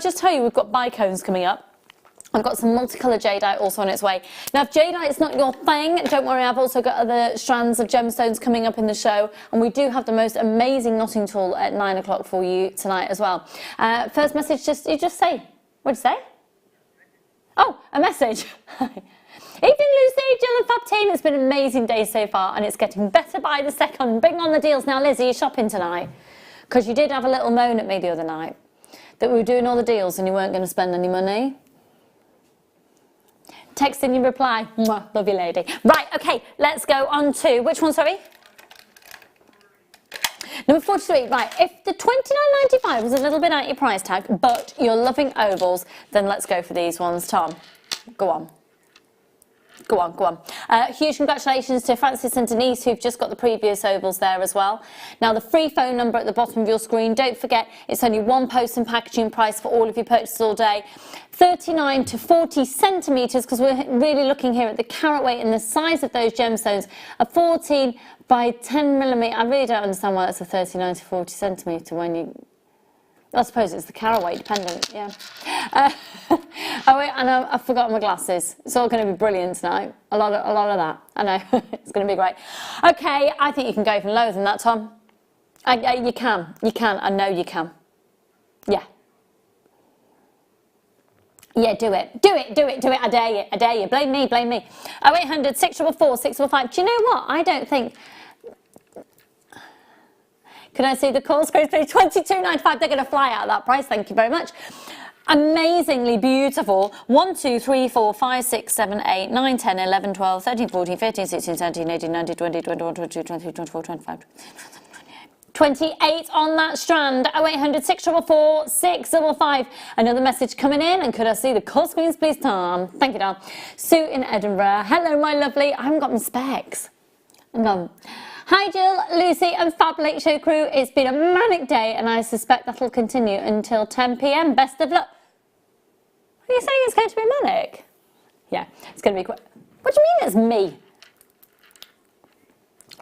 just tell you we've got bicones coming up. I've got some multicolour jadeite also on its way. Now, if jadeite is not your thing, don't worry, I've also got other strands of gemstones coming up in the show, and we do have the most amazing knotting tool at 9 o'clock for you tonight as well. First message, you just say, what'd you say? Oh, a message. Evening, Lucy, Jill and Fab team. It's been an amazing day so far, and it's getting better by the second. Bring on the deals. Now, Liz, are you shopping tonight? Because you did have a little moan at me the other night that we were doing all the deals and you weren't going to spend any money. Text in your reply. Mwah, love you, lady. Right, okay, let's go on to, which one, sorry? Number 43, right, if the $29.95 was a little bit at your price tag, but you're loving ovals, then let's go for these ones. Tom, go on. Go on, go on. Huge congratulations to Francis and Denise, who've just got the previous ovals there as well. Now, the free phone number at the bottom of your screen, don't forget, it's only one post and packaging price for all of your purchases all day. 39 to 40 centimetres, because we're really looking here at the carat weight and the size of those gemstones. A 14 by 10 millimetre. I really don't understand why that's a 39 to 40 centimetre when you... I suppose it's the carat weight dependent, yeah. Oh wait, and I've forgotten my glasses. It's all going to be brilliant tonight. A lot of that. I know. It's going to be great. Okay, I think you can go even lower than that, Tom. You can. I know you can. Yeah. Yeah, do it. I dare you. Blame me. 0800 644 645. Do you know what? I don't think... Can I see the calls go through? $22.95. They're going to fly out of that price. Thank you very much. Amazingly beautiful. 1, 2, 3, 4, 5, 6, 7, 8, 9, 10, 11, 12, 13, 14, 15, 16, 17, 18, 19, 20, 21, 22, 23, 24, 25, 28 on that strand. 0800 644 655. Another message coming in, and could I see the call screens, please, Tom? Thank you, Tom. Sue in Edinburgh. Hello, my lovely. I haven't got my specs. Hang on. Hi Jill, Lucy and Fab Late Show crew. It's been a manic day and I suspect that'll continue until 10 PM. Best of luck. Are you saying it's going to be manic? Yeah, it's going to be quite... What do you mean it's me?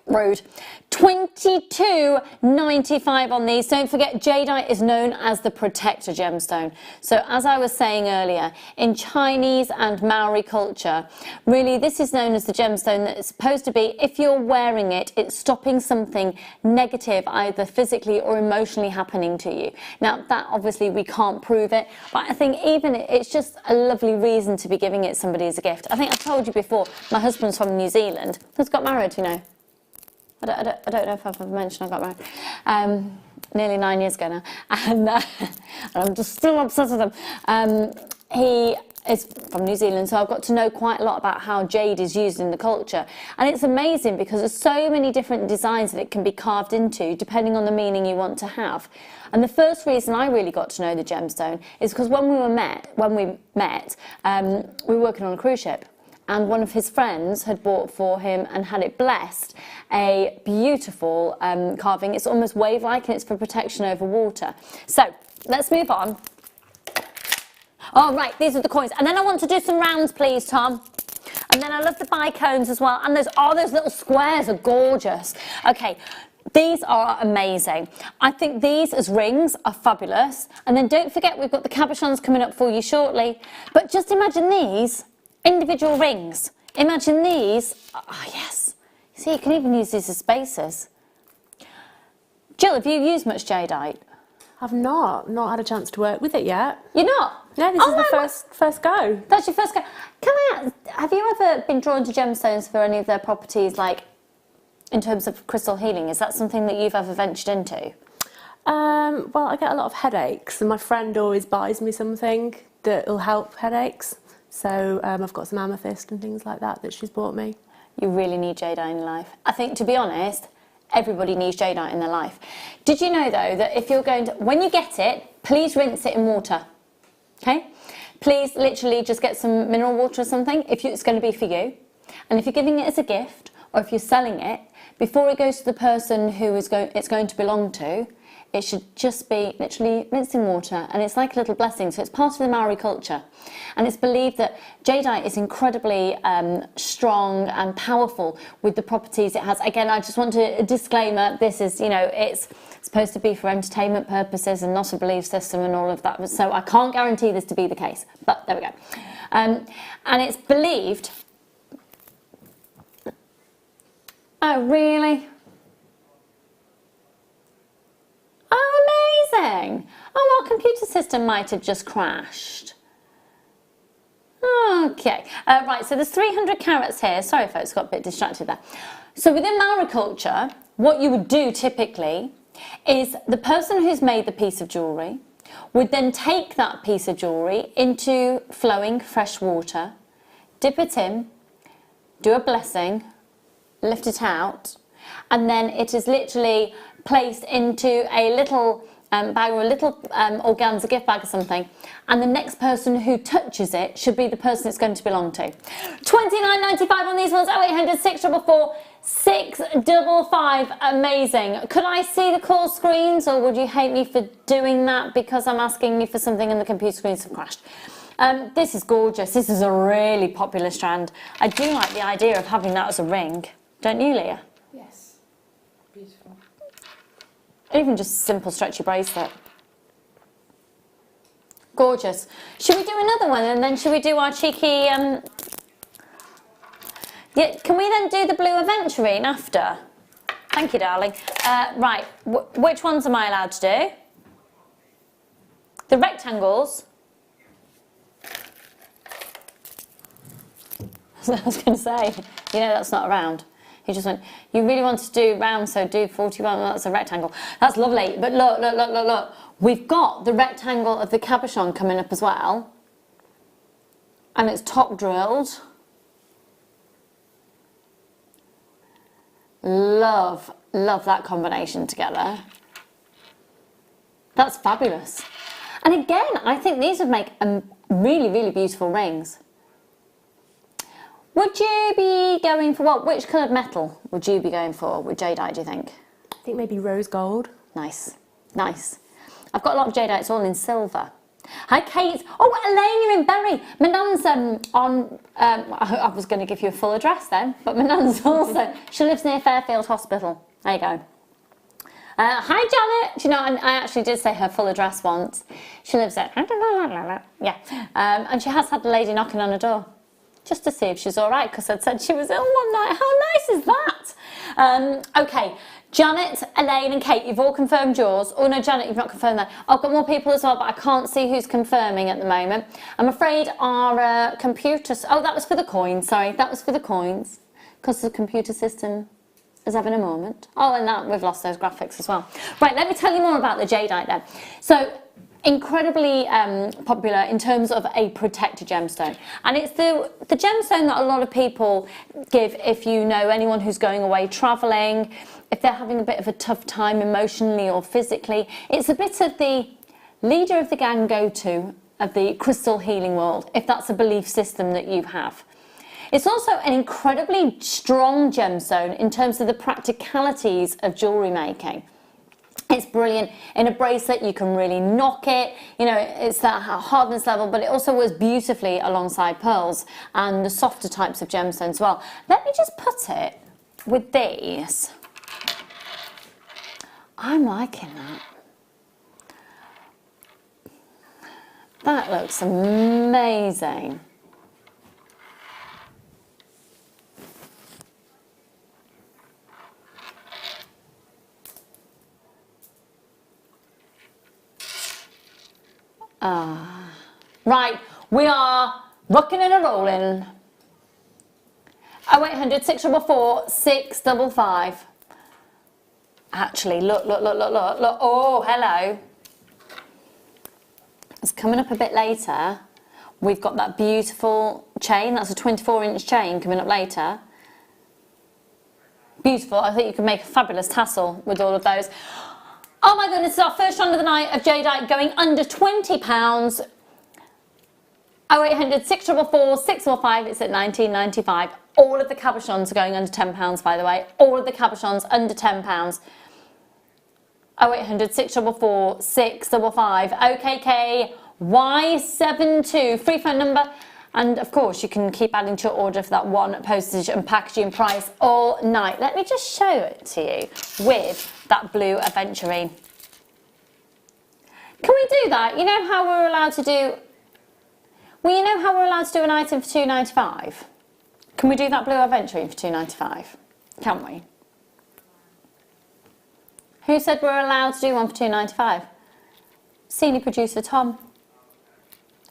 Rude. $22.95 on these. Don't forget, jadeite is known as the protector gemstone. So as I was saying earlier, in Chinese and Maori culture, really this is known as the gemstone that it's supposed to be, if you're wearing it, it's stopping something negative, either physically or emotionally happening to you. Now that obviously we can't prove it, but I think even it's just a lovely reason to be giving it somebody as a gift. I think I told you before, my husband's from New Zealand. He's got married, you know. I don't know if I've ever mentioned I got married. Nearly 9 years ago now. And I'm just still obsessed with him. He is from New Zealand, so I've got to know quite a lot about how jade is used in the culture. And it's amazing because there's so many different designs that it can be carved into, depending on the meaning you want to have. And the first reason I really got to know the gemstone is because when we met, we were working on a cruise ship. And one of his friends had bought for him and had it blessed a beautiful carving. It's almost wave-like and it's for protection over water. So let's move on. Oh, right, these are the coins. And then I want to do some rounds, please, Tom. And then I love the bicones as well. And those little squares are gorgeous. Okay, these are amazing. I think these as rings are fabulous. And then don't forget, we've got the cabochons coming up for you shortly. But just imagine these. Individual rings. Imagine these. Oh, yes. See, you can even use these as spacers. Jill, have you used much jadeite? I've not had a chance to work with it yet. You're not? No, this is the first go. That's your first go. Can I ask, have you ever been drawn to gemstones for any of their properties, like in terms of crystal healing? Is that something that you've ever ventured into? Well, I get a lot of headaches, and my friend always buys me something that will help headaches. So I've got some amethyst and things like that she's bought me. You really need jadeite in your life. I think, to be honest, everybody needs jadeite in their life. Did you know, though, that if you're going to, when you get it, please rinse it in water, okay? Please literally just get some mineral water or something if it's going to be for you. And if you're giving it as a gift, or if you're selling it, before it goes to the person who it's going to belong to, it should just be literally rinsed in water, and it's like a little blessing. So it's part of the Maori culture, and it's believed that jadeite is incredibly strong and powerful with the properties it has. Again, I just want to disclaimer, this is, you know, it's supposed to be for entertainment purposes and not a belief system and all of that, so I can't guarantee this to be the case, but there we go. And it's believed. Oh, really? Oh, amazing. Oh, our computer system might have just crashed. Okay, right, so there's 300 carats here. Sorry folks, got a bit distracted there. So within Maori culture, what you would do typically is the person who's made the piece of jewellery would then take that piece of jewellery into flowing fresh water, dip it in, do a blessing, lift it out, and then it is literally placed into a little bag or a little organza gift bag or something, and the next person who touches it should be the person it's going to belong to. $29.95 on these ones. 0800 644 655. Amazing. Could I see the call screens, or would you hate me for doing that because I'm asking you for something and the computer screens have crashed? This is gorgeous. This is a really popular strand. I do like the idea of having that as a ring, don't you, Leah? Yes, beautiful. Even just a simple stretchy bracelet. Gorgeous. Should we do another one, and then should we do our cheeky... Yeah, can we then do the blue aventurine after? Thank you, darling. Right, which ones am I allowed to do? The rectangles. I was going to say, you know that's not a round. He just went, you really want to do round, so do 41, well, that's a rectangle. That's lovely, but look, look, look, look, look. We've got the rectangle of the cabochon coming up as well. And it's top drilled. Love, love that combination together. That's fabulous. And again, I think these would make really, really beautiful rings. Would you be going for what? Which coloured metal would you be going for with jadeite, do you think? I think maybe rose gold. Nice, nice. I've got a lot of jadeite, it's all in silver. Hi, Kate. Oh, Elaine, you're in Bury. My nan's on, I was going to give you a full address then, but my nan's also, she lives near Fairfield Hospital. There you go. Hi, Janet. Do you know, I actually did say her full address once. She lives at, yeah. And she has had a lady knocking on her door, just to see if she's all right, because I'd said she was ill one night. How nice is that? Okay, Janet, Elaine and Kate, you've all confirmed yours. Oh no, Janet, you've not confirmed that. I've got more people as well, but I can't see who's confirming at the moment. I'm afraid our computers... Oh, that was for the coins, sorry. That was for the coins, because the computer system is having a moment. Oh, and that we've lost those graphics as well. Right, let me tell you more about the jadeite then. So, incredibly popular in terms of a protector gemstone, and it's the gemstone that a lot of people give if you know anyone who's going away traveling, if they're having a bit of a tough time emotionally or physically. It's a bit of the leader of the gang go-to of the crystal healing world, if that's a belief system that you have. It's also an incredibly strong gemstone in terms of the practicalities of jewellery making. It's brilliant in a bracelet. You can really knock it, you know, it's that hardness level, but it also works beautifully alongside pearls and the softer types of gemstones as well. Let me just put it with these. I'm liking that. That looks amazing. Right, we are rocking and a rolling. 0800 644 655. Actually, look, look, look, look, look, look. Oh, hello. It's coming up a bit later. We've got that beautiful chain. That's a 24-inch chain coming up later. Beautiful. I think you could make a fabulous tassel with all of those. Oh my goodness, it's our first round of the night of jadeite going under £20. 0800 644 645, it's at £19.95. All of the cabochons are going under £10, by the way. All of the cabochons under £10. 0800 644 655 OKKY72 free phone number. And of course you can keep adding to your order for that one postage and packaging price all night. Let me just show it to you with that blue aventurine. Can we do that? You know how we're allowed to do, well, you know how we're allowed to do an item for £2.95? Can we do that blue aventurine for £2.95? Can we? Who said we're allowed to do one for £2.95? Senior producer Tom,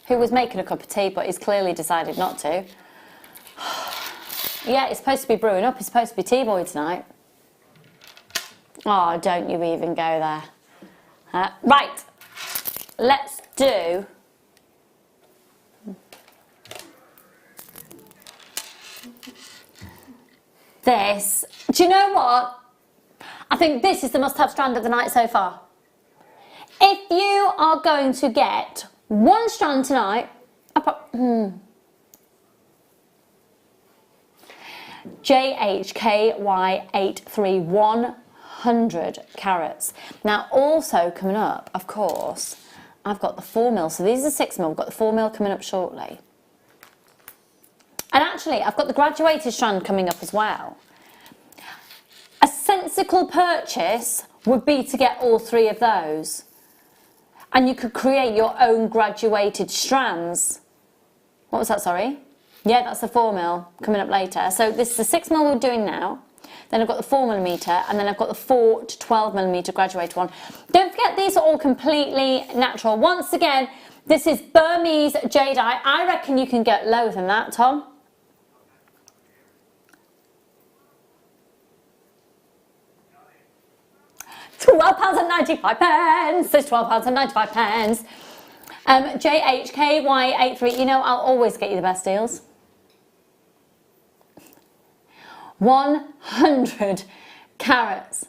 who was making a cup of tea, but he's clearly decided not to. Yeah, it's supposed to be brewing up. It's supposed to be tea boy tonight. Oh, don't you even go there. Right, let's do... this. Do you know what? I think this is the must-have strand of the night so far. If you are going to get one strand tonight, JHKY83 100 carats. Now also coming up, of course, I've got the 4mm. So these are 6mm. We've got the 4mm coming up shortly. And actually, I've got the graduated strand coming up as well. A sensible purchase would be to get all three of those. And you could create your own graduated strands. What was that, sorry? Yeah, that's the 4mm coming up later. So this is the 6mm we're doing now. Then I've got the 4mm, and then I've got the 4 to 12mm graduated one. Don't forget, these are all completely natural. Once again, this is Burmese jadeite. I reckon you can get lower than that, Tom. £12.95. There's £12.95. JHKY83. You know, I'll always get you the best deals. 100 carats.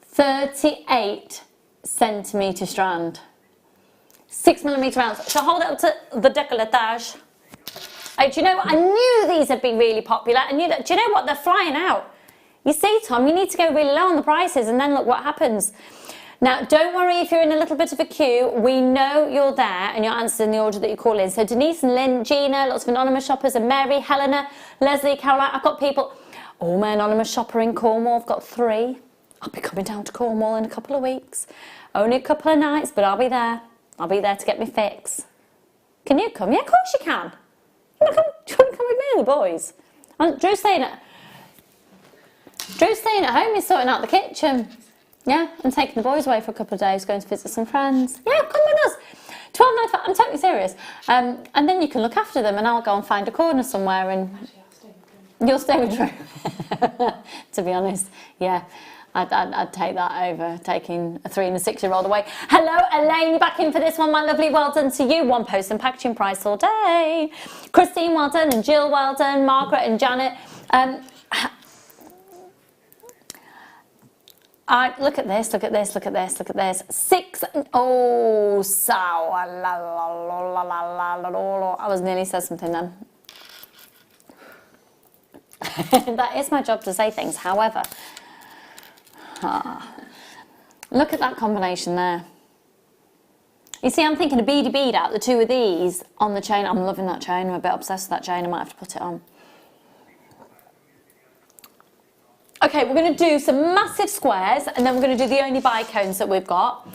38 centimetre strand. 6mm rounds. So hold it up to the décolletage. Do you know what? I knew these would be really popular. I knew that. Do you know what? They're flying out. You see, Tom, you need to go really low on the prices and then look what happens. Now, don't worry if you're in a little bit of a queue. We know you're there and you're answering the order that you call in. So Denise and Lynn, Gina, lots of anonymous shoppers, and Mary, Helena, Leslie, Caroline. I've got people. Oh, my anonymous shopper in Cornwall. I've got 3. I'll be coming down to Cornwall in a couple of weeks. Only a couple of nights, but I'll be there. I'll be there to get me fix. Can you come? Yeah, of course you can. Do you want to come with me and the boys? Drew's staying at home. He's sorting out the kitchen. Yeah, I'm taking the boys away for a couple of days, going to visit some friends. Yeah, come with us. £12.95. I'm totally serious. And then you can look after them, and I'll go and find a corner somewhere. And you'll stay with Drew. To be honest, yeah, I'd take that over taking a 3 and a 6-year-old away. Hello, Elaine, you're back in for this one, my lovely. Well done to you. One post and packaging price all day. Christine, well done, and Jill, well done. Margaret and Janet. Look at this, look at this, look at this, look at this. 6, oh, sour, la, la, la, la, la, la, la. I was nearly said something then. That is my job to say things, however. Look at that combination there. You see, I'm thinking a beady bead out, the 2 of these on the chain. I'm loving that chain, I'm a bit obsessed with that chain, I might have to put it on. Okay, we're going to do some massive squares, and then we're going to do the only bicones that we've got.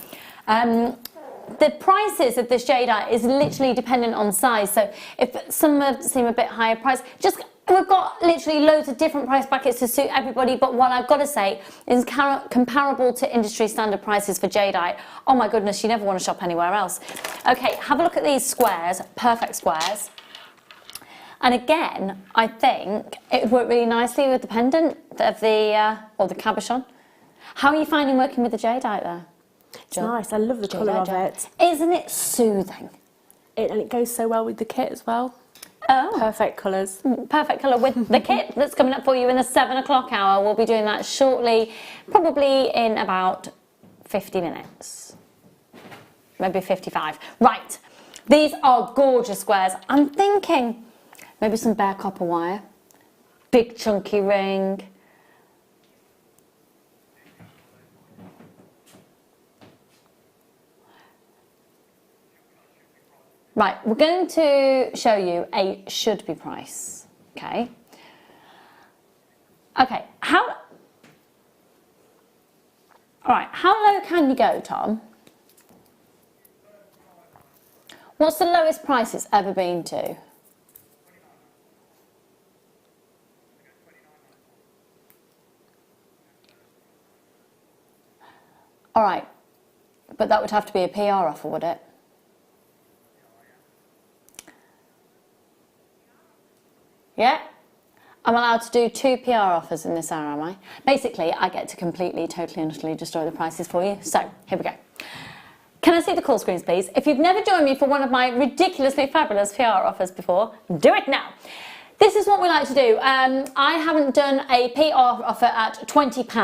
The prices of this jadeite is literally dependent on size, so if some seem a bit higher price, we've got literally loads of different price brackets to suit everybody, but what I've got to say is comparable to industry standard prices for jadeite. Oh my goodness, you never want to shop anywhere else. Okay, have a look at these squares, perfect squares. And again, I think it would work really nicely with the pendant of the, or the cabochon. How are you finding working with the jadeite there? It's nice, I love the colour of it. Isn't it soothing? And it goes so well with the kit as well. Oh. Perfect colours. Perfect colour with the kit that's coming up for you in the 7 o'clock hour. We'll be doing that shortly, probably in about 50 minutes. Maybe 55. Right, these are gorgeous squares. I'm thinking maybe some bare copper wire, big chunky ring. Right, we're going to show you a should be price, okay? Okay, all right, how low can you go, Tom? What's the lowest price it's ever been to? All right, but that would have to be a PR offer, would it? Yeah? I'm allowed to do 2 PR offers in this hour, am I? Basically, I get to completely, totally and utterly destroy the prices for you. So, here we go. Can I see the call screens, please? If you've never joined me for one of my ridiculously fabulous PR offers before, do it now. This is what we like to do. I haven't done a PR offer at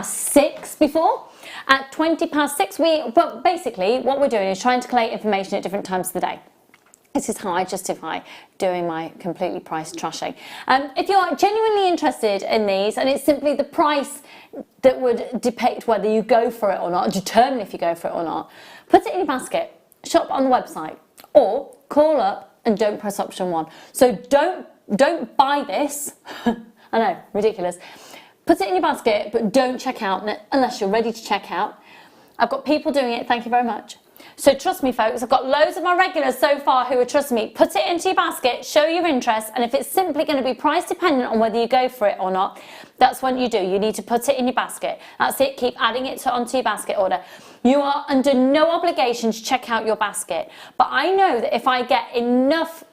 6 before. At 6, but basically what we're doing is trying to collate information at different times of the day. This is how I justify doing my completely price trashing. If you are genuinely interested in these, and it's simply the price that would depict whether you go for it or not, determine if you go for it or not, put it in your basket, shop on the website, or call up and don't press option 1. So don't buy this. I know, ridiculous. Put it in your basket, but don't check out unless you're ready to check out. I've got people doing it, thank you very much. So trust me, folks, I've got loads of my regulars so far who are trusting me. Put it into your basket, show your interest, and if it's simply going to be price dependent on whether you go for it or not, that's what you do. You need to put it in your basket. That's it. Keep adding it onto your basket order. You are under no obligation to check out your basket. But I know that if I get enough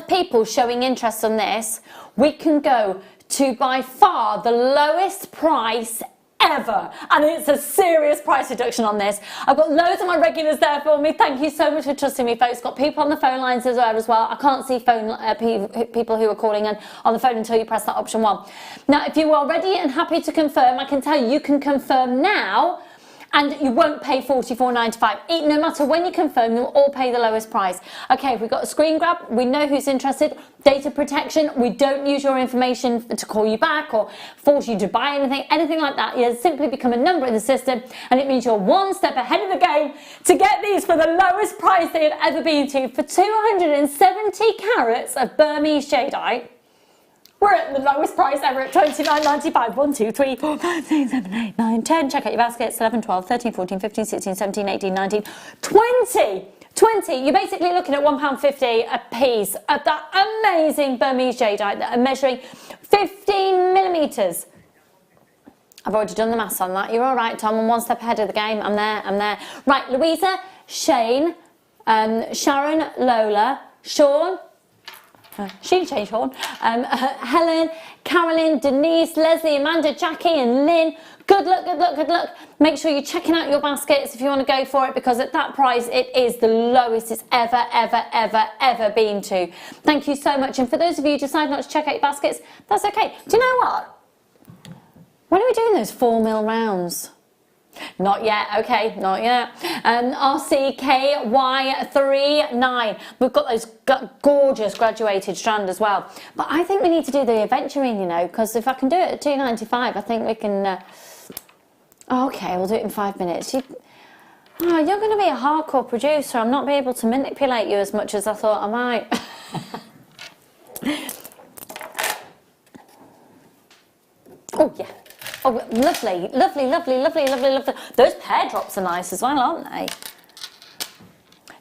people showing interest on this, we can go to by far the lowest price ever, and it's a serious price reduction on this. I've got loads of my regulars there for me. Thank you so much for trusting me, folks. Got people on the phone lines as well. I can't see people who are calling in on the phone until you press that option 1. Now, if you are ready and happy to confirm, I can tell you can confirm now, and you won't pay $44.95. No matter when you confirm, you'll all pay the lowest price. Okay, we've got a screen grab. We know who's interested. Data protection. We don't use your information to call you back or force you to buy anything like that. You simply become a number in the system, and it means you're one step ahead of the game to get these for the lowest price they have ever been to for 270 carats of Burmese jadeite. We're at the lowest price ever at $29.95. 1, 2, 3, 4, 5, 6, 7, 8, 9, 10. Check out your baskets. 11, 12, 13, 14, 15, 16, 17, 18, 19, 20. 20. You're basically looking at £1.50 a piece of that amazing Burmese jadeite that are measuring 15 millimetres. I've already done the maths on that. You're all right, Tom. I'm one step ahead of the game. I'm there. Right, Louisa, Shane, Sharon, Lola, Sean. She changed horn. Helen, Carolyn, Denise, Leslie, Amanda, Jackie and Lynn. Good luck. Make sure you're checking out your baskets if you want to go for it, because at that price it is the lowest it's ever been to. Thank you so much. And for those of you who decide not to check out your baskets, that's okay. Do you know what? When are we doing those 4mm rounds? Not yet, okay, not yet. RCKY39. We've got those gorgeous graduated strand as well. But I think we need to do the adventuring, you know, because if I can do it at $2.95, I think we can... okay, we'll do it in 5 minutes. You're going to be a hardcore producer. I'm not be able to manipulate you as much as I thought I might. Oh, yeah. Oh, lovely. Those pear drops are nice as well, aren't they?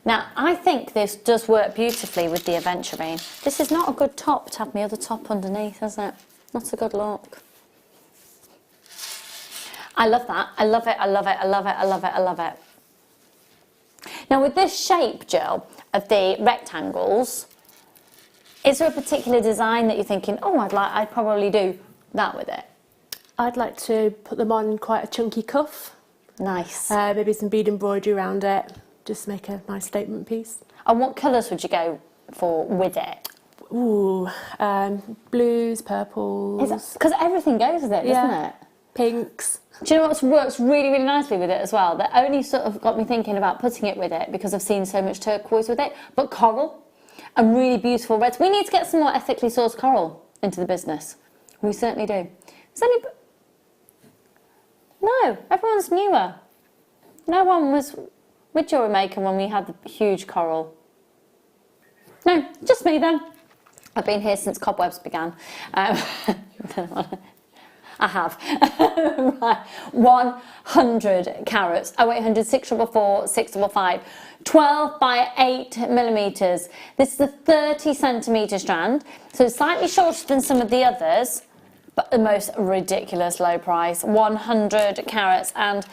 Now, I think this does work beautifully with the aventurine. This is not a good top to have my other top underneath, is it? Not a good look. I love that. I love it. Now, with this shape, Jill, of the rectangles, is there a particular design that you're thinking, oh, I'd probably do that with it? I'd like to put them on quite a chunky cuff. Nice. Maybe some bead embroidery around it. Just make a nice statement piece. And what colours would you go for with it? Ooh, blues, purples. Because everything goes with it, doesn't it? Pinks. Do you know what works really nicely with it as well? That only sort of got me thinking about putting it with it because I've seen so much turquoise with it. But coral and really beautiful reds. We need to get some more ethically sourced coral into the business. We certainly do. No, everyone's newer. No one was with JewelleryMaker when we had the huge coral. No, just me then. I've been here since cobwebs began. I have. Right. 100 carats. 0800 644 655. 12 by 8 millimeters. This is a 30 centimetre strand, so slightly shorter than some of the others, but the most ridiculous low price. 100 carats. And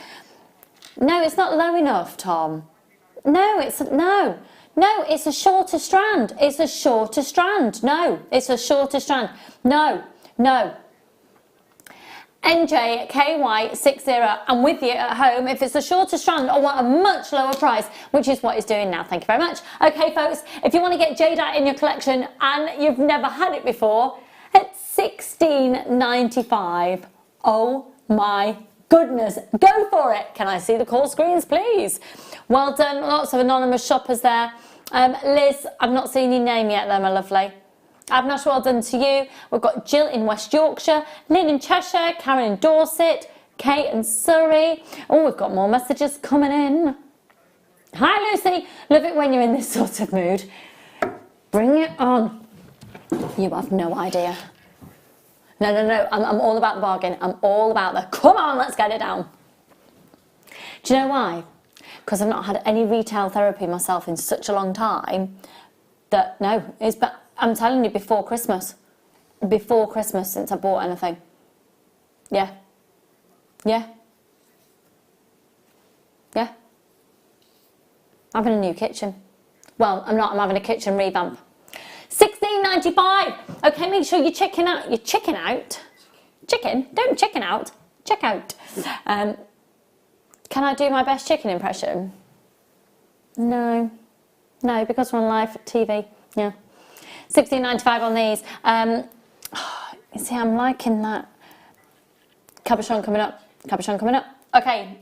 no, it's not low enough, Tom. No, it's it's a shorter strand. It's a shorter strand. No, it's a shorter strand. No. NJKY60, I'm with you at home. If it's a shorter strand, I want a much lower price, which is what it's doing now. Thank you very much. Okay, folks, if you want to get jadeite in your collection and you've never had it before, it's $16.95. Oh my goodness, go for it. Can I see the call screens, please? Well done, lots of anonymous shoppers there. Liz, I've not seen your name yet though, my lovely. Abnash, well done to you. We've got Jill in West Yorkshire, Lynn in Cheshire, Karen in Dorset, Kate in Surrey. Oh, we've got more messages coming in. Hi Lucy, love it when you're in this sort of mood. Bring it on. You have no idea. No, I'm all about the bargain. I'm all about the, come on, let's get it down. Do you know why? Because I've not had any retail therapy myself in such a long time that, no, it's, but I'm telling you, before Christmas since I bought anything. Yeah. Having a new kitchen. Well, I'm not, I'm having a kitchen revamp. $16.95. Okay, make sure you chicken out. You chicken out. Chicken? Don't chicken out. Check out. Can I do my best chicken impression? No, because we're on live TV. Yeah. $16.95 on these. You see, I'm liking that. Cabochon coming up. Okay.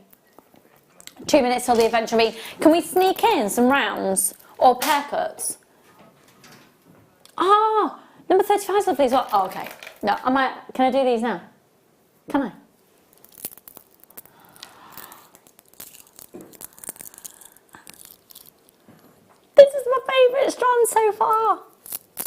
2 minutes till the event will be. Can we sneak in some rounds or pair cuts? Oh, number 35 is lovely as well. Oh, okay. No, can I do these now? Can I? This is my favourite strand so far.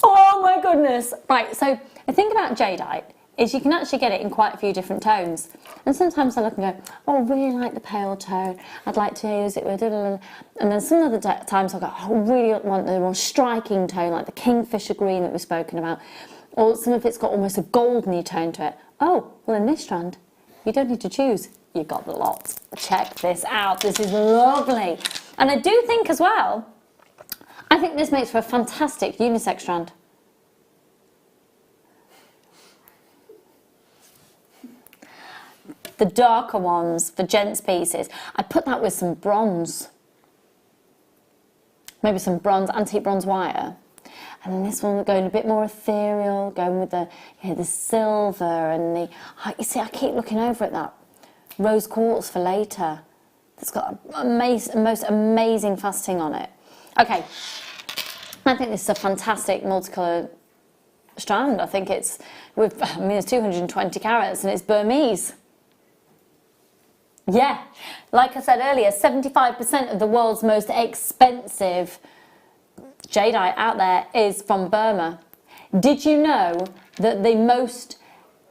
Oh my goodness. Right, so the thing about jadeite is you can actually get it in quite a few different tones. And sometimes I look and go, oh, I really like the pale tone. I'd like to use it with, and then some other times I'll go, oh, I really want the more striking tone, like the kingfisher green that we've spoken about. Or some of it's got almost a goldeny tone to it. Oh, well in this strand, you don't need to choose. You've got the lot. Check this out. This is lovely. And I do think as well, I think this makes for a fantastic unisex strand. The darker ones, the gents pieces, I put that with some bronze. Maybe some bronze, antique bronze wire. And then this one going a bit more ethereal, going with the, the silver and the, you see, I keep looking over at that. Rose quartz for later. It's got a most amazing faceting on it. Okay, I think this is a fantastic multicoloured strand. I think it's, it's 220 carats and it's Burmese. Yeah, like I said earlier, 75% of the world's most expensive jadeite out there is from Burma. Did you know that the most...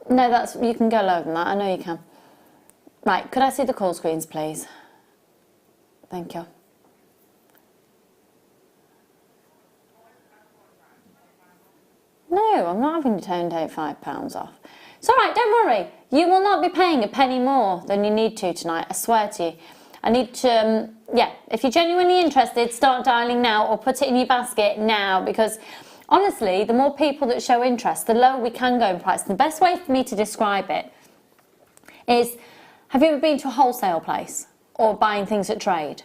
No, you can go lower than that, I know you can. Right, could I see the call screens, please? Thank you. No, I'm not having you toned out £5 off. It's all right, don't worry. You will not be paying a penny more than you need to tonight, I swear to you. I need to, if you're genuinely interested, start dialing now or put it in your basket now, because honestly, the more people that show interest, the lower we can go in price. The best way for me to describe it is, have you ever been to a wholesale place or buying things at trade?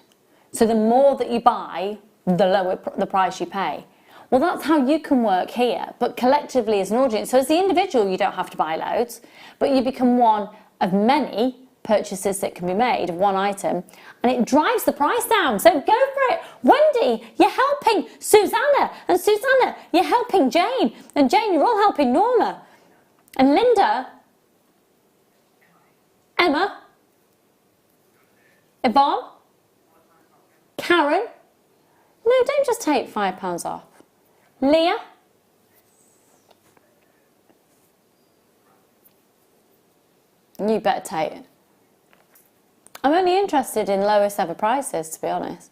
So the more that you buy, the lower the price you pay. Well, that's how you can work here, but collectively as an audience. So as the individual, you don't have to buy loads, but you become one of many purchases that can be made of one item, and it drives the price down. So go for it. Wendy, you're helping Susanna, and Susanna, you're helping Jane, and Jane, you're all helping Norma, and Linda, Emma, Yvonne, Karen. No, don't just take £5 off. Leah? You better take it. I'm only interested in lowest ever prices, to be honest.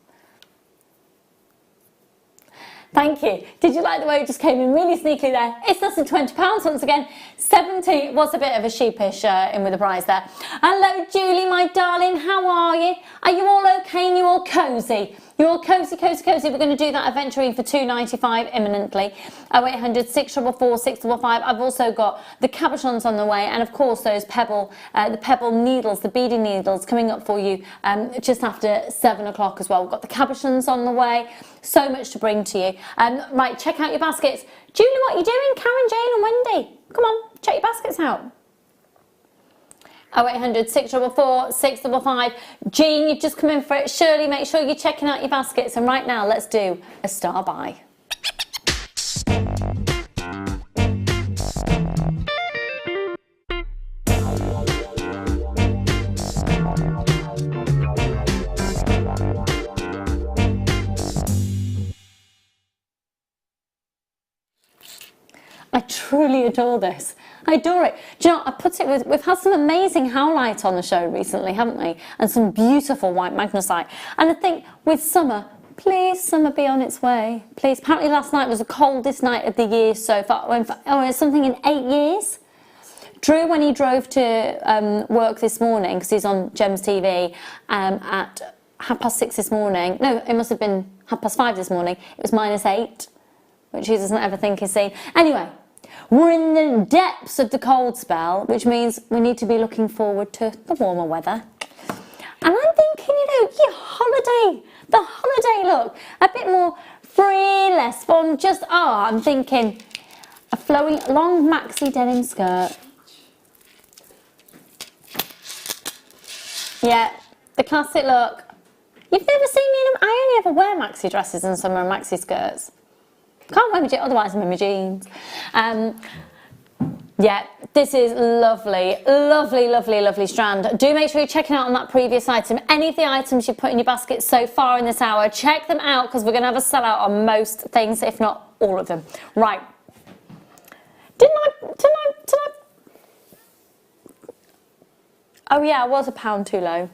Thank you. Did you like the way it just came in really sneakily there? It's less than £20 once again. 70 was a bit of a sheepish in with the price there. Hello, Julie, my darling. How are you? Are you all okay and you all cosy? You're all cosy, cosy, cosy. We're going to do that eventually for £2.95 imminently. 0800 644 655. I've also got the cabochons on the way, and of course those the pebble needles, the beading needles coming up for you just after 7 o'clock as well. We've got the cabochons on the way. So much to bring to you. Right, check out your baskets. Julie, what are you doing? Karen, Jane and Wendy. Come on, check your baskets out. 0800 644 655. Jean, you've just come in for it. Shirley, make sure you're checking out your baskets. And right now, let's do a star buy. I truly adore this. I adore it. Do you know, I put it with, we've had some amazing howlite on the show recently, haven't we? And some beautiful white magnesite. And I think with summer, please, summer be on its way. Please. Apparently last night was the coldest night of the year so far. Oh, it's something in 8 years. Drew, when he drove to work this morning, because he's on Gems TV, at 6:30 this morning. No, it must have been 5:30 this morning. It was -8, which he doesn't ever think he's seen. Anyway. We're in the depths of the cold spell, which means we need to be looking forward to the warmer weather. And I'm thinking, you know, the holiday look, a bit more free, less fun, I'm thinking a flowing long maxi denim skirt. Yeah, the classic look. You've never seen me in them? I only ever wear maxi dresses in summer and maxi skirts. Can't wear my jeans, otherwise I'm in my jeans. Yeah, this is lovely, lovely, lovely, lovely strand. Do make sure you're checking out on that previous item. Any of the items you've put in your basket so far in this hour, check them out because we're going to have a sellout on most things, if not all of them. Right. Didn't I? Oh yeah, I was £1 too low.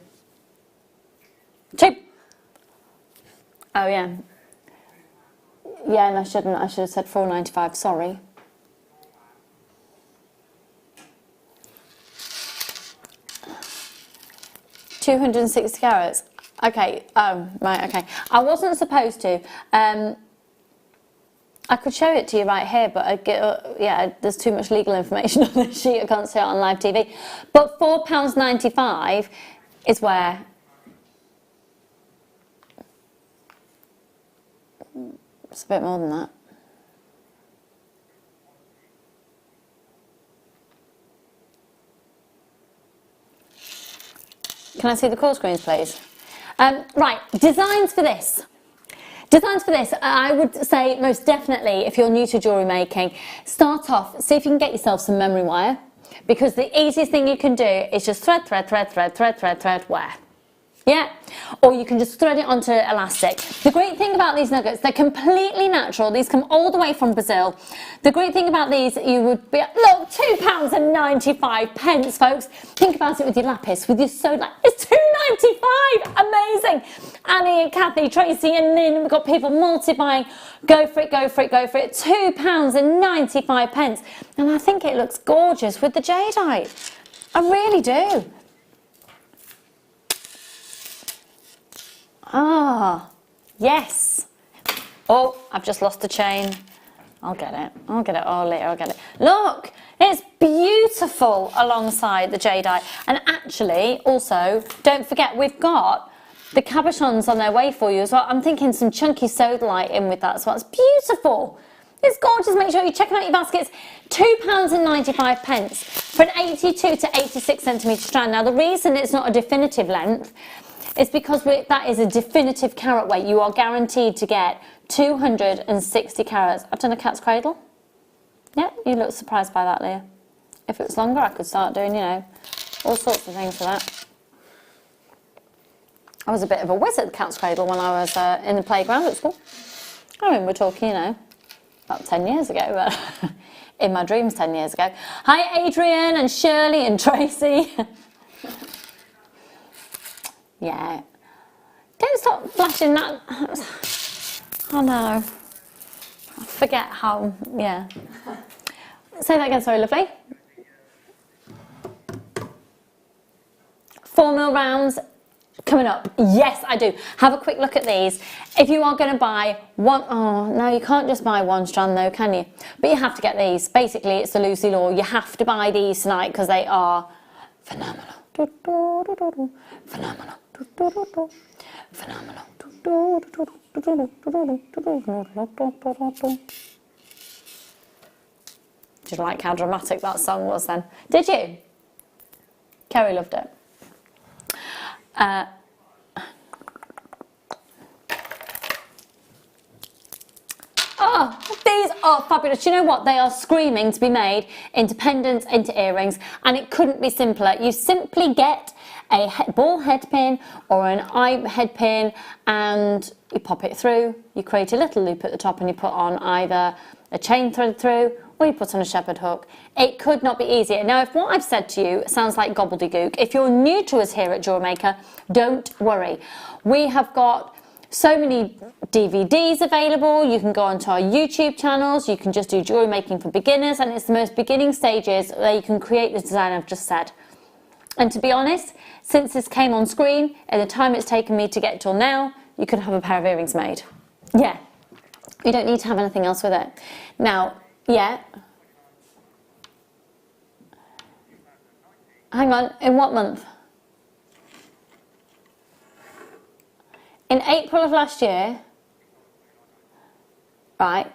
Cheap. Oh yeah. Yeah, and I should have said £4.95, sorry. £260 carats. Okay, right, okay. I wasn't supposed to. I could show it to you right here, but yeah, there's too much legal information on this sheet. I can't say it on live TV. But £4.95 is where... It's a bit more than that. Can I see the call screens, please? Right, designs for this. Designs for this, I would say most definitely, if you're new to jewellery making, start off, see if you can get yourself some memory wire, because the easiest thing you can do is just thread, wear. Yeah, or you can just thread it onto elastic. The great thing about these nuggets, they're completely natural. These come all the way from Brazil. The great thing about these, you would be, look, £2.95, folks. Think about it with your lapis, with your soda. It's £2.95, amazing. Annie and Kathy, Tracy and Lynn, we've got people multiplying. Go for it, go for it, go for it. £2.95. And I think it looks gorgeous with the jadeite. I really do. Ah, yes. Oh, I've just lost the chain. I'll get it. Oh, later, I'll get it. Look, it's beautiful alongside the jadeite. And actually, also, don't forget, we've got the cabochons on their way for you as well. I'm thinking some chunky sodalite in with that as well. It's beautiful. It's gorgeous. Make sure you're checking out your baskets. £2.95 for an 82 to 86 centimetre strand. Now, the reason it's not a definitive length it's because that is a definitive carat weight. You are guaranteed to get 260 carats. I've done a cat's cradle. Yeah, you look surprised by that, Leah. If it was longer, I could start doing, you know, all sorts of things for that. I was a bit of a whiz at the cat's cradle when I was in the playground at school. I mean, we're talking, you know, about 10 years ago, but in my dreams 10 years ago. Hi Adrian and Shirley and Tracy. Yeah. Don't stop flashing that. Oh no. I forget how, yeah. Say that again, sorry, lovely. 4mm rounds coming up. Yes, I do. Have a quick look at these. If you are going to buy one, oh no, you can't just buy one strand though, can you? But you have to get these. Basically, it's the Lucy Law. You have to buy these tonight because they are phenomenal. Phenomenal. Phenomenal. Did you like how dramatic that song was then? Did you? Kerry loved it. Oh, these are fabulous. You know what? They are screaming to be made into pendants, into earrings, and it couldn't be simpler. You simply get a ball head pin or an eye head pin and you pop it through, you create a little loop at the top and you put on either a chain thread through or you put on a shepherd hook. It could not be easier. Now, if what I've said to you sounds like gobbledygook, if you're new to us here at JewelleryMaker, don't worry. We have got so many DVDs available. You can go onto our YouTube channels. You can just do jewellery making for beginners, and it's the most beginning stages where you can create the design I've just said. And to be honest, since this came on screen, in the time it's taken me to get till now, you could have a pair of earrings made. Yeah, you don't need to have anything else with it. Now, yeah. Hang on, in what month? In April of last year. Right.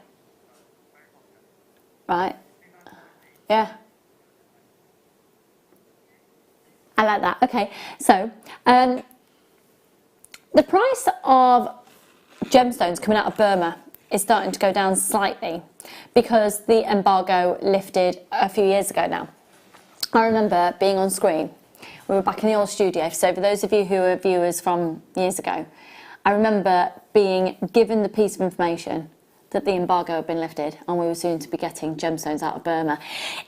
Right. Yeah. I like that. Okay, so the price of gemstones coming out of Burma is starting to go down slightly because the embargo lifted a few years ago now. I remember being on screen. We were back in the old studio, so for those of you who are viewers from years ago, I remember being given the piece of information that the embargo had been lifted and we were soon to be getting gemstones out of Burma.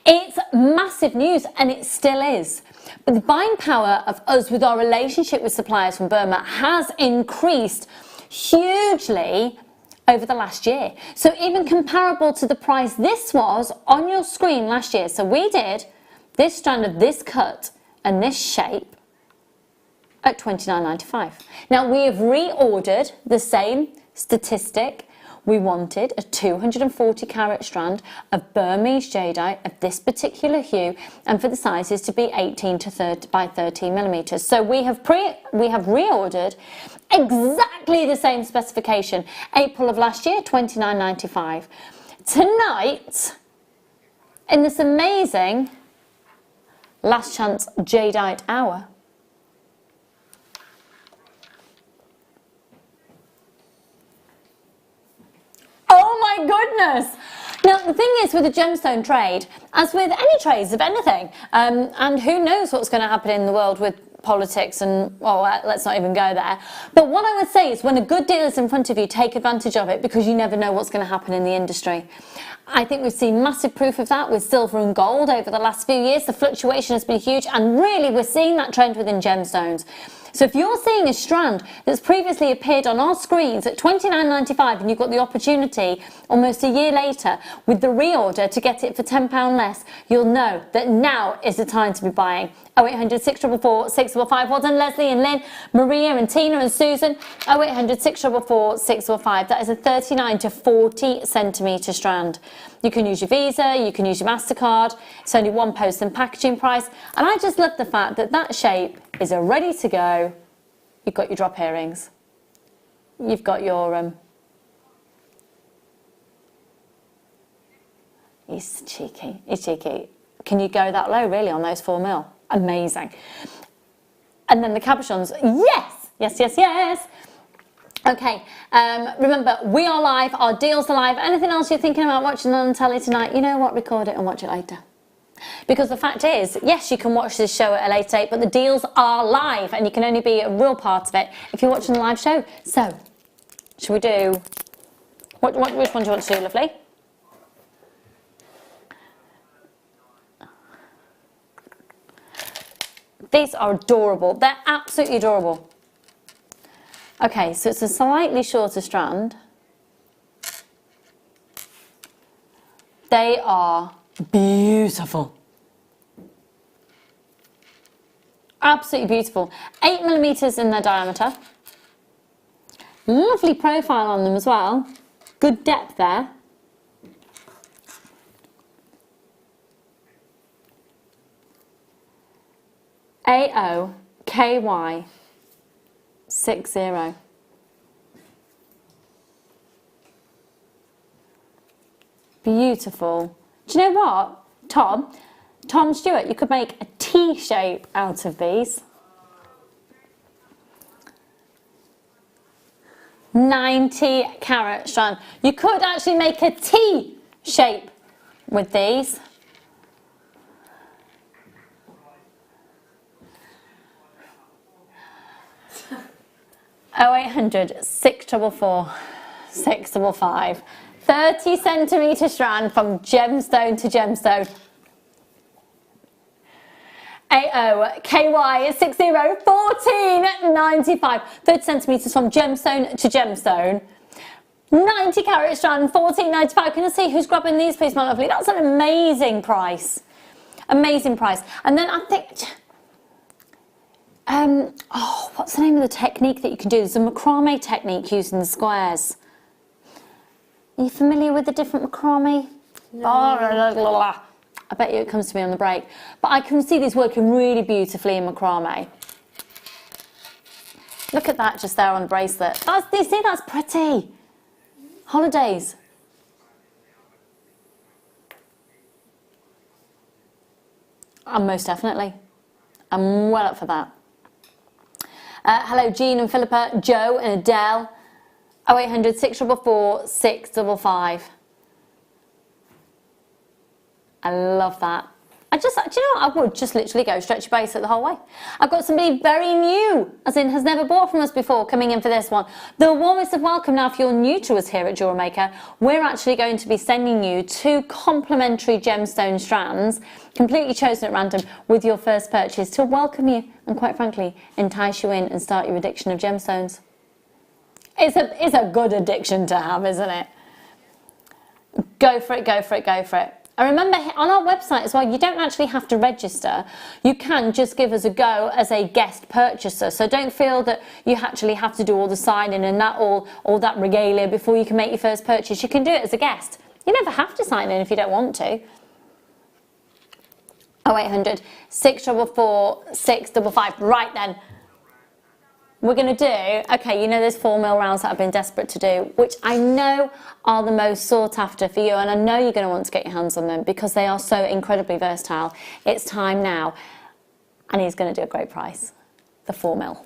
It's massive news, and it still is. But the buying power of us with our relationship with suppliers from Burma has increased hugely over the last year. So even comparable to the price this was on your screen last year. So we did this strand of this cut and this shape at $29.95. Now we have reordered the same statistic. We wanted a 240 carat strand of Burmese jadeite of this particular hue, and for the sizes to be 18 to 30 by 13 millimeters. So we have reordered exactly the same specification. April of last year, $29.95. Tonight, in this amazing last chance jadeite hour, oh my goodness! Now the thing is with the gemstone trade, as with any trades of anything, and who knows what's going to happen in the world with politics and, well, let's not even go there. But what I would say is when a good deal is in front of you, take advantage of it because you never know what's going to happen in the industry. I think we've seen massive proof of that with silver and gold over the last few years. The fluctuation has been huge, and really we're seeing that trend within gemstones. So if you're seeing a strand that's previously appeared on our screens at $29.95 and you've got the opportunity almost a year later with the reorder to get it for £10 less, you'll know that now is the time to be buying. 0800 644 655. Well done Leslie and Lynn, Maria and Tina and Susan. 0800 644 655. That is a 39 to 40 centimetre strand. You can use your Visa, you can use your MasterCard. It's only one post and packaging price. And I just love the fact that that shape is a ready to go. You've got your drop earrings. You've got your He's cheeky. He's cheeky. Can you go that low really on those 4mm? Amazing. And then the cabochons. Yes, yes, yes, yes. Okay, remember, we are live, our deals are live. Anything else you're thinking about watching on telly tonight, you know what, record it and watch it later. Because the fact is, yes, you can watch this show at a later date, but the deals are live and you can only be a real part of it if you're watching the live show. So, should we do, which one do you want to do, lovely? These are adorable. They're absolutely adorable. Okay, so it's a slightly shorter strand. They are beautiful. Absolutely beautiful. 8mm in their diameter. Lovely profile on them as well. Good depth there. AOKY60. Beautiful. Do you know what, Tom Stewart, you could make a T shape out of these. 90-carat strand. You could actually make a T shape with these. Oh, 0800 644 655. 30cm strand from gemstone to gemstone. AOKY60 14.95. 30cm from gemstone to gemstone. 90-carat strand 14.95. Can I see who's grabbing these, please, my lovely? That's an amazing price. Amazing price. And then I think, oh, what's the name of the technique that you can do? There's a macrame technique using the squares. Are you familiar with the different macrame? No. I bet you it comes to me on the break. But I can see these working really beautifully in macrame. Look at that just there on the bracelet. You see, that's pretty. Holidays. Most definitely. I'm well up for that. Hello, Jean and Philippa, Joe and Adele. 0800 644 655. I love that. Do you know what? I would just literally go stretch your bracelet the whole way. I've got somebody very new, as in has never bought from us before, coming in for this one. The warmest of welcome. Now, if you're new to us here at JewelleryMaker, we're actually going to be sending you 2 complimentary gemstone strands, completely chosen at random, with your first purchase to welcome you and, quite frankly, entice you in and start your addiction of gemstones. It's a good addiction to have, isn't it? Go for it, go for it, go for it. And remember, on our website as well, you don't actually have to register. You can just give us a go as a guest purchaser. So don't feel that you actually have to do all the signing and that all that regalia before you can make your first purchase. You can do it as a guest. You never have to sign in if you don't want to. 0800 644 655. Right then. We're going to do, okay, you know those 4mm rounds that I've been desperate to do, which I know are the most sought after for you, and I know you're going to want to get your hands on them because they are so incredibly versatile. It's time now, and he's going to do a great price, the 4mm.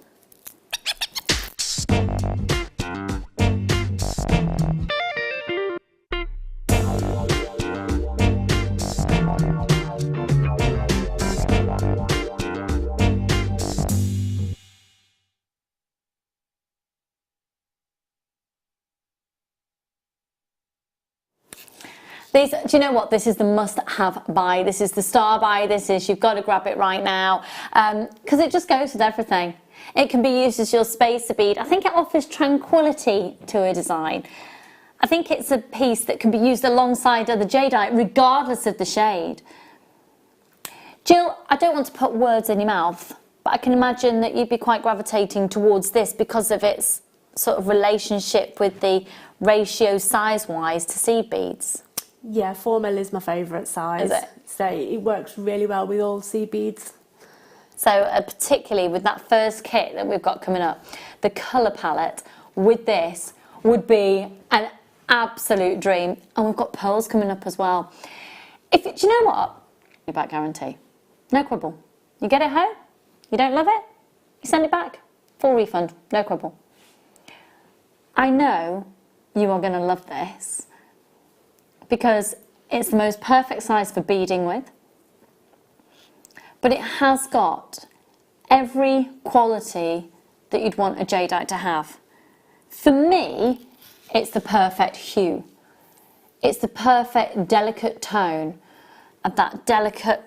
These, do you know what? This is the must-have buy. This is the star buy. You've got to grab it right now because it just goes with everything. It can be used as your spacer bead. I think it offers tranquility to a design. I think it's a piece that can be used alongside other jadeite regardless of the shade. Jill, I don't want to put words in your mouth, but I can imagine that you'd be quite gravitating towards this because of its sort of relationship with the ratio size-wise to seed beads. Yeah, 4mm is my favourite size. Is it? So it works really well with all seed beads. So particularly with that first kit that we've got coming up, the colour palette with this would be an absolute dream. And we've got pearls coming up as well. Do you know what? Your back guarantee. No quibble. You get it home, you don't love it, you send it back, full refund, no quibble. I know you are going to love this because it's the most perfect size for beading with, but it has got every quality that you'd want a jadeite to have. For me, it's the perfect hue. It's the perfect delicate tone of that delicate,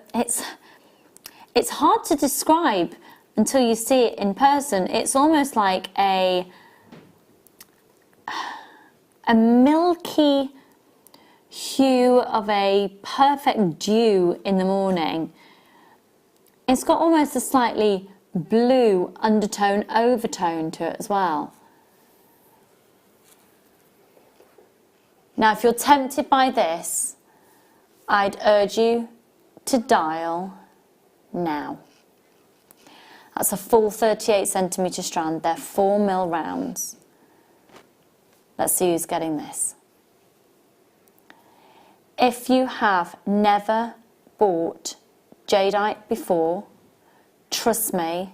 it's hard to describe until you see it in person. It's almost like a milky hue of a perfect dew in the morning. It's got almost a slightly blue undertone, overtone to it as well. Now, if you're tempted by this, I'd urge you to dial now. That's a full 38 centimetre strand. They're 4mm rounds. Let's see who's getting this. If you have never bought jadeite before, trust me,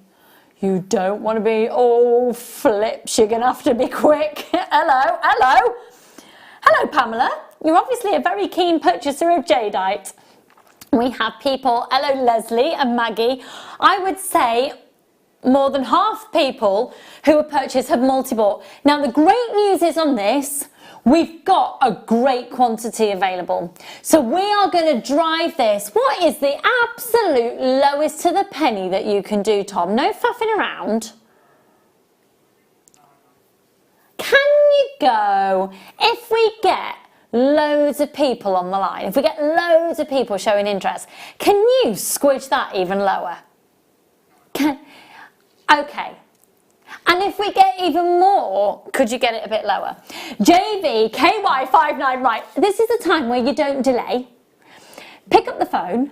you don't want to be all flips. You're going to have to be quick. Hello, hello. Hello, Pamela. You're obviously a very keen purchaser of jadeite. We have people, hello, Leslie and Maggie. I would say more than half people who have purchased have multi-bought. Now, the great news is on this, we've got a great quantity available. So we are going to drive this. What is the absolute lowest to the penny that you can do, Tom? No faffing around. Can you go, if we get loads of people on the line, if we get loads of people showing interest, can you squidge that even lower? Okay. And if we get even more, could you get it a bit lower? JVKY59, right, this is the time where you don't delay. Pick up the phone,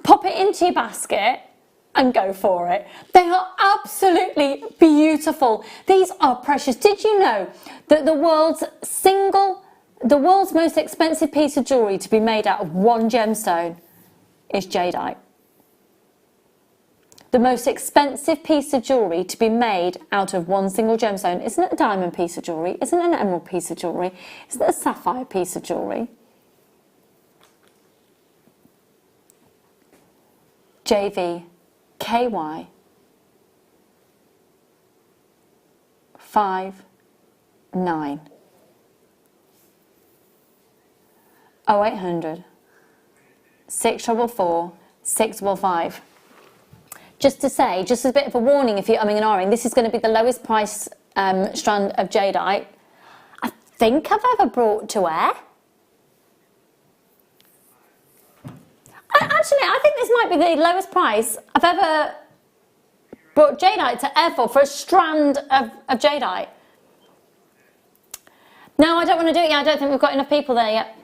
pop it into your basket and go for it. They are absolutely beautiful. These are precious. Did you know that the world's most expensive piece of jewellery to be made out of one gemstone is jadeite? The most expensive piece of jewellery to be made out of one single gemstone isn't a diamond piece of jewellery, isn't an emerald piece of jewellery, isn't a sapphire piece of jewellery. JVKY 59 0800 644 655. Just to say, just as a bit of a warning, if you're umming and ahhing, this is going to be the lowest price strand of jadeite I think I've ever brought to air. Actually, I think this might be the lowest price I've ever brought jadeite to air for a strand of jadeite. No, I don't want to do it yet. I don't think we've got enough people there yet.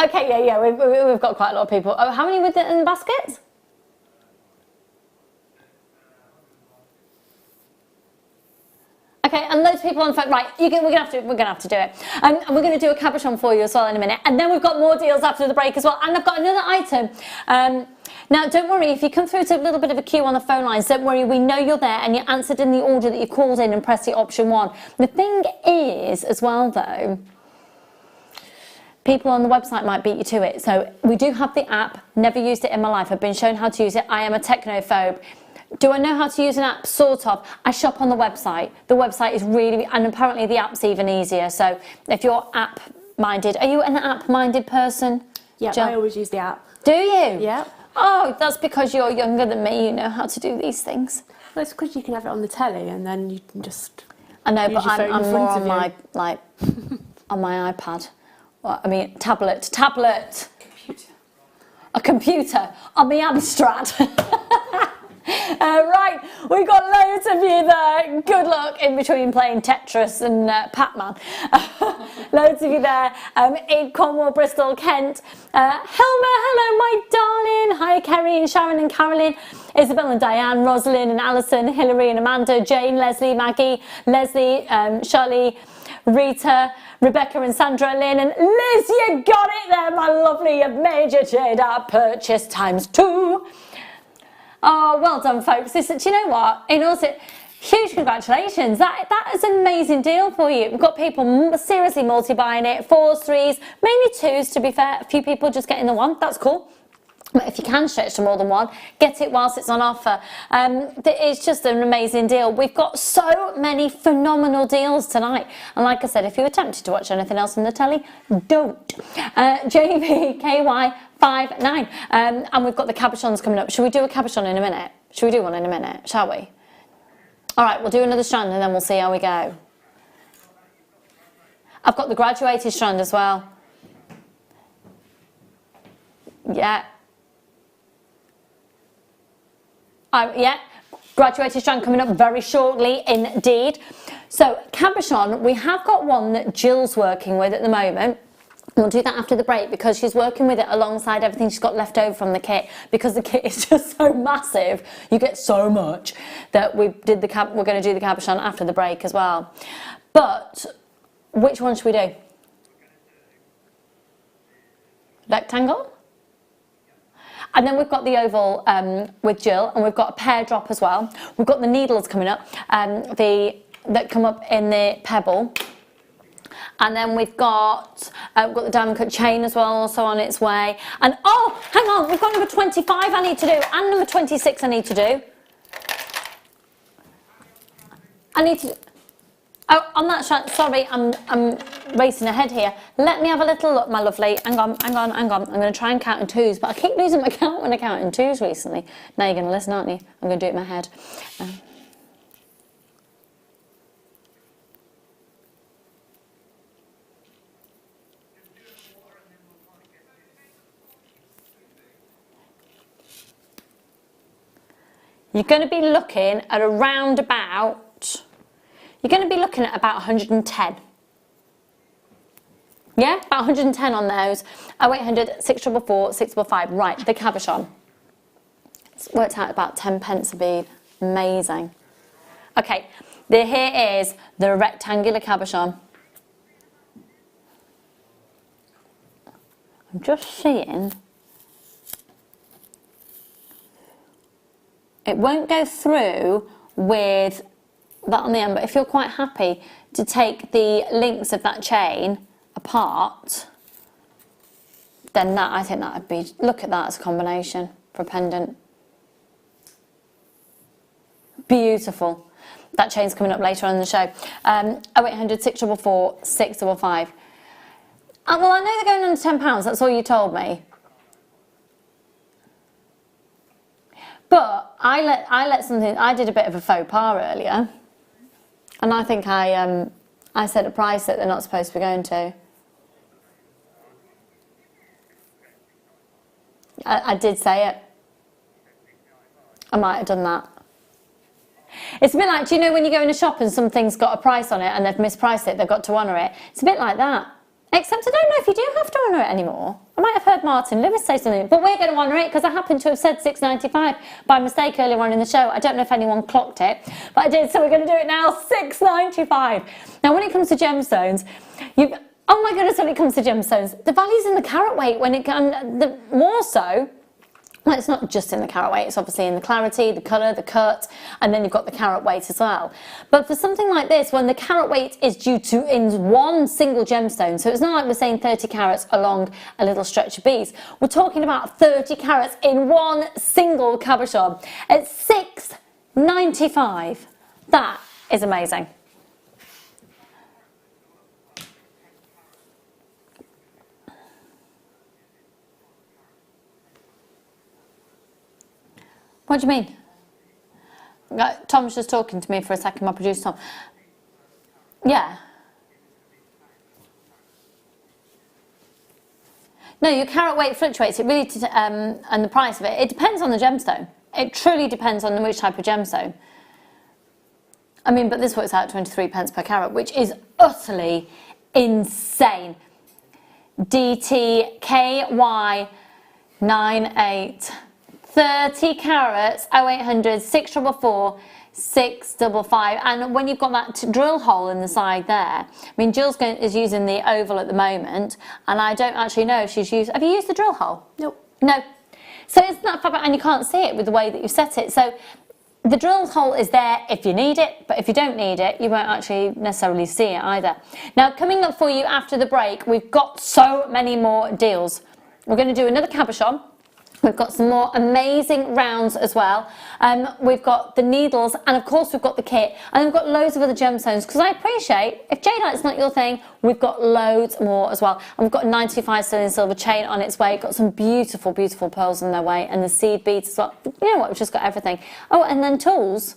Okay, yeah, we've got quite a lot of people. Oh, how many were in the basket? Okay, and loads of people on the phone. Right, we're gonna have to do it. And we're gonna do a cabochon for you as well in a minute. And then we've got more deals after the break as well. And I've got another item. Now, don't worry, if you come through to a little bit of a queue on the phone lines, don't worry, we know you're there and you're answered in the order that you called in and pressed the option 1. The thing is, as well though, people on the website might beat you to it. So we do have the app, never used it in my life. I've been shown how to use it. I am a technophobe. Do I know how to use an app? Sort of. I shop on the website. The website is really, and apparently the app's even easier. So if you're app-minded, are you an app-minded person? Yeah, I always use the app. Do you? Yeah. Oh, that's because you're younger than me. You know how to do these things. Well, it's because you can have it on the telly and then you can just. I know, but I'm more on my on my iPad. Well, I mean, tablet. A computer on the Amstrad. Right, we've got loads of you there. Good luck in between playing Tetris and Pac-Man. Loads of you there in Cornwall, Bristol, Kent. Helma, hello, my darling. Hi, Kerry and Sharon and Carolyn, Isabel and Diane, Rosalind and Alison, Hilary and Amanda, Jane, Leslie, Maggie, Leslie, Shirley, Rita, Rebecca and Sandra, Lynn and Liz. You got it there, my lovely. You've made your jadeite purchase ×2. Oh, well done, folks. Do you know what? And also, huge congratulations. That is an amazing deal for you. We've got people seriously multi-buying it. 4s, 3s, mainly 2s, to be fair. A few people just getting the 1. That's cool. But if you can stretch to more than one, get it whilst it's on offer. It's just an amazing deal. We've got so many phenomenal deals tonight. And like I said, if you were tempted to watch anything else on the telly, don't. JVKY59. And we've got the cabochons coming up. Should we do a cabochon in a minute? Should we do one in a minute? Shall we? All right, we'll do another strand and then we'll see how we go. I've got the graduated strand as well. Yeah. Yeah, graduated strand coming up very shortly indeed. So cabochon, we have got one that Jill's working with at the moment. We'll do that after the break because she's working with it alongside everything she's got left over from the kit, because the kit is just so massive. You get so much that we're going to do the cabochon after the break as well. But which one should we do? Rectangle? And then we've got the oval with Jill, and we've got a pear drop as well. We've got the needles coming up, that come up in the pebble. And then we've got the diamond cut chain as well, also on its way. And oh, hang on, we've got number 25 I need to do, and number 26 I need to do. Oh, on that shot, sorry, I'm racing ahead here. Let me have a little look, my lovely. Hang on. I'm going to try and count in twos, but I keep losing my count when I count in twos recently. Now you're going to listen, aren't you? I'm going to do it in my head. You're going to be looking at around about... You're going to be looking at about 110. Yeah, about 110 on those. 0800 644 655. Right, the cabochon. It's worked out about 10 pence a bead. Amazing. Okay, here is the rectangular cabochon. I'm just seeing. It won't go through with that on the end, but if you're quite happy to take the links of that chain apart, then I think that would be, look at that as a combination for a pendant. Beautiful. That chain's coming up later on in the show. 0800 644 655. Well, I know they're going under £10, that's all you told me. But I did a bit of a faux pas earlier. And I think I said a price that they're not supposed to be going to. I did say it. I might have done that. It's a bit like, do you know when you go in a shop and something's got a price on it and they've mispriced it, they've got to honour it? It's a bit like that. Except I don't know if you do have to honour it anymore. I might have heard Martin Lewis say something, but we're going to honour it because I happen to have said £6.95 by mistake earlier on in the show. I don't know if anyone clocked it, but I did, so we're going to do it now, £6.95. Now, when it comes to gemstones, oh my goodness, when it comes to gemstones, the value's in the carat weight. When it comes, more so. Well, it's not just in the carat weight, it's obviously in the clarity, the colour, the cut, and then you've got the carat weight as well. But for something like this, when the carat weight is due to in one single gemstone, so it's not like we're saying 30 carats along a little stretch of beads, we're talking about 30 carats in one single cabochon at £6.95. That is amazing. What do you mean? Tom's just talking to me for a second, my producer Tom. Yeah. No, your carat weight fluctuates. It really, and the price of it, it depends on the gemstone. It truly depends on which type of gemstone. I mean, but this works out 23 pence per carat, which is utterly insane. DTKY98. 30 carats, 0800 644 655. And when you've got that drill hole in the side there, I mean, Jill's is using the oval at the moment, and I don't actually know if she's used. Have you used the drill hole? Nope. No. So it's not fabric, and you can't see it with the way that you set it. So the drill hole is there if you need it, but if you don't need it, you won't actually necessarily see it either. Now, coming up for you after the break, we've got so many more deals. We're going to do another cabochon. We've got some more amazing rounds as well. We've got the needles, and of course we've got the kit, and we've got loads of other gemstones, because I appreciate, if jadeite's not your thing, we've got loads more as well. And we've got a 95 sterling silver chain on its way, got some beautiful, beautiful pearls on their way, and the seed beads as well. You know what, we've just got everything. Oh, and then tools.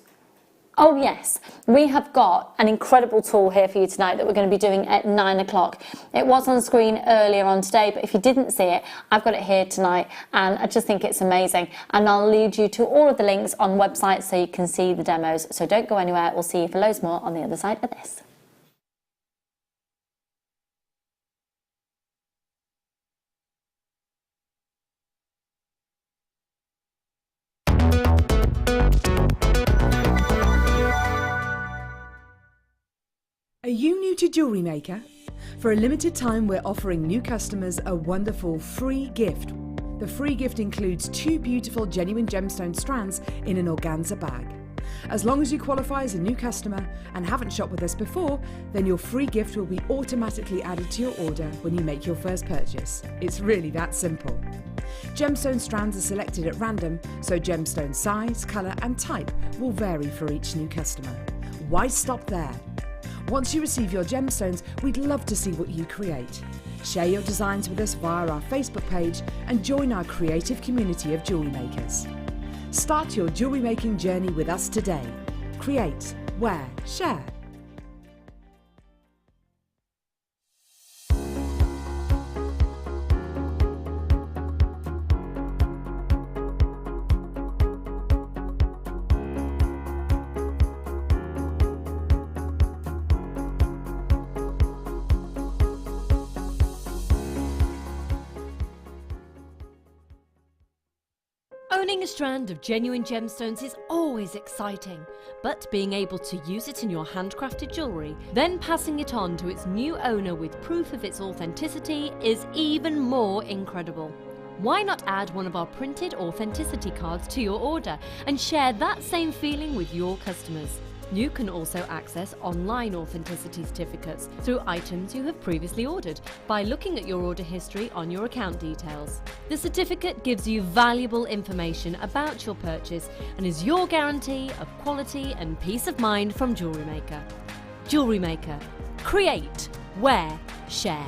Oh yes, we have got an incredible tool here for you tonight that we're going to be doing at 9 o'clock. It was on screen earlier on today, but if you didn't see it, I've got it here tonight, and I just think it's amazing. And I'll lead you to all of the links on websites so you can see the demos. So don't go anywhere, we'll see you for loads more on the other side of this. Are you new to JewelleryMaker? For a limited time, we're offering new customers a wonderful free gift. The free gift includes 2 beautiful genuine gemstone strands in an organza bag. As long as you qualify as a new customer and haven't shopped with us before, then your free gift will be automatically added to your order when you make your first purchase. It's really that simple. Gemstone strands are selected at random, so gemstone size, colour and type will vary for each new customer. Why stop there? Once you receive your gemstones, we'd love to see what you create. Share your designs with us via our Facebook page and join our creative community of jewellery makers. Start your jewellery making journey with us today. Create, wear, share. Owning a strand of genuine gemstones is always exciting, but being able to use it in your handcrafted jewellery, then passing it on to its new owner with proof of its authenticity is even more incredible. Why not add one of our printed authenticity cards to your order and share that same feeling with your customers? You can also access online authenticity certificates through items you have previously ordered by looking at your order history on your account details. The certificate gives you valuable information about your purchase and is your guarantee of quality and peace of mind from JewelleryMaker. JewelleryMaker. Create, wear, share.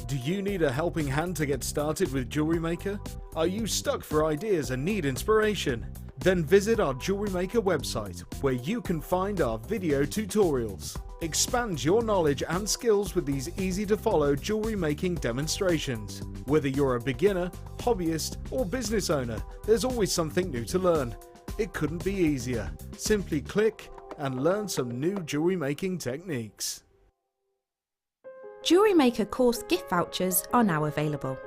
Do you need a helping hand to get started with JewelleryMaker? Are you stuck for ideas and need inspiration? Then visit our JewelleryMaker website, where you can find our video tutorials. Expand your knowledge and skills with these easy-to-follow jewellery making demonstrations. Whether you're a beginner, hobbyist, or business owner, there's always something new to learn. It couldn't be easier. Simply click and learn some new jewellery making techniques. JewelleryMaker course gift vouchers are now available.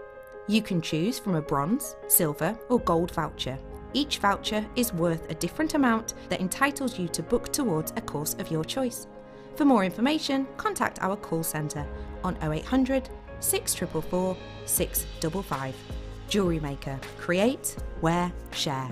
You can choose from a bronze, silver or gold voucher. Each voucher is worth a different amount that entitles you to book towards a course of your choice. For more information, contact our call centre on 0800 644 655. JewelleryMaker. Create, wear, share.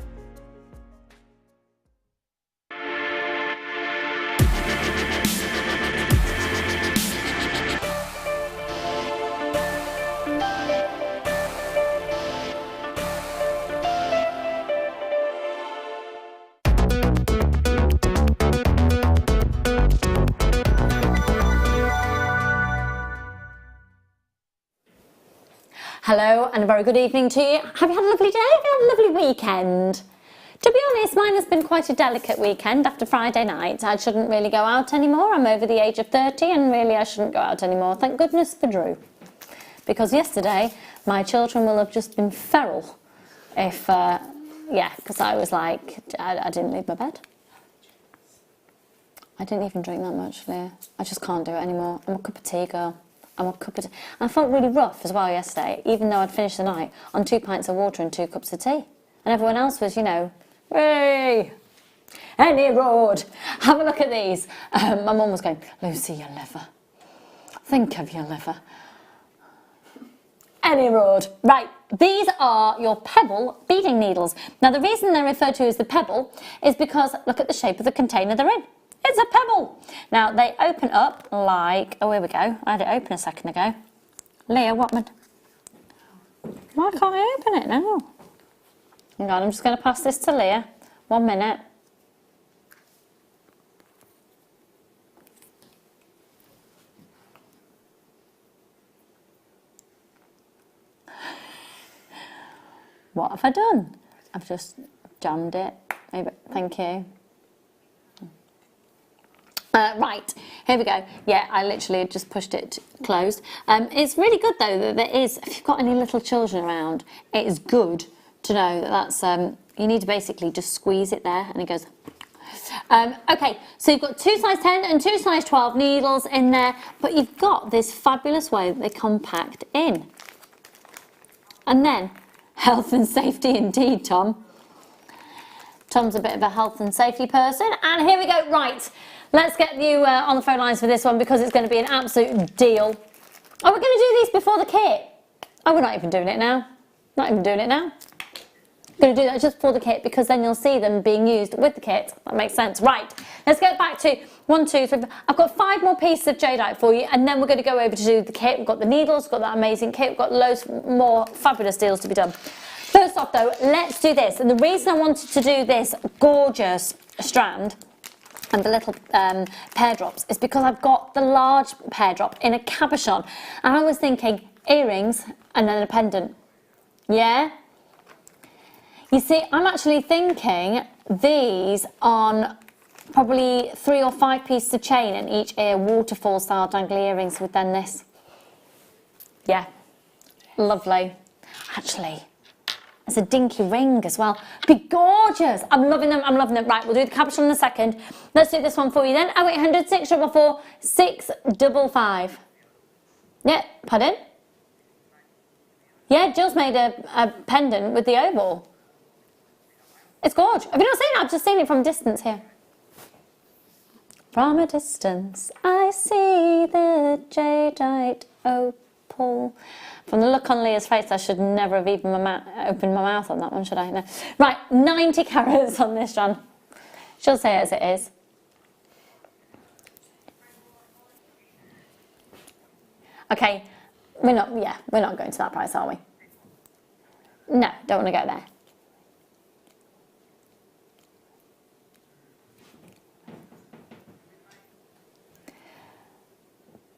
Hello and a very good evening to you. Have you had a lovely day? Have you had a lovely weekend? To be honest, mine has been quite a delicate weekend after Friday night. I shouldn't really go out anymore. I'm over the age of 30 and really I shouldn't go out anymore. Thank goodness for Drew. Because yesterday, my children will have just been feral if, because I was like, I didn't leave my bed. I didn't even drink that much, Leah. I just can't do it anymore. I'm a cup of tea girl. I'm a cup of tea. And I felt really rough as well yesterday, even though I'd finished the night on 2 pints of water and 2 cups of tea. And everyone else was, you know, hey, Any road. Have a look at these. My mum was going, Lucy, your liver. Think of your liver. Any road. Right, these are your pebble beading needles. Now the reason they're referred to as the pebble is because look at the shape of the container they're in. It's a pebble. Now they open up like, oh here we go, I had it open a second ago. Leah, why can't I open it now? Hang on, I'm just going to pass this to Leah. 1 minute. What have I done? I've just jammed it. Maybe, thank you. Right, here we go. Yeah, I literally just pushed it closed. It's really good though that there is, if you've got any little children around, it is good to know that that's, you need to basically just squeeze it there and it goes. Okay, so you've got 2 size 10 and 2 size 12 needles in there, but you've got this fabulous way that they compact in. And then, health and safety indeed, Tom. Tom's a bit of a health and safety person. And here we go, right. Let's get you on the phone lines for this one because it's going to be an absolute deal. Oh, we're going to do these before the kit. Oh, we're not even doing it now. Not even doing it now. Going to do that just before the kit because then you'll see them being used with the kit. That makes sense. Right, let's get back to 1, 2, 3. I've got 5 more pieces of jadeite for you and then we're going to go over to do the kit. We've got the needles, we've got that amazing kit, we've got loads more fabulous deals to be done. First off though, let's do this. And the reason I wanted to do this gorgeous strand and the little pear drops is because I've got the large pear drop in a cabochon and I was thinking earrings and then a pendant. Yeah? You see, I'm actually thinking these on probably 3 or 5 pieces of chain in each ear, waterfall style dangly earrings with then this. Yeah, lovely. Actually, it's a dinky ring as well. Be gorgeous. I'm loving them. I'm loving them. Right, we'll do the cabochon in a second. Let's do this one for you then. 0800 644 655. Yeah, pardon? Yeah, Jill's made a pendant with the oval. It's gorgeous. Have you not seen it? I've just seen it from a distance here. From a distance, I see the jadeite opal. From the look on Leah's face, I should never have even opened my mouth on that one, should I? No. Right, 90 carats on this, John. She'll say it as it is. Okay, we're not going to that price, are we? No, don't want to go there.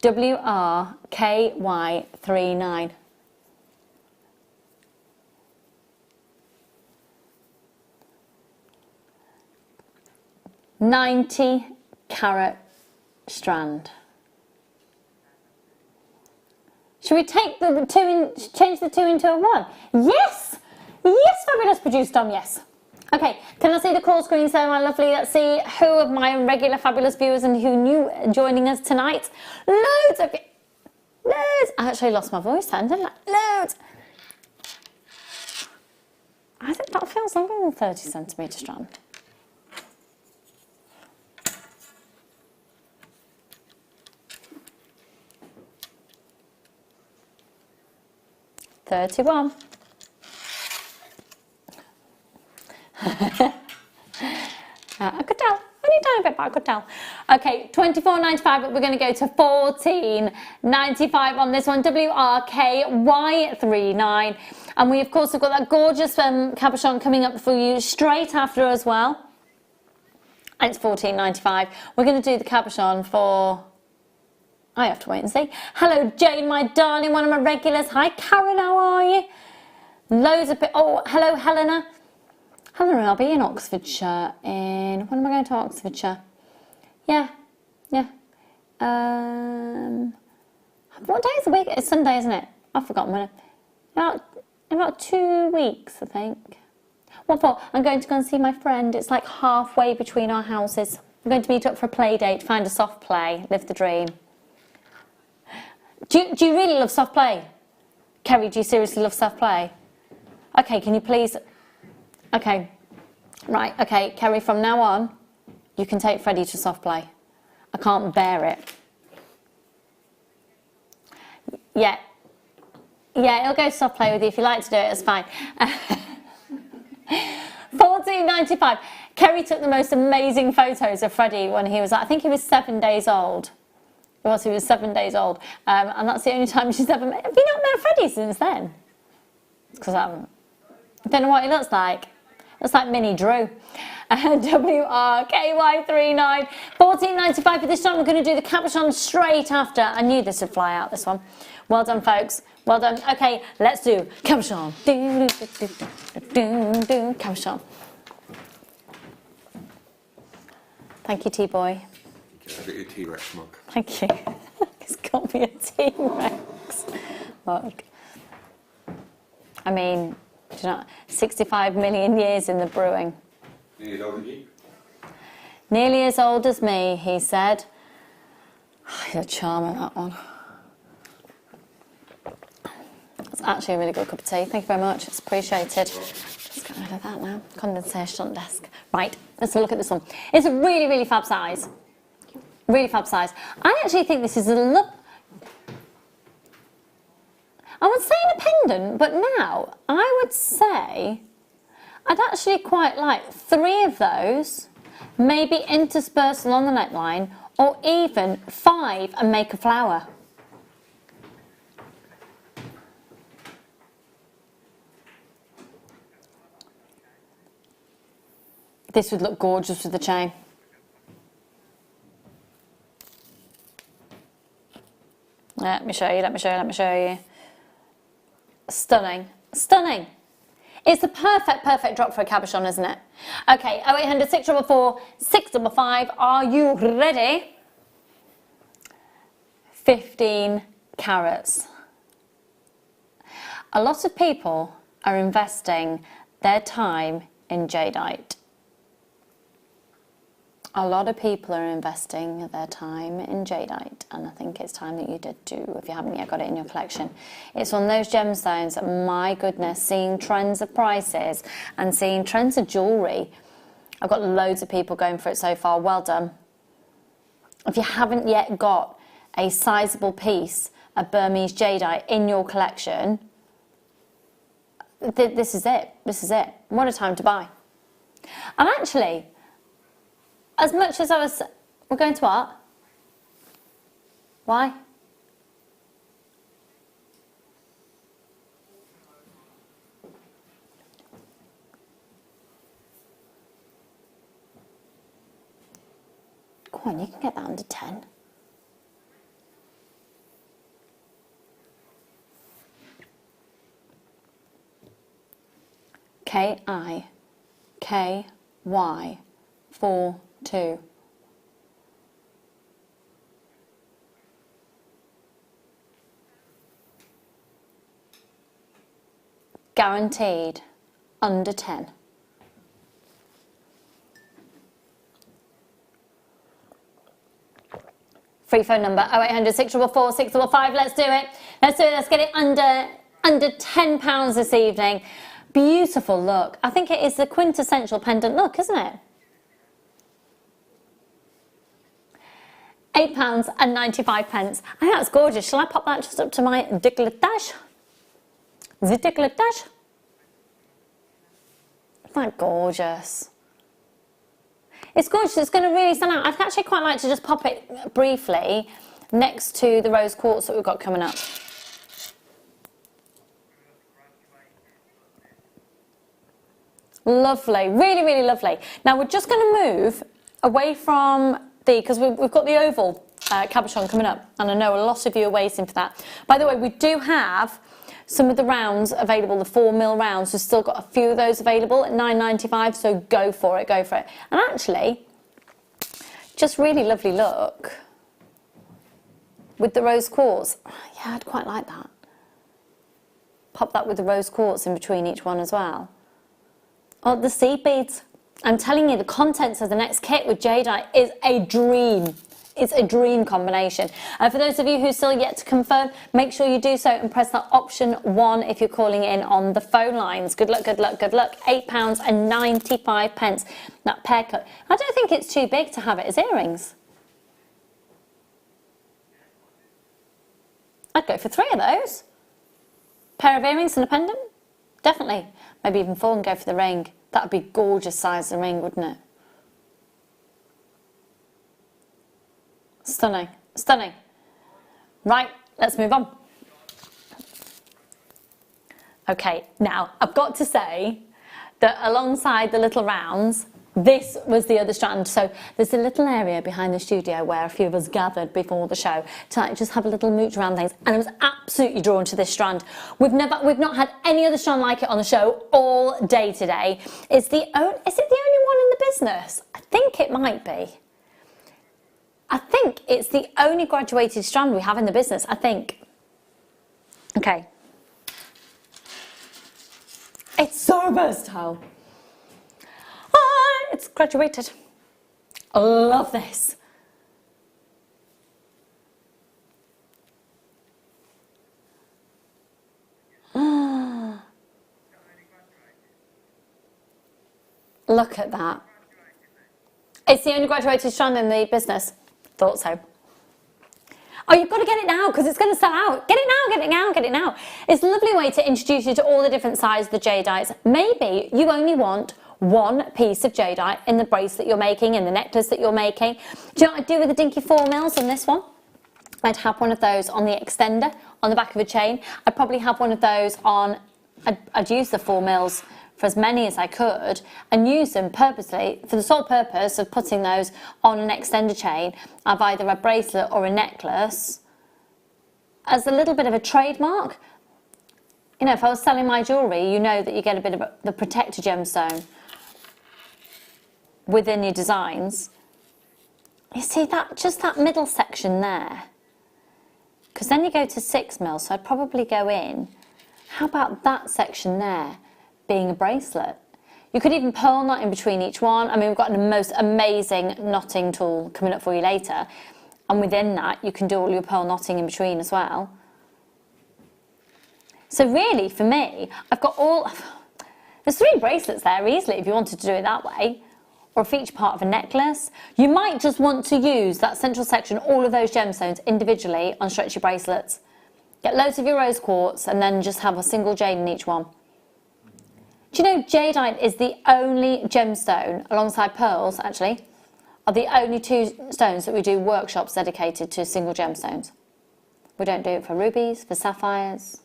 WRKY39. $90 carat strand. Should we take the change the 2 into a 1? Yes! Yes, fabulous producer Tom, yes. Okay, can I see the call screen so my lovely? Let's see who of my regular fabulous viewers and who new joining us tonight. Loads of it. Loads. I actually lost my voice then, didn't I? Loads. I think that feels longer than 30 centimetre strand. $31. I could tell. Only a tiny bit, but I could tell. Okay, $24.95, but we're going to go to $14.95 on this one. WRKY39. And we, of course, have got that gorgeous cabochon coming up for you straight after as well. And it's $14.95. We're going to do the cabochon for... I have to wait and see. Hello, Jane, my darling, one of my regulars. Hi, Karen, how are you? Loads of... Oh, hello, Helena. Helena, I'll be in Oxfordshire in... When am I going to Oxfordshire? Yeah. What day is the week? It's Sunday, isn't it? I've forgotten when. About 2 weeks, I think. What for? I'm going to go and see my friend. It's like halfway between our houses. I'm going to meet up for a play date, find a soft play, live the dream. Do you really love soft play? Kerry, do you seriously love soft play? Okay, can you please... Okay, right, okay, Kerry, from now on, you can take Freddie to soft play. I can't bear it. Yeah. Yeah, it'll go soft play with you. If you like to do it, it's fine. $14.95. Kerry took the most amazing photos of Freddie when he was, I think he was 7 days old. He was 7 days old. And that's the only time she's ever met. Have you not met Freddie since then? Because I haven't. I don't know what he looks like. Looks like Mini Drew. WRKY39. $14.95 for this time. We're going to do the capuchon straight after. I knew this would fly out, this one. Well done, folks. Well done. Okay, let's do capuchon. Capuchon. Thank you, T-Boy. I've got your T-Rex mug. Thank you. It's got me a T-Rex mug. I mean, do you know, 65 million years in the brewing. Nearly as old as you? Nearly as old as me, he said. Oh, he's a charmer, that one. It's actually a really good cup of tea. Thank you very much. It's appreciated. Just get rid of that now. Condensation on the desk. Right, let's look at this one. It's a really, really fab size. Really fab size. I actually think this is a look. I would say a pendant, but now I would say I'd actually quite like 3 of those, maybe interspersed along the neckline, or even 5 and make a flower. This would look gorgeous with the chain. Let me show you, let me show you, let me show you. Stunning, stunning. It's the perfect drop for a cabochon, isn't it? Okay, 0800 644 655. Are you ready? 15 carats. A lot of people are investing their time in jadeite. A lot of people are investing their time in jadeite, and I think it's time that you did too, if you haven't yet got it in your collection. It's one of those gemstones that, my goodness, seeing trends of prices and seeing trends of jewellery. I've got loads of people going for it so far. Well done. If you haven't yet got a sizable piece of Burmese jadeite in your collection, this is it. This is it. What a time to buy. And actually, as much as I was... We're going to what? Why? Go on, you can get that under 10. KIKY42. Guaranteed under 10. Free phone number 0800 644 655. Let's do it. Let's do it. Let's get it under £10 this evening. Beautiful look. I think it is the quintessential pendant look, isn't it? £8.95. I think that's gorgeous. Shall I pop that just up to my décolletage? The décolletage? Isn't that gorgeous? It's gorgeous. It's going to really stand out. I'd actually quite like to just pop it briefly next to the rose quartz that we've got coming up. Lovely. Really, really lovely. Now we're just going to move away from because we've got the oval cabochon coming up, and I know a lot of you are waiting for that. By the way, we do have some of the rounds available, the 4mm rounds. We've still got a few of those available at £9.95, so go for it, go for it. And actually, just really lovely look with the rose quartz. Yeah, I'd quite like that. Pop that with the rose quartz in between each one as well. Oh, the seed beads. I'm telling you, the contents of the next kit with jadeite is a dream. It's a dream combination. For those of you who still yet to confirm, make sure you do so and press that option 1 if you're calling in on the phone lines. Good luck, good luck, good luck. £8.95. That pear cut. I don't think it's too big to have it as earrings. I'd go for 3 of those. Pair of earrings and a pendant? Definitely. Maybe even 4 and go for the ring. That would be gorgeous size of ring, wouldn't it? Stunning, stunning. Right, let's move on. Okay, now I've got to say that alongside the little rounds, this was the other strand. So there's a little area behind the studio where a few of us gathered before the show to like just have a little mooch around things, and I was absolutely drawn to this strand. We've not had any other strand like it on the show all day today. Is it the only one in the business? I think it might be. I think it's the only graduated strand we have in the business, I think. Okay. It's so versatile. Ah, it's graduated. I love this. Look at that. It's the only graduated strand in the business. Thought so. Oh, you've got to get it now because it's going to sell out. Get it now, get it now, get it now. It's a lovely way to introduce you to all the different sizes of the jadeite. Maybe you only want one piece of jadeite in the bracelet you're making, in the necklace that you're making. Do you know what I'd do with the dinky 4 mils on this one? I'd have one of those on the extender on the back of a chain. I'd probably have one of those on, I'd use the 4 mils for as many as I could and use them purposely for the sole purpose of putting those on an extender chain of either a bracelet or a necklace as a little bit of a trademark. You know, if I was selling my jewellery, you know that you get a bit of the protector gemstone within your designs. You see that, just that middle section there, because then you go to 6 mils, so I'd probably go in. How about that section there being a bracelet? You could even pearl knot in between each one. I mean, we've got the most amazing knotting tool coming up for you later, and within that you can do all your pearl knotting in between as well. So really, for me, I've got there's 3 bracelets there easily if you wanted to do it that way, or for each part of a necklace. You might just want to use that central section, all of those gemstones individually on stretchy bracelets. Get loads of your rose quartz and then just have a single jade in each one. Do you know jadeite is the only gemstone, alongside pearls actually, are the only 2 stones that we do workshops dedicated to single gemstones. We don't do it for rubies, for sapphires,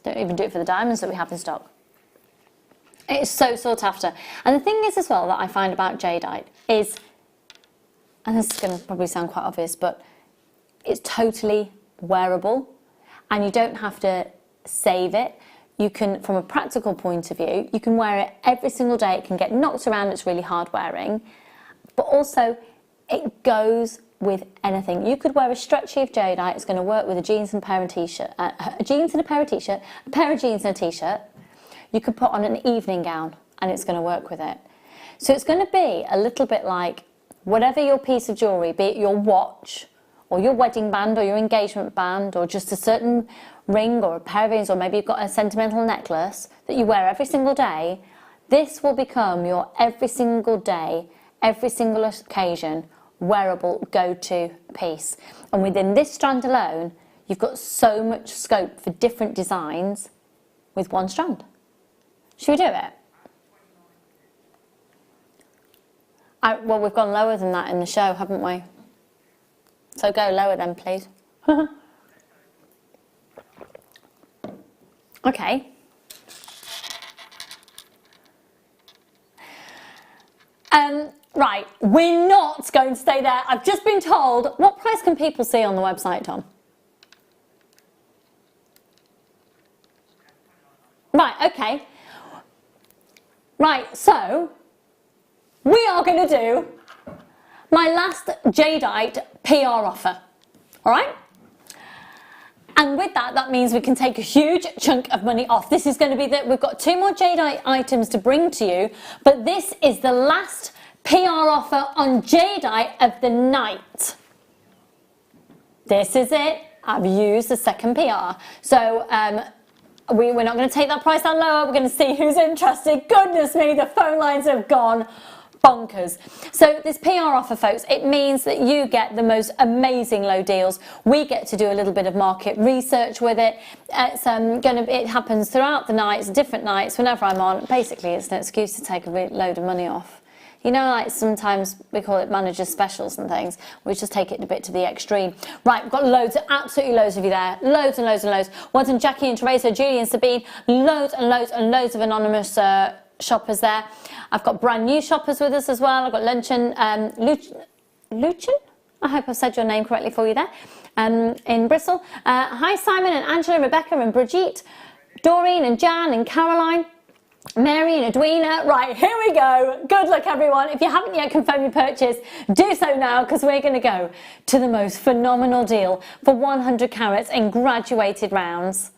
don't even do it for the diamonds that we have in stock. It is so sought after. And the thing is as well that I find about jadeite is, and this is going to probably sound quite obvious, but it's totally wearable and you don't have to save it. You can, from a practical point of view, you can wear it every single day. It can get knocked around, it's really hard wearing, but also it goes with anything. You could wear a stretchy of jadeite, it's going to work with a jeans and a pair of t-shirt, a jeans and a pair of t-shirt, a pair of jeans and a t-shirt. You could put on an evening gown and it's going to work with it. So it's going to be a little bit like whatever your piece of jewellery, be it your watch or your wedding band or your engagement band or just a certain ring or a pair of earrings, or maybe you've got a sentimental necklace that you wear every single day, this will become your every single day, every single occasion, wearable go-to piece. And within this strand alone, you've got so much scope for different designs with one strand. Should we do it? Well, we've gone lower than that in the show, haven't we? So go lower then, please. Okay. Right, we're not going to stay there. I've just been told, what price can people see on the website, Tom? Right, okay. Right, so we are going to do my last jadeite PR offer, all right? And with that, that means we can take a huge chunk of money off. This is going to be that we've got 2 more jadeite items to bring to you, but this is the last PR offer on jadeite of the night. This is it. I've used the second PR. So we're not going to take that price down lower. We're going to see who's interested. Goodness me, the phone lines have gone bonkers. So this PR offer, folks, it means that you get the most amazing low deals. We get to do a little bit of market research with it. It's it happens throughout the nights, different nights, whenever I'm on. Basically, it's an excuse to take a load of money off. You know, like sometimes we call it manager specials and things. We just take it a bit to the extreme. Right, we've got loads, absolutely loads of you there. Loads and loads and loads. Well done, Jackie and Teresa, Julie and Sabine. Loads and loads and loads of anonymous shoppers there. I've got brand new shoppers with us as well. I've got Luchan, I hope I've said your name correctly for you there, in Bristol. Hi Simon and Angela, Rebecca and Brigitte, Doreen and Jan and Caroline, Mary and Edwina. Right, here we go. Good luck everyone. If you haven't yet confirmed your purchase, do so now, because we're going to go to the most phenomenal deal for 100 carats in graduated rounds.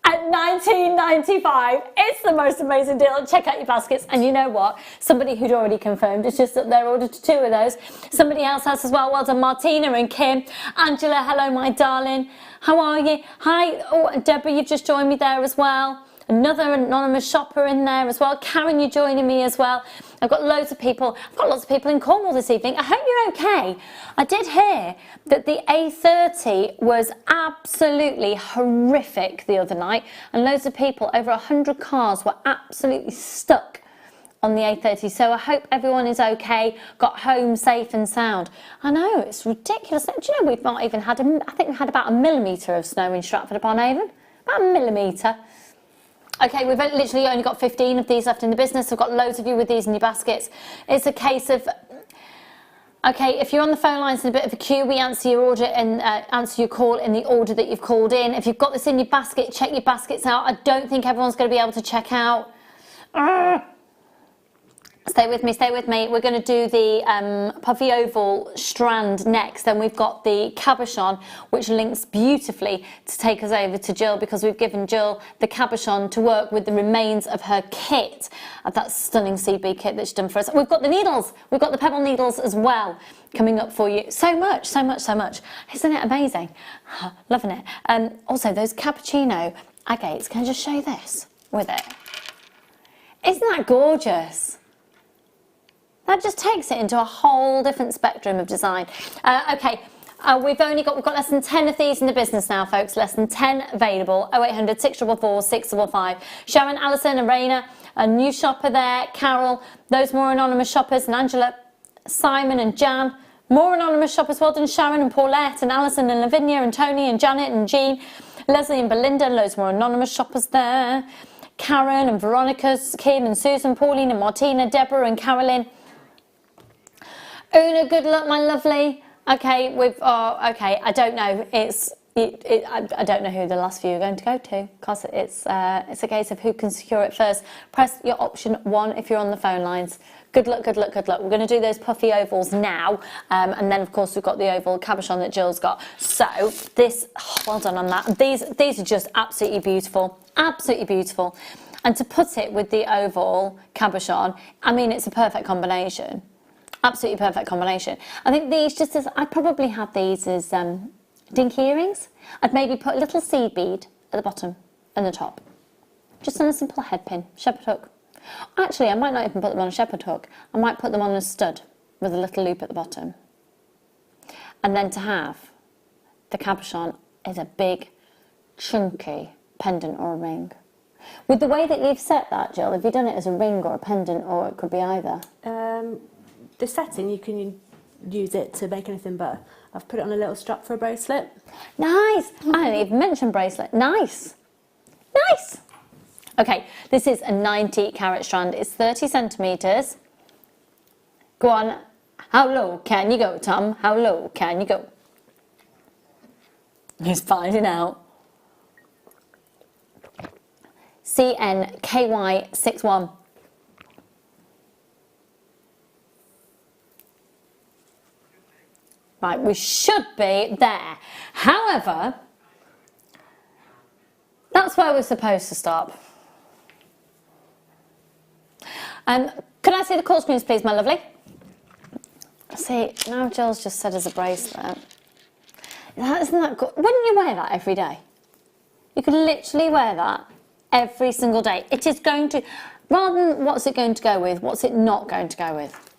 At $19.95, it's the most amazing deal. Check out your baskets, and you know what? Somebody who'd already confirmed, it's just that they're ordered 2 of those. Somebody else has as well. Well done, Martina and Kim. Angela, hello, my darling. How are you? Hi. Oh, Deborah, you've just joined me there as well. Another anonymous shopper in there as well. Karen, you're joining me as well. I've got loads of people. I've got lots of people in Cornwall this evening. I hope you're okay. I did hear that the A30 was absolutely horrific the other night, and loads of people, over 100 cars, were absolutely stuck on the A30. So I hope everyone is okay, got home safe and sound. I know, it's ridiculous. Do you know we've not even had, I think we had about 1 millimetre of snow in Stratford-upon-Avon. About 1 millimetre. Okay, we've literally only got 15 of these left in the business. I've got loads of you with these in your baskets. It's a case of, okay, if you're on the phone lines in a bit of a queue, we answer your order and answer your call in the order that you've called in. If you've got this in your basket, check your baskets out. I don't think everyone's going to be able to check out. Stay with me, stay with me. We're going to do the puffy oval strand next. Then we've got the cabochon, which links beautifully to take us over to Jill, because we've given Jill the cabochon to work with the remains of her kit, of that stunning CB kit that she's done for us. We've got the needles, we've got the pebble needles as well coming up for you. So much, so much, so much. Isn't it amazing? Loving it. Also, those cappuccino agates, can I just show you this with it? Isn't that gorgeous? That just takes it into a whole different spectrum of design. Okay, we've got less than 10 of these in the business now, folks. Less than 10 available. 0800 644 655. Sharon, Alison, and Raina, a new shopper there. Carol, those more anonymous shoppers, and Angela, Simon, and Jan. More anonymous shoppers. Well done, Sharon and Paulette, and Alison, and Lavinia, and Tony, and Janet, and Jean, Leslie, and Belinda. Loads more anonymous shoppers there. Karen and Veronica, Kim and Susan, Pauline and Martina, Deborah and Carolyn. Una, good luck, my lovely. Okay, okay, I don't know. I don't know who the last few are going to go to, because it's a case of who can secure it first. Press your option 1 if you're on the phone lines. Good luck, good luck, good luck. We're going to do those puffy ovals now, and then of course we've got the oval cabochon that Jill's got. So this, well done on that. These are just absolutely beautiful, absolutely beautiful. And to put it with the oval cabochon, I mean, it's a perfect combination. Absolutely perfect combination. I think these, just as I'd probably have these as dinky earrings. I'd maybe put a little seed bead at the bottom and the top, just on a simple head pin, shepherd hook. Actually, I might not even put them on a shepherd hook. I might put them on a stud with a little loop at the bottom. And then to have the cabochon is a big, chunky pendant or a ring. With the way that you've set that, Jill, have you done it as a ring or a pendant, or it could be either? The setting, you can use it to make anything, but I've put it on a little strap for a bracelet. Nice! I didn't even mention bracelet. Nice! Nice! Okay, this is a 90 carat strand. It's 30 centimetres. Go on. How low can you go, Tom? How low can you go? He's finding out. CNKY61. Right, we should be there. However, that's where we're supposed to stop. Could I see the call screens, please, my lovely? See, now Jill's just said as a bracelet. Isn't that good? Wouldn't you wear that every day? You could literally wear that every single day. It is going to Rather than what's it going to go with, what's it not going to go with?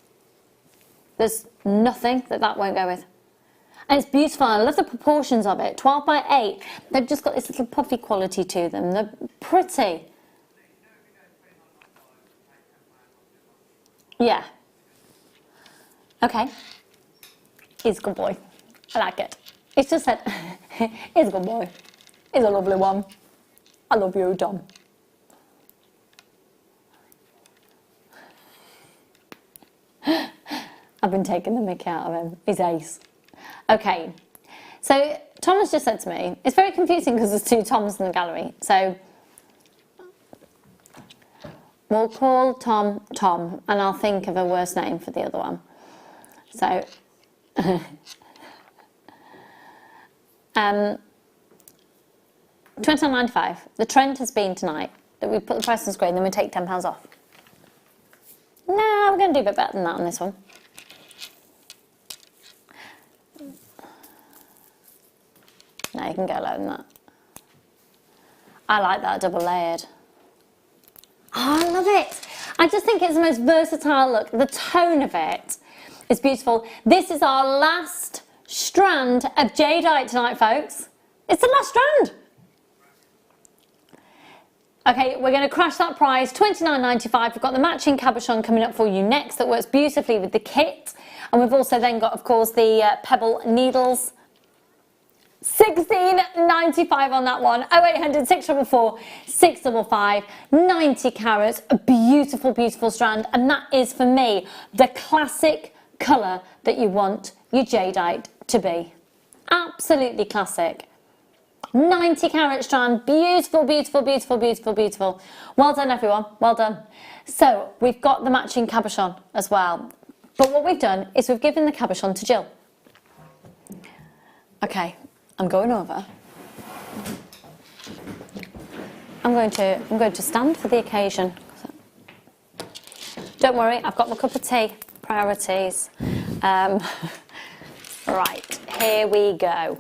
There's nothing that won't go with. And it's beautiful. I love the proportions of it. 12 by 8. They've just got this little puffy quality to them. They're pretty. Yeah. Okay. He's a good boy. I like it. It's just said, he's a good boy. He's a lovely one. I love you, Tom. I've been taking the mickey out of him. He's ace. Okay. So Tom has just said to me, it's very confusing because there's 2 Toms in the gallery. So we'll call Tom Tom, and I'll think of a worse name for the other one. So, £29.95. The trend has been tonight that we put the price on screen, then we take £10 off. No, we're going to do a bit better than that on this one. No, you can go lower than that. I like that double layered. Oh, I love it. I just think it's the most versatile look. The tone of it is beautiful. This is our last strand of jadeite tonight, folks. It's the last strand. Okay, we're going to crash that price, £29.95. We've got the matching cabochon coming up for you next that works beautifully with the kit. And we've also then got, of course, the pebble needles. £16.95 on that one. 0800 644 655, 90 carats, a beautiful, beautiful strand. And that is, for me, the classic colour that you want your jadeite to be. Absolutely classic. 90 carat strand, beautiful, beautiful, beautiful, beautiful, beautiful. Well done, everyone, well done. So we've got the matching cabochon as well. But what we've done is we've given the cabochon to Jill. Okay, I'm going over. I'm going to stand for the occasion. Don't worry, I've got my cup of tea. Priorities. Right, here we go.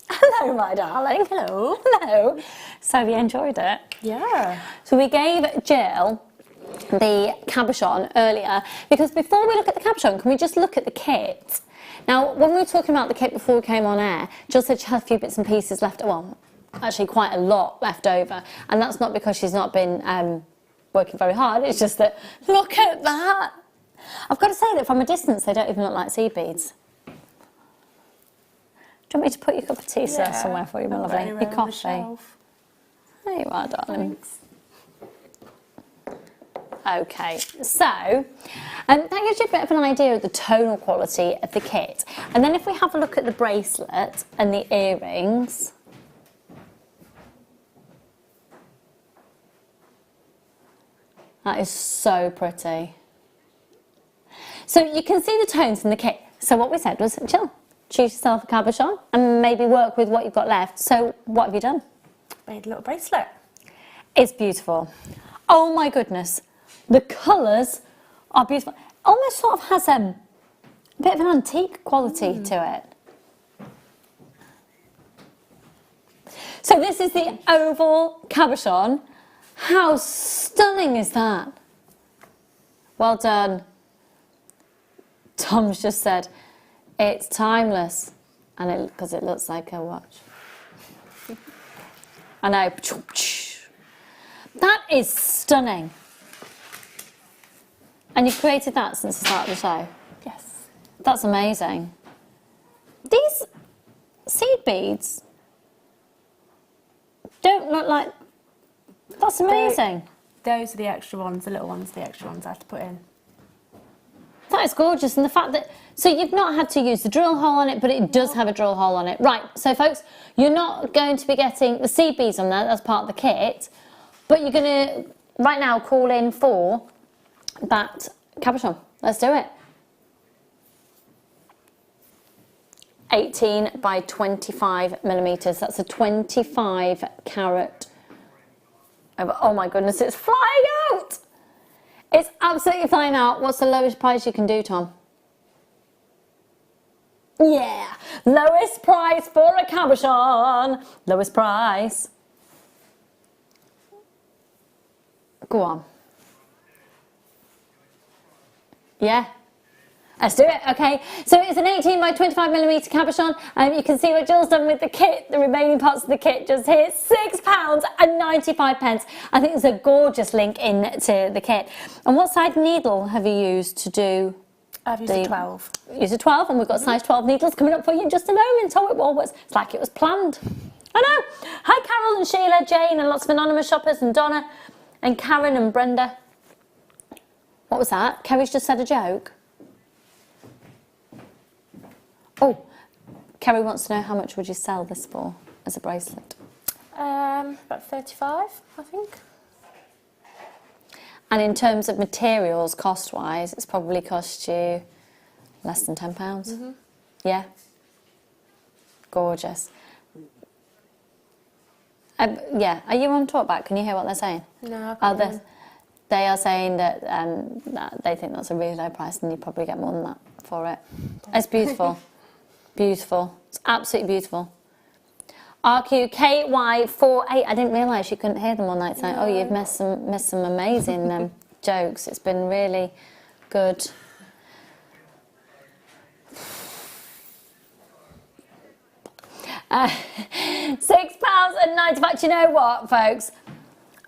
Hello, my darling. Hello. Hello. So you enjoyed it? Yeah. So we gave Jill the cabochon earlier because before we look at the cabochon, can we just look at the kit? Now, when we were talking about the kit before we came on air, Jill said she had a few bits and pieces left, well, actually quite a lot left over. And that's not because she's not been working very hard, it's just that, look at that. I've got to say that from a distance, they don't even look like seed beads. Do you want me to put your cup of tea somewhere for you, my lovely? Your coffee. There you are, darling. Thanks. Okay, so that gives you a bit of an idea of the tonal quality of the kit. And then if we have a look at the bracelet and the earrings, that is so pretty. So you can see the tones in the kit. So what we said was, Jill, choose yourself a cabochon and maybe work with what you've got left. So what have you done? Made a little bracelet. It's beautiful. Oh my goodness. The colours are beautiful. Almost sort of has a bit of an antique quality to it. So this is the oval cabochon. How stunning is that? Well done. Tom's just said, it's timeless. And because it looks like a watch. I know. That is stunning. And you've created that since the start of the show? Yes. That's amazing. These seed beads don't look like... That's amazing. Those are the extra ones, the little ones, the extra ones I have to put in. That is gorgeous. And the fact that... So you've not had to use the drill hole on it, but it does have a drill hole on it. Right, so folks, you're not going to be getting the seed beads on there, that's part of the kit, but you're going to, right now, call in for that cabochon. Let's do it. 18 by 25 millimetres. That's a 25 carat. Oh my goodness, it's flying out! It's absolutely flying out. What's the lowest price you can do, Tom? Yeah, lowest price for a cabochon. Lowest price. Go on. Yeah. Let's do it, okay. So it's an 18 by 25mm cabochon. You can see what Jill's done with the kit, the remaining parts of the kit just here. £6.95. I think there's a gorgeous link into the kit. And what size needle have you used to do? I've used a 12. Used a 12, and we've got size 12 needles coming up for you in just a moment. Oh, it's like it was planned. I know. Hi Carol and Sheila, Jane and lots of anonymous shoppers and Donna and Karen and Brenda. What was that? Kerry's just said a joke. Oh, Kerry wants to know how much would you sell this for as a bracelet? About 35, I think. And in terms of materials, cost-wise, it's probably cost you less than £10. Mm-hmm. Yeah. Gorgeous. Yeah. Are you on talkback? Can you hear what they're saying? No, I can't. They are saying that they think that's a really low price, and you probably get more than that for it. It's beautiful. Beautiful. It's absolutely beautiful. RQKY48. I didn't realise you couldn't hear them all night tonight. No. Oh, you've missed some amazing jokes. It's been really good. £6.95. Do you know what, folks?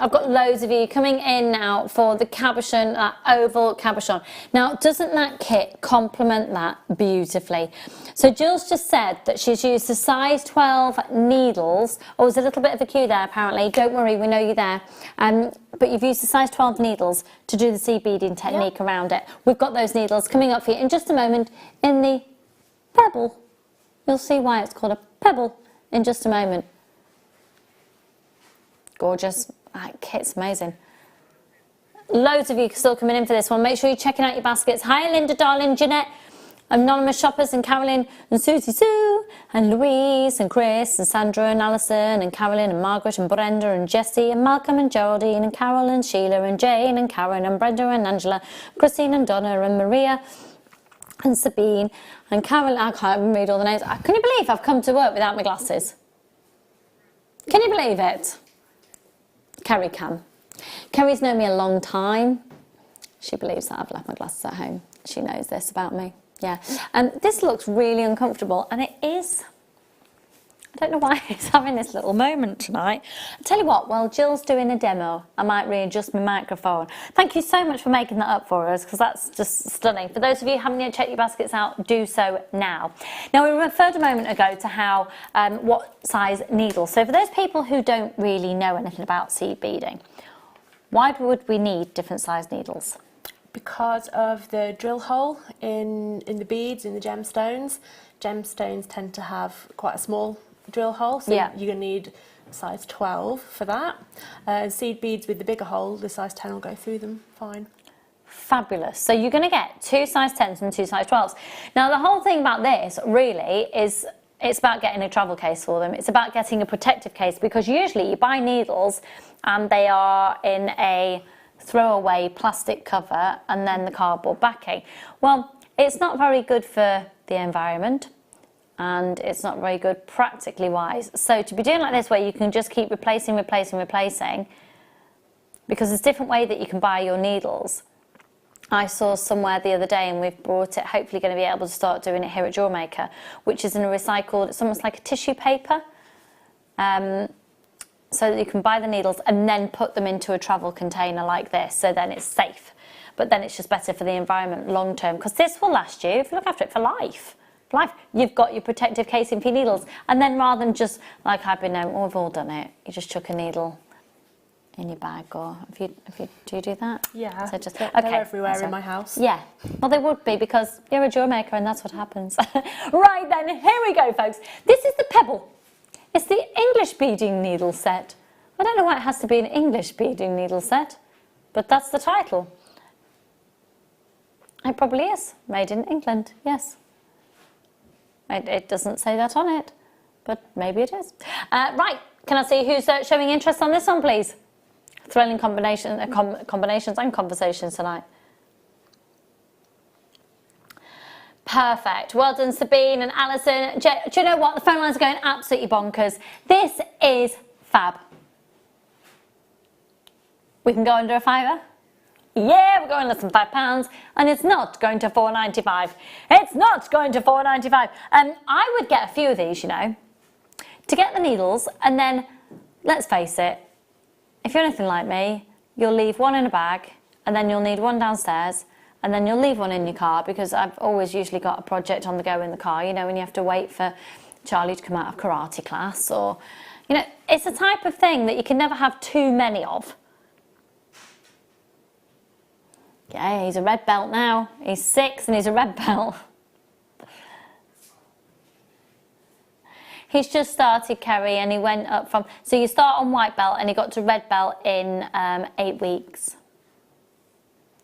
I've got loads of you coming in now for the cabochon, that oval cabochon. Now, doesn't that kit complement that beautifully? So Jill's just said that she's used the size 12 needles. Oh, there's a little bit of a queue there, apparently. Don't worry, we know you're there. But you've used the size 12 needles to do the seed beading technique around it. We've got those needles coming up for you in just a moment in the pebble. You'll see why it's called a pebble in just a moment. Gorgeous. That kit's amazing. Loads of you still coming in for this one. Make sure you're checking out your baskets. Hi, Linda, darling, Jeanette, anonymous shoppers, and Carolyn, and Susie Sue, and Louise, and Chris, and Sandra, and Alison, and Carolyn, and Margaret, and Brenda, and Jessie, and Malcolm, and Geraldine, and Carol, and Sheila, and Jane, and Karen, and Brenda, and Angela, Christine, and Donna, and Maria, and Sabine, and Carol. I can't even read all the names. Can you believe I've come to work without my glasses? Can you believe it? Kerry can. Kerry's known me a long time. She believes that I've left my glasses at home. She knows this about me. Yeah. This looks really uncomfortable, and it is. I don't know why it's having this little moment tonight. I'll tell you what, while Jill's doing a demo, I might readjust my microphone. Thank you so much for making that up for us, because that's just stunning. For those of you who haven't yet checked your baskets out, do so now. Now, we referred a moment ago to how, what size needles. So for those people who don't really know anything about seed beading, why would we need different size needles? Because of the drill hole in the beads, in the gemstones. Gemstones tend to have quite a small drill hole, so you're going to need size 12 for that. Seed beads with the bigger hole, the size 10 will go through them fine. Fabulous. So you're going to get 2 size 10s and 2 size 12s. Now, the whole thing about this really is it's about getting a travel case for them. It's about getting a protective case, because usually you buy needles and they are in a throwaway plastic cover and then the cardboard backing. Well, it's not very good for the environment, and it's not very good practically wise. So to be doing like this, where you can just keep replacing, because there's a different way that you can buy your needles. I saw somewhere the other day, and we've brought it, hopefully going to be able to start doing it here at JewelleryMaker, which is in a recycled, it's almost like a tissue paper, so that you can buy the needles and then put them into a travel container like this, so then it's safe. But then it's just better for the environment long term, because this will last you, if you look after it, for life. You've got your protective casing for your needles, and then rather than just, like I've been known, we've all done it, you just chuck a needle in your bag, or do you do that? Yeah, so just, they're everywhere in my house. Yeah, well they would be, because you're a JewelleryMaker and that's what happens. Right then, here we go, folks. This is the pebble. It's the English beading needle set. I don't know why it has to be an English beading needle set, but that's the title. It probably is. Made in England, yes. It doesn't say that on it, but maybe it is. Right, can I see who's showing interest on this one, please? Thrilling combinations and conversations tonight. Perfect. Well done, Sabine and Alison. Do you know what? The phone lines are going absolutely bonkers. This is fab. We can go under a fiver. Yeah, we're going less than £5, and it's not going to £4.95. It's not going to £4.95. I would get a few of these, you know, to get the needles, and then, let's face it, if you're anything like me, you'll leave one in a bag, and then you'll need one downstairs, and then you'll leave one in your car, because I've always usually got a project on the go in the car, you know, when you have to wait for Charlie to come out of karate class, or, you know, it's a type of thing that you can never have too many of. Yeah, he's a red belt now. He's 6 and he's a red belt. He's just started, Kerry, and he went up from... So you start on white belt and he got to red belt in 8 weeks.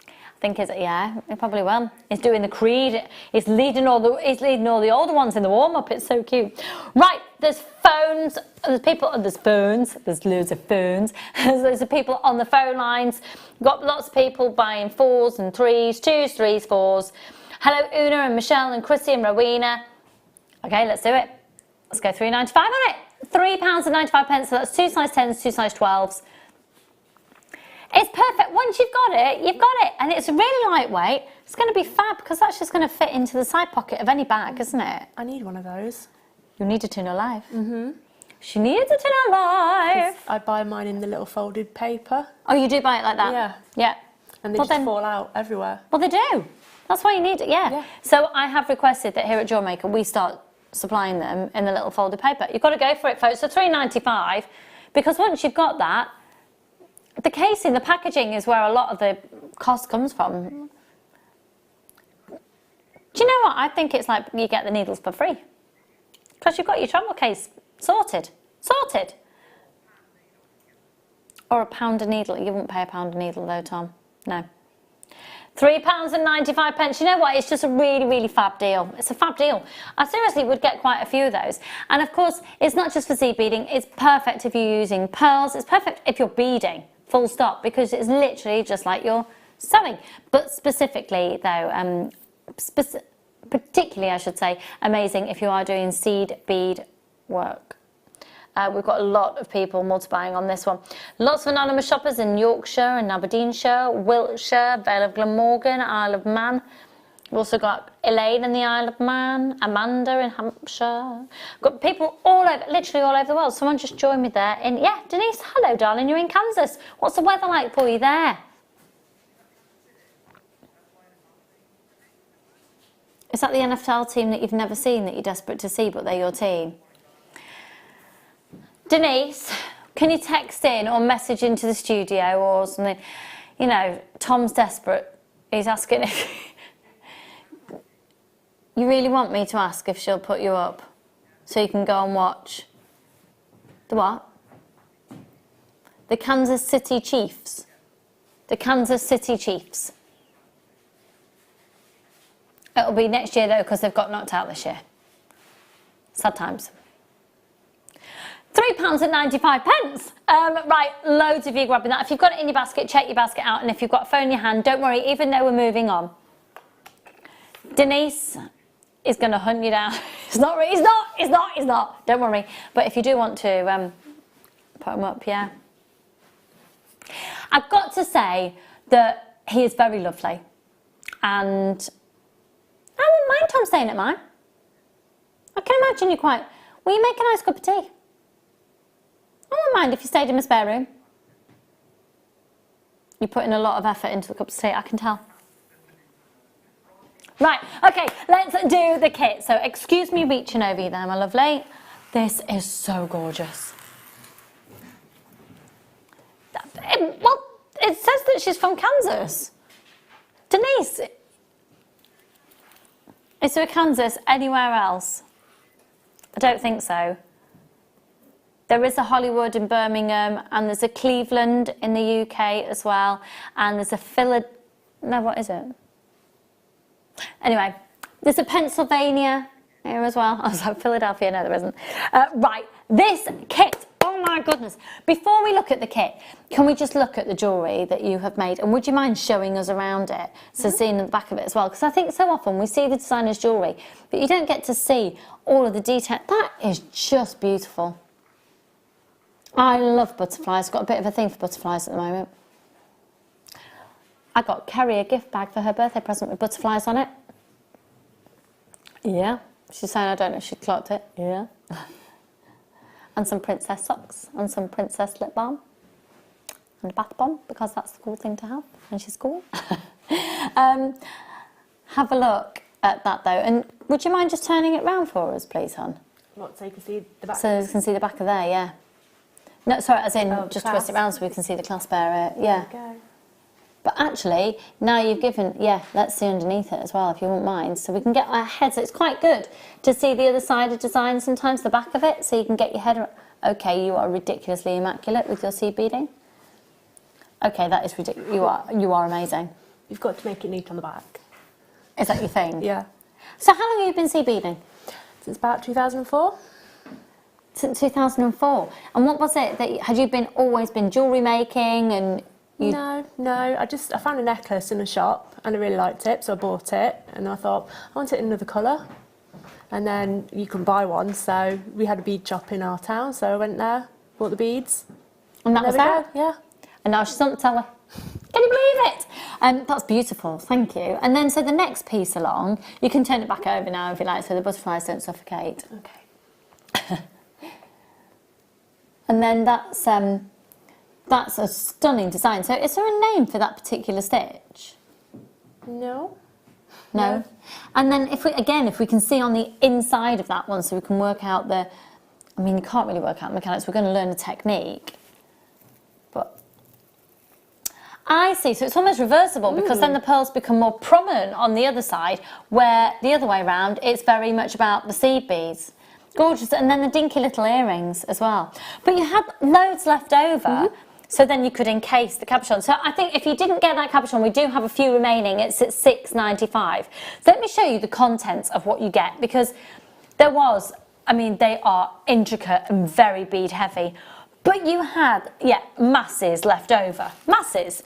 I think it's... Yeah, he probably will. He's doing the creed. He's leading all the older ones in the warm-up. It's so cute. Right, there's phones. There's people... There's phones. There's loads of phones. There's loads of people on the phone lines. Got lots of people buying 4s and 3s, 2s, 3s, 4s. Hello, Una and Michelle and Chrissy and Rowena. Okay, let's do it. Let's go £3.95 on it. £3.95, so that's 2 size 10s, 2 size 12s. It's perfect. Once you've got it, you've got it. And it's really lightweight. It's going to be fab, because that's just going to fit into the side pocket of any bag, isn't it? I need one of those. You need it in your life. Mm-hmm. She needs it in her life. I buy mine in the little folded paper. Oh, you do buy it like that? Yeah. Yeah. And they just fall out everywhere. Well, they do. That's why you need it, yeah. So I have requested that here at JewelleryMaker we start supplying them in the little folded paper. You've got to go for it, folks. So £3.95, because once you've got that, the casing, the packaging is where a lot of the cost comes from. Do you know what? I think it's like you get the needles for free, because you've got your travel case sorted. Or £1 a needle. You wouldn't pay £1 a needle though, Tom. No. £3.95. You know what? It's just a really, really fab deal. It's a fab deal. I seriously would get quite a few of those. And of course, it's not just for seed beading. It's perfect if you're using pearls. It's perfect if you're beading, full stop, because it's literally just like you're sewing. But specifically, though, particularly, I should say, amazing if you are doing seed bead work. We've got a lot of people multiplying on this one. Lots of anonymous shoppers in Yorkshire and Aberdeenshire, Wiltshire, Vale of Glamorgan, Isle of Man. We've also got Elaine in the Isle of Man, Amanda in Hampshire. Got people all over, literally all over the world. Someone just joined me there in, yeah, Denise, hello darling, you're in Kansas. What's the weather like for you there? Is that the NFL team that you've never seen that you're desperate to see, but they're your team? Denise, can you text in or message into the studio or something? You know, Tom's desperate. He's asking if... You really want me to ask if she'll put you up so you can go and watch... The what? The Kansas City Chiefs. The Kansas City Chiefs. It'll be next year, though, because they've got knocked out this year. Sad times. £3.95. Right, loads of you grabbing that. If you've got it in your basket, check your basket out. And if you've got a phone in your hand, don't worry, even though we're moving on. Denise is going to hunt you down. He's not. Don't worry. But if you do want to put him up, yeah. I've got to say that he is very lovely. And I wouldn't mind Tom staying at mine. I can imagine you quite... Will you make a nice cup of tea? I wouldn't mind if you stayed in my spare room. You're putting a lot of effort into the cups of tea, I can tell. Right, okay, let's do the kit. So excuse me reaching over you there, my lovely. This is so gorgeous. Well, it says that she's from Kansas. Denise, is there a Kansas anywhere else? I don't think so. There is a Hollywood in Birmingham, and there's a Cleveland in the UK as well, and there's a No, what is it? Anyway, there's a Pennsylvania here as well. I was like, Philadelphia, no there isn't. Right, this kit, oh my goodness. Before we look at the kit, can we just look at the jewellery that you have made? And would you mind showing us around it? So seeing the back of it as well. Because I think so often we see the designer's jewellery, but you don't get to see all of the detail. That is just beautiful. I love butterflies. Got a bit of a thing for butterflies at the moment. I got Kerry a gift bag for her birthday present with butterflies on it. Yeah. She's saying I don't know if she clocked it. Yeah. And some princess socks and some princess lip balm and a bath bomb, because that's the cool thing to have when she's cool. Have a look at that though, and would you mind just turning it round for us, please, hon? What, so you can see the back? So you can see the back of there, yeah. No, sorry, as in just twist it round so we can see the clasp area, yeah. There we go. But actually, now you've given, yeah, let's see underneath it as well, if you wouldn't mind. So we can get our heads, it's quite good to see the other side of design sometimes, the back of it, so you can get your head around. Okay, you are ridiculously immaculate with your seed beading. Okay, that is ridiculous. You are amazing. You've got to make it neat on the back. Is that your thing? Yeah. So how long have you been seed beading? Since about 2004. Since 2004. And what was it that had you always been jewellery making and you... No. I found a necklace in a shop and I really liked it, so I bought it. And I thought, I want it in another colour. And then you can buy one, so we had a bead shop in our town, so I went there, bought the beads. And that was that? Yeah. And now she's on the teller. Can you believe it? That's beautiful, thank you. And then, so the next piece along, you can turn it back over now if you like, so the butterflies don't suffocate. Okay. And then that's a stunning design. So is there a name for that particular stitch? No. No? And then if we can see on the inside of that one, so we can work out you can't really work out mechanics, we're going to learn a technique. But I see, so it's almost reversible because then the pearls become more prominent on the other side, where the other way around, it's very much about the seed beads. Gorgeous, and then the dinky little earrings as well. But you had loads left over, so then you could encase the capuchon. So I think if you didn't get that capuchon, we do have a few remaining. It's at $6.95. So let me show you the contents of what you get, because there was, they are intricate and very bead heavy, but you had, masses left over, masses.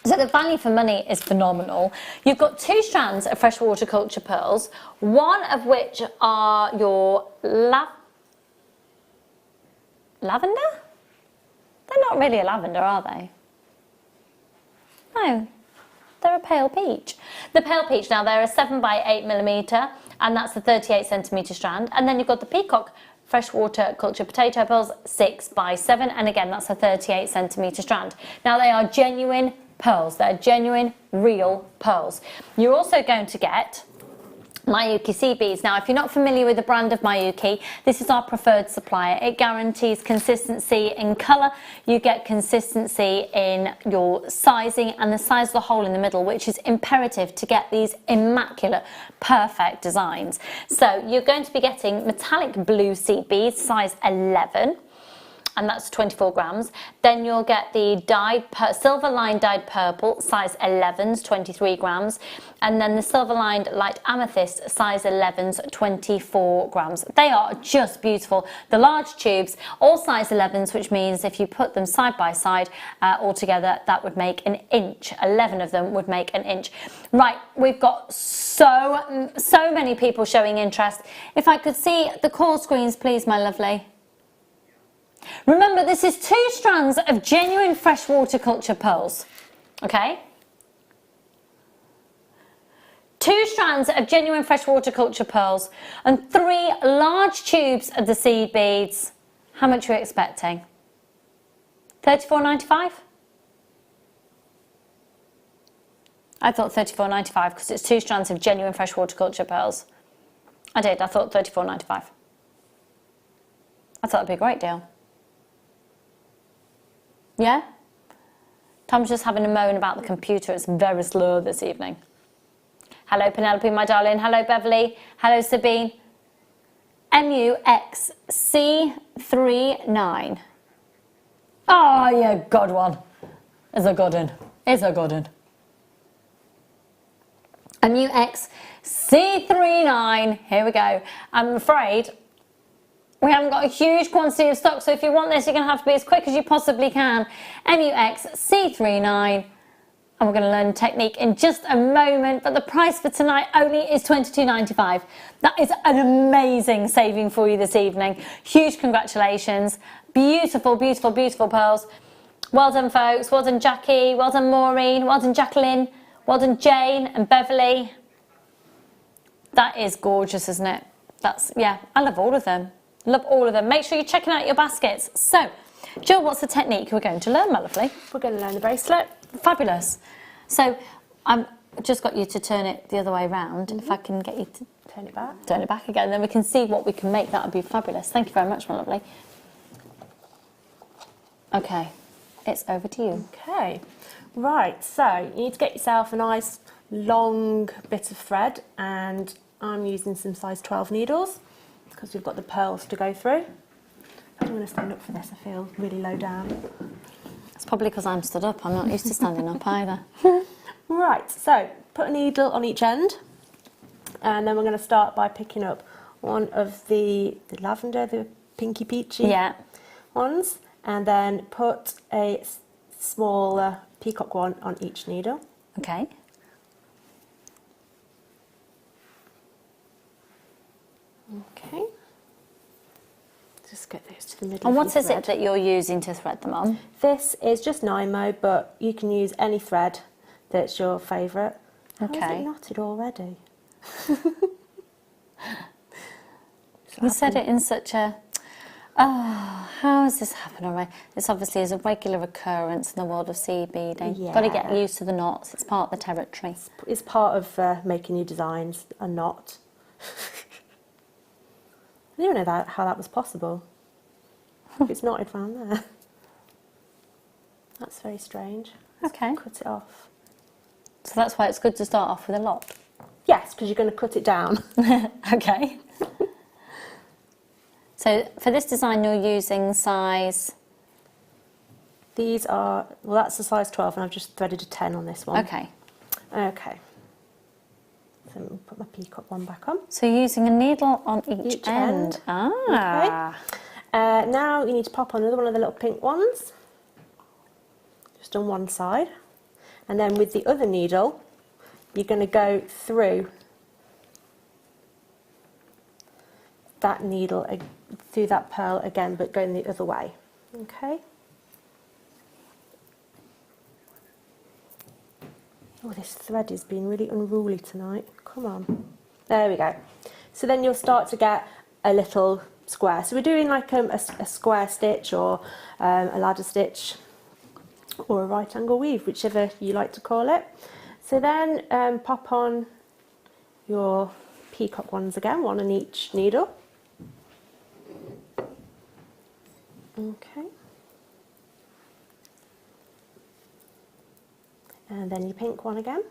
So the value for money is phenomenal. You've got 2 strands of freshwater culture pearls, one of which are your lavender? They're not really a lavender, are they? No, they're a pale peach. The pale peach, now they're a 7x8mm, and that's a 38cm strand. And then you've got the peacock freshwater culture potato pearls, 6x7, and again, that's a 38cm strand. Now they are genuine pearls. They're genuine, real pearls. You're also going to get Miyuki seed beads. Now, if you're not familiar with the brand of Miyuki, this is our preferred supplier. It guarantees consistency in colour. You get consistency in your sizing and the size of the hole in the middle, which is imperative to get these immaculate, perfect designs. So you're going to be getting metallic blue seed beads, size 11. And that's 24 grams. Then you'll get the silver lined dyed purple, size 11s, 23 grams. And then the silver lined light amethyst, size 11s, 24 grams. They are just beautiful. The large tubes, all size 11s, which means if you put them side by side all together, that would make an inch. 11 of them would make an inch. Right, we've got so many people showing interest. If I could see the call screens, please, my lovely. Remember, this is 2 strands of genuine freshwater culture pearls, okay? 2 strands of genuine freshwater culture pearls and 3 large tubes of the seed beads. How much are you expecting? $34.95? I thought $34.95 because it's 2 strands of genuine freshwater culture pearls. I did, I thought $34.95. I thought it'd be a great deal. Yeah? Tom's just having a moan about the computer. It's very slow this evening. Hello, Penelope, my darling. Hello, Beverly. Hello, Sabine. MUXC39. Oh, yeah, good one. It's a good one. It's a good one. MUXC39. Here we go. I'm afraid we haven't got a huge quantity of stock, so if you want this, you're going to have to be as quick as you possibly can. MUXC39. And we're going to learn a technique in just a moment, but the price for tonight only is $22.95. That is an amazing saving for you this evening. Huge congratulations. Beautiful, beautiful, beautiful pearls. Well done, folks. Well done, Jackie. Well done, Maureen. Well done, Jacqueline. Well done, Jane and Beverly. That is gorgeous, isn't it? Yeah, I love all of them. Love all of them. Make sure you're checking out your baskets. So, Jill, what's the technique we're going to learn, my lovely? We're going to learn the bracelet. Fabulous. So, I've just got you to turn it the other way around. If I can get you to turn it back. Turn it back again, then we can see what we can make. That would be fabulous. Thank you very much, my lovely. Okay, it's over to you. Okay, right, so you need to get yourself a nice long bit of thread, and I'm using some size 12 needles because we've got the pearls to go through. I'm going to stand up for this, I feel really low down. It's probably because I'm stood up. I'm not used to standing up either. Right, so put a needle on each end, and then we're going to start by picking up one of the lavender, the pinky peachy ones, and then put a smaller peacock one on each needle. Okay. Okay. Just get those to the middle. And what is it that you're using to thread them on? This is just Nymo, but you can use any thread that's your favourite. Okay. How is it knotted already? You said it in such a... Oh, how has this happened already? This obviously is a regular occurrence in the world of seed beading. Yeah. Got to get used to the knots. It's part of the territory. It's part of making new designs, a knot. I didn't know how that was possible. It's knotted round there. That's very strange. Okay. Cut it off. So that's why it's good to start off with a lot. Yes, because you're going to cut it down. Okay. So for this design you're using size... These are, well, that's the size 12 and I've just threaded a 10 on this one. Okay. Okay. So I'll put my peacock one back on. So you're using a needle on each end. Ah. Okay. Now you need to pop on another one of the little pink ones. Just on one side. And then with the other needle, you're going to go through that needle, through that pearl again, but going the other way. Okay. Oh, this thread is being really unruly tonight. Come on. There we go. So then you'll start to get a little square. So we're doing like a square stitch or a ladder stitch or a right angle weave, whichever you like to call it. So then pop on your peacock ones again, one on each needle. Okay. And then your pink one again.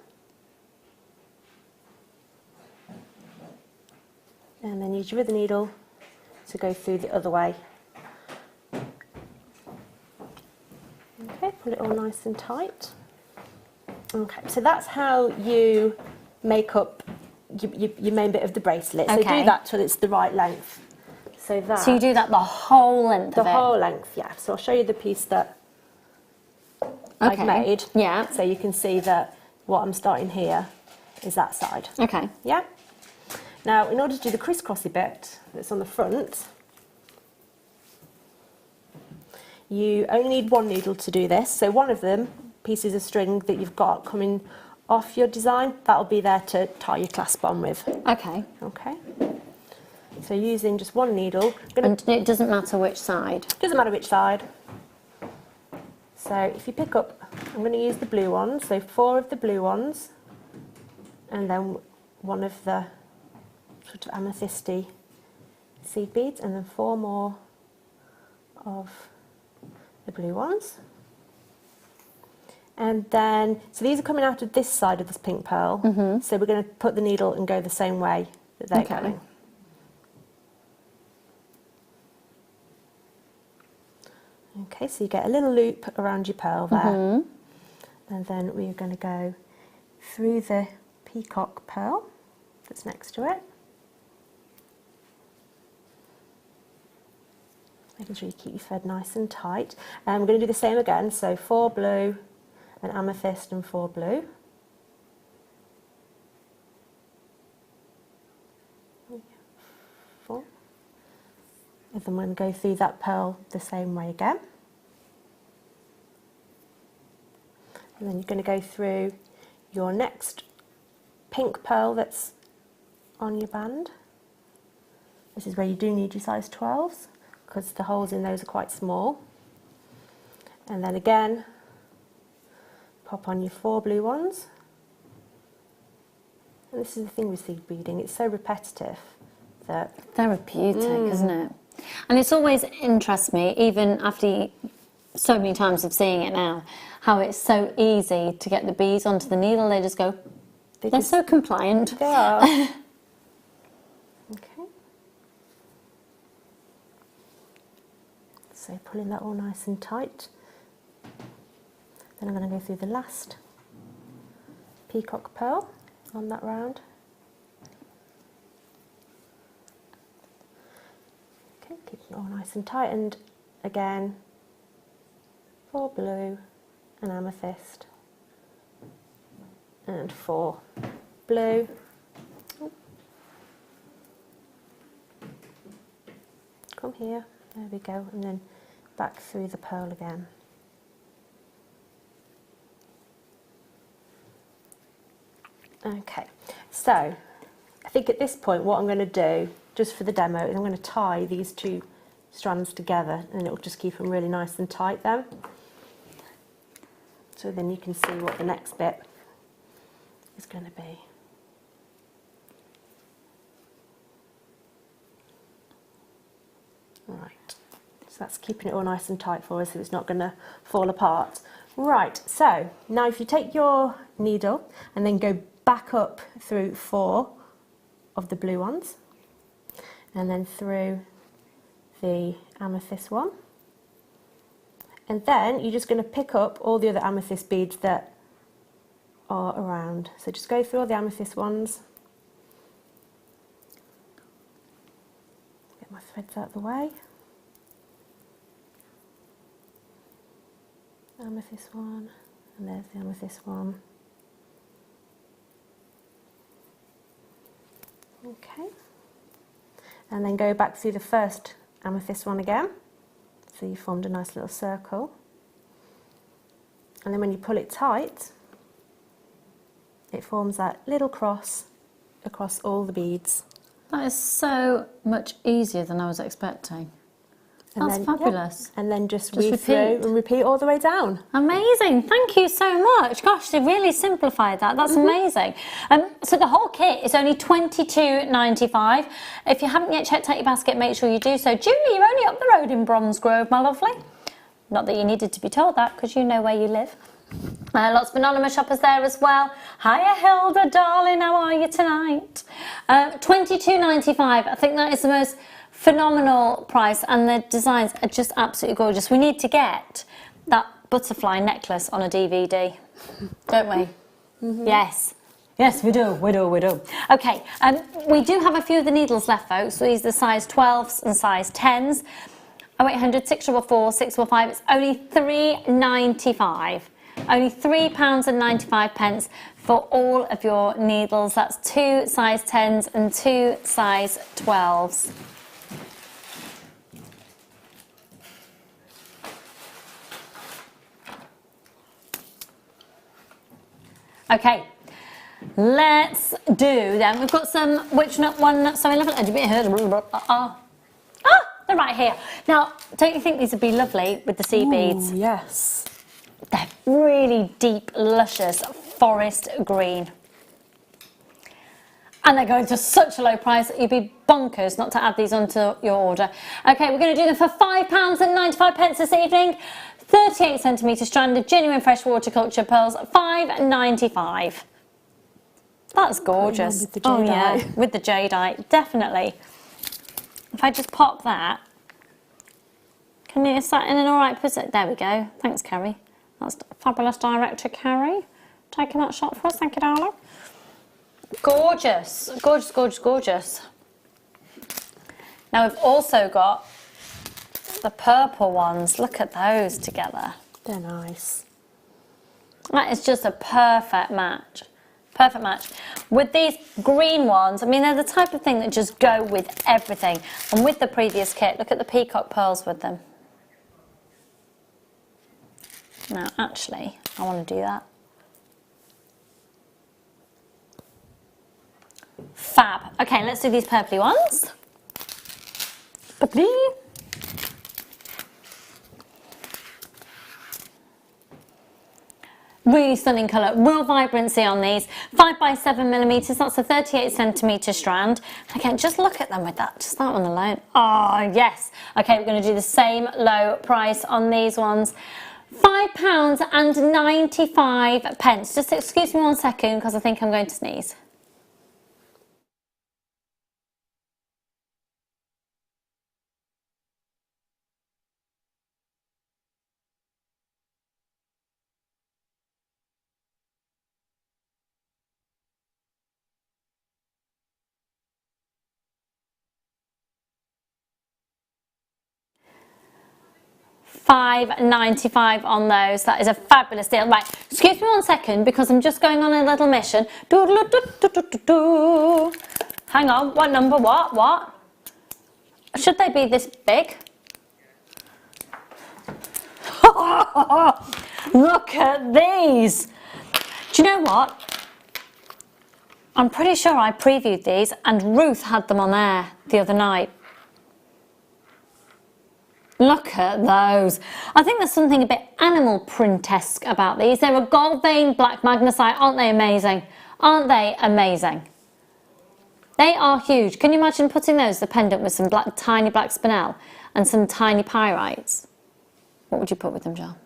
And then use your other needle to go through the other way. Okay, pull it all nice and tight. Okay, so that's how you make up your main bit of the bracelet. So do that till it's the right length. So you do that the whole length of it? The whole length, yeah. So I'll show you the piece that I've made. Yeah. So you can see that what I'm starting here is that side. Okay. Yeah. Now, in order to do the crisscrossy bit that's on the front, you only need one needle to do this. So one of them, pieces of string that you've got coming off your design, that'll be there to tie your clasp on with. Okay. Okay. So using just one needle. And it doesn't matter which side? Doesn't matter which side. So if you pick up, I'm going to use the blue ones, so 4 of the blue ones, and then one of the sort of amethysty seed beads, and then 4 more of the blue ones. And then, so these are coming out of this side of this pink pearl, so we're going to put the needle and go the same way that they're going. Okay, so you get a little loop around your pearl there, and then we're going to go through the peacock pearl that's next to it. Making sure you keep your thread nice and tight. And we're going to do the same again, so 4 blue, an amethyst and 4 blue. And then we're going to go through that pearl the same way again. And then you're going to go through your next pink pearl that's on your band. This is where you do need your size 12s because the holes in those are quite small. And then again, pop on your 4 blue ones. And this is the thing with seed beading, it's so repetitive that... Therapeutic, isn't it? And it's always interests me, even after so many times of seeing it now, how it's so easy to get the beads onto the needle. They just go, they're so compliant. They are. Okay. So pulling that all nice and tight. Then I'm going to go through the last peacock pearl on that round. Okay, keep it all nice and tight, and again 4 blue and amethyst and 4 blue. Come here, there we go, and then back through the pearl again. Okay, so I think at this point what I'm going to do, just for the demo, is I'm going to tie these 2 strands together, and it will just keep them really nice and tight then. So then you can see what the next bit is going to be. Right, so that's keeping it all nice and tight for us so it's not going to fall apart. Right, so now if you take your needle and then go back up through 4 of the blue ones, and then through the amethyst one, and then you're just going to pick up all the other amethyst beads that are around. So just go through all the amethyst ones. Get my threads out of the way. Amethyst one, and there's the amethyst one. Okay, and then go back through the first amethyst one again. So you formed a nice little circle. And then when you pull it tight, it forms that little cross across all the beads. That is so much easier than I was expecting. And That's then, fabulous. Yeah, and then just weave repeat. through and repeat all the way down. Amazing, thank you so much. Gosh, they really simplified that. That's amazing. So the whole kit is only £22.95. If you haven't yet checked out your basket, make sure you do so. Julie, you're only up the road in Bronze Grove, my lovely. Not that you needed to be told that, because you know where you live. Lots of anonymous shoppers there as well. Hiya Hilda, darling, how are you tonight? £22.95. I think that is the most phenomenal price, and the designs are just absolutely gorgeous. We need to get that butterfly necklace on a DVD, don't we? Yes. Yes, we do. Okay, we do have a few of the needles left, folks. So these are the size 12s and size 10s. 0800 644 645. It's only £3.95. Only £3.95 for all of your needles. That's 2 size 10s and 2 size 12s. Okay, let's do then. We've got some which nut, one nut, so 11. They're right here. Now, don't you think these would be lovely with the seed beads? Yes. They're really deep, luscious forest green. And they're going to such a low price that you'd be bonkers not to add these onto your order. Okay, we're going to do them for £5.95 this evening. 38 centimetre stranded, genuine fresh horticulture pearls, £5.95. That's gorgeous. With the jadeite. Oh yeah, with the jadeite, definitely. If I just pop that, can you set in an alright position? There we go. Thanks, Kerry. That's fabulous, director Kerry. Taking that shot for us, thank you, darling. Gorgeous, gorgeous, gorgeous, gorgeous. Now we've also got the purple ones. Look at those together. They're nice. That is just a perfect match. Perfect match. With these green ones, I mean, they're the type of thing that just go with everything. And with the previous kit, look at the peacock pearls with them. Now, actually, I want to do that. Fab. Okay, let's do these purpley ones. Purpley. Really stunning colour, real vibrancy on these. 5 by 7 millimeters, that's a 38 centimetre strand. Again, just look at them with that, just that one alone. Oh, yes. Okay, we're going to do the same low price on these ones. £5.95. Just excuse me 1 second because I think I'm going to sneeze. £5.95 on those. That is a fabulous deal. Right, excuse me 1 second because I'm just going on a little mission. Hang on, what number? What? Should they be this big? Look at these. Do you know what? I'm pretty sure I previewed these and Ruth had them on air the other night. Look at those. I think there's something a bit animal print-esque about these. They're a gold vein black magnesite. Aren't they amazing? Aren't they amazing? They are huge. Can you imagine putting those, the pendant, with some tiny black spinel and some tiny pyrites? What would you put with them, Joel?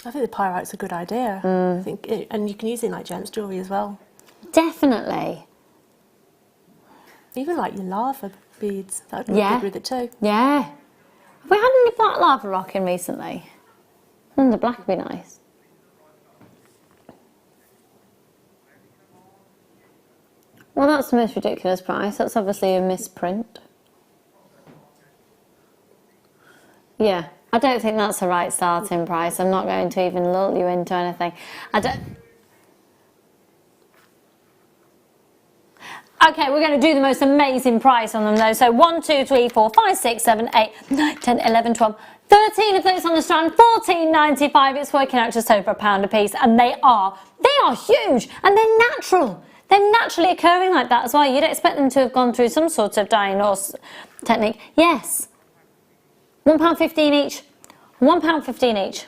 I think the pyrite's a good idea. I think and you can use it in like gents jewellery as well. Definitely. Even like your lava beads. That would be good with it too. Yeah. Have we had any black lava rock in recently? The black would be nice. Well, that's the most ridiculous price. That's obviously a misprint. Yeah, I don't think that's the right starting price. I'm not going to even lull you into anything. Okay, we're going to do the most amazing price on them though. So 1, 2, 3, 4, 5, 6, 7, 8, 9, 10, 11, 12, 13 of those on the strand, £14.95. It's working out just over £1 a piece, and they are huge, and they're natural. They're naturally occurring like that as well. You'd expect them to have gone through some sort of dyeing or technique. Yes. £1.15 each. £1.15 each.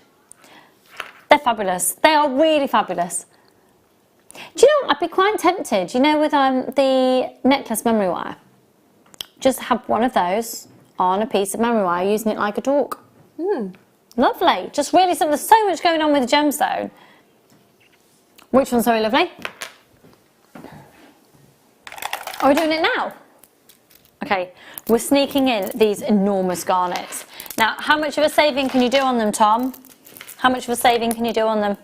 They're fabulous. They are really fabulous. Do you know what? I'd be quite tempted, you know, with the necklace memory wire. Just have one of those on a piece of memory wire, using it like a torque. Lovely. Just really something. There's so much going on with the gemstone. Which one's very lovely? Are we doing it now? Okay, we're sneaking in these enormous garnets. Now, how much of a saving can you do on them, Tom? How much of a saving can you do on them?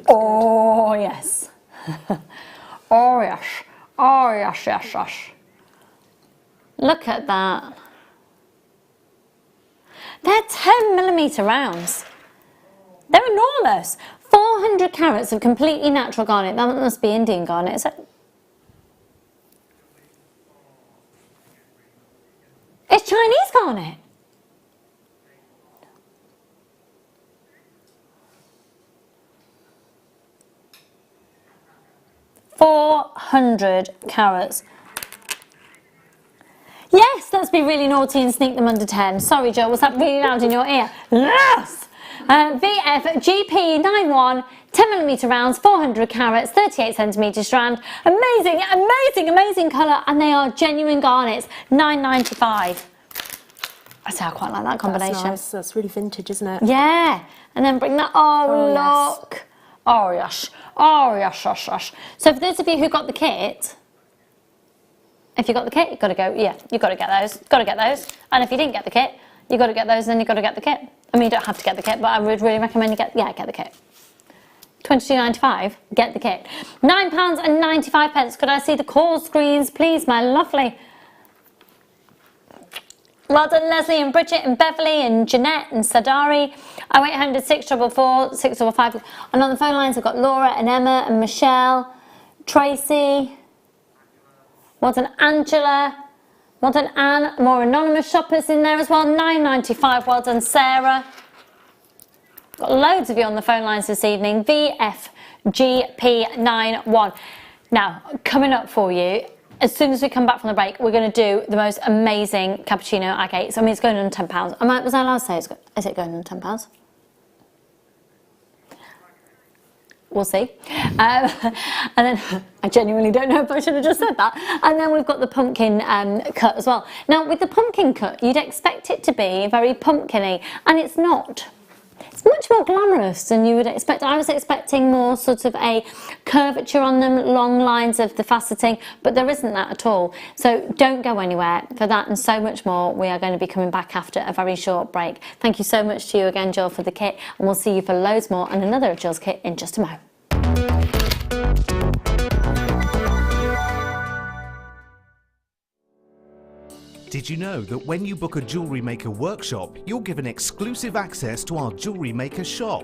Oh, yes. Oh, yes. Oh, yes, yes, yes. Look at that. They're 10mm rounds. They're enormous. 400 carats of completely natural garnet. That must be Indian garnet, is it? It's Chinese garnet. £400 carats. Yes, let's be really naughty and sneak them under 10. Sorry, Joe, was that really loud in your ear? Yes! VF GP91, 10mm rounds, 400 carats, 38 centimetre strand. Amazing, amazing, amazing colour, and they are genuine garnets. £9.95. I say I quite like that combination. That's nice. That's really vintage, isn't it? Yeah, and then bring that. Oh, look. Yes. Oh yes. Oh yes, yes, yes. So for those of you who got the kit, if you got the kit, you've got to go. Yeah, you've got to get those. Got to get those. And if you didn't get the kit, you've got to get those. And then you've got to get the kit. I mean, you don't have to get the kit, but I would really recommend you get the kit. £22.95. Get the kit. £9.95. Could I see the call screens, please, my lovely? Well done, Leslie and Bridget and Beverly and Jeanette and Sadari. 0800 644 655. And on the phone lines, I've got Laura and Emma and Michelle, Tracy. Well done, Angela, Well done, Anne. More anonymous shoppers in there as well. £9.95. Well done, Sarah. Got loads of you on the phone lines this evening. VFGP91. Now, coming up for you, as soon as we come back from the break, we're going to do the most amazing cappuccino agate. So, I mean, it's going on £10. Was I allowed to say is it going on £10? We'll see. And then I genuinely don't know if I should have just said that. And then we've got the pumpkin cut as well. Now, with the pumpkin cut, you'd expect it to be very pumpkin-y, and it's not. It's much more glamorous than you would expect. I was expecting more sort of a curvature on them, long lines of the faceting, but there isn't that at all. So don't go anywhere. For that and so much more, we are going to be coming back after a very short break. Thank you so much to you again, Jill, for the kit, and we'll see you for loads more and another of Jill's kit in just a moment. Did you know that when you book a Jewellery Maker workshop, you're given exclusive access to our Jewellery Maker shop?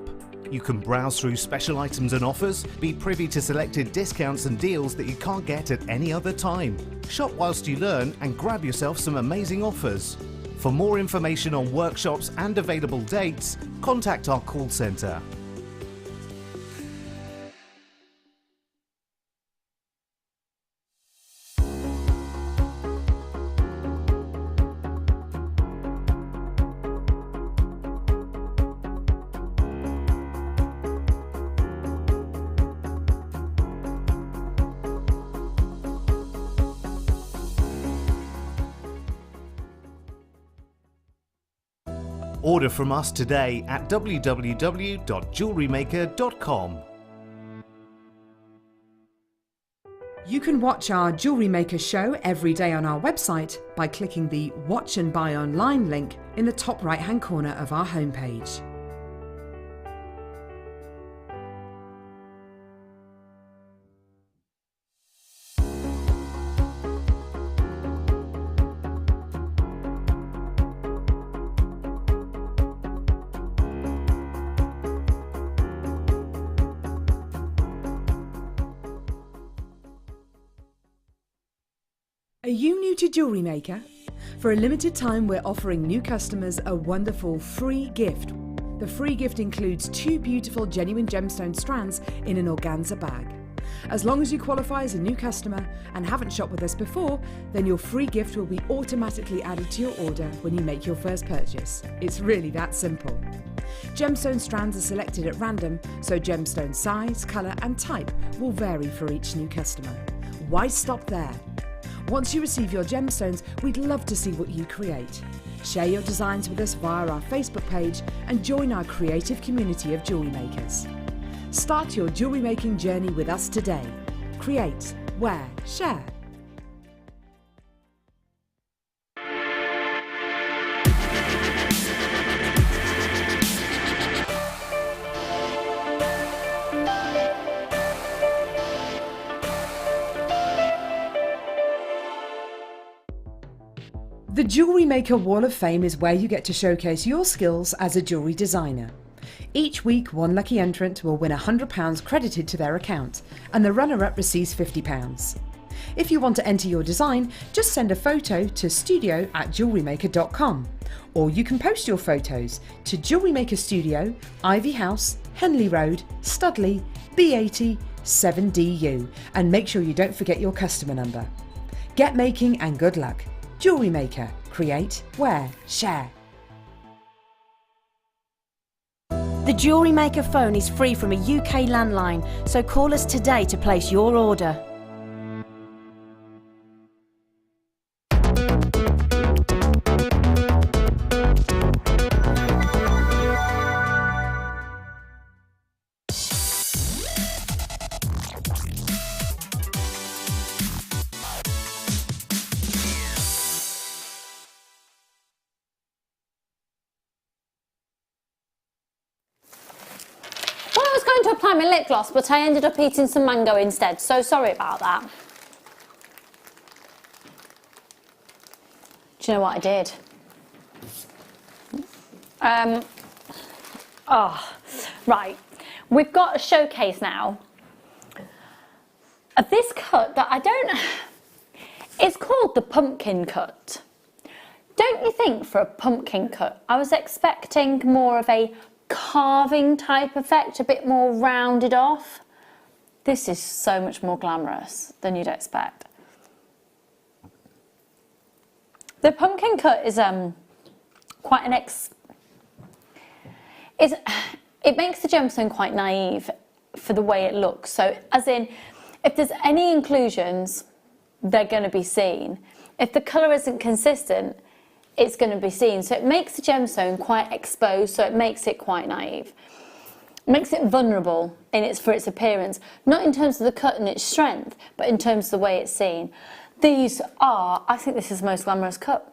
You can browse through special items and offers, be privy to selected discounts and deals that you can't get at any other time. Shop whilst you learn and grab yourself some amazing offers. For more information on workshops and available dates, contact our call centre. Order from us today at www.jewellerymaker.com. You can watch our Jewellery Maker show every day on our website by clicking the Watch and Buy Online link in the top right-hand corner of our homepage. Are you new to Jewellery Maker? For a limited time, we're offering new customers a wonderful free gift. The free gift includes 2 beautiful genuine gemstone strands in an organza bag. As long as you qualify as a new customer and haven't shopped with us before, then your free gift will be automatically added to your order when you make your first purchase. It's really that simple. Gemstone strands are selected at random, so gemstone size, colour and type will vary for each new customer. Why stop there? Once you receive your gemstones, we'd love to see what you create. Share your designs with us via our Facebook page and join our creative community of jewellery makers. Start your jewellery making journey with us today. Create, wear, share. The Jewellery Maker Wall of Fame is where you get to showcase your skills as a jewellery designer. Each week, one lucky entrant will win £100 credited to their account, and the runner-up receives £50. If you want to enter your design, just send a photo to studio@jewellerymaker.com, or you can post your photos to Jewellery Maker Studio, Ivy House, Henley Road, Studley, B80 7DU, and make sure you don't forget your customer number. Get making and good luck. Jewellery Maker. Create, wear, share. The Jewellery Maker phone is free from a UK landline, so call us today to place your order. To apply my lip gloss, but I ended up eating some mango instead, so sorry about that. Do you know what I did? Right, we've got a showcase now of this cut that I don't, It's called the pumpkin cut. Don't you think for a pumpkin cut, I was expecting more of a carving type effect, a bit more rounded off? This is so much more glamorous than you'd expect. The pumpkin cut is quite an it makes the gemstone quite naive for the way it looks. So as in, if there's any inclusions, they're going to be seen. If the colour isn't consistent, it's going to be seen. So it makes the gemstone quite exposed, so it makes it quite naive. It makes it vulnerable for its appearance, not in terms of the cut and its strength, but in terms of the way it's seen. I think this is the most glamorous cut.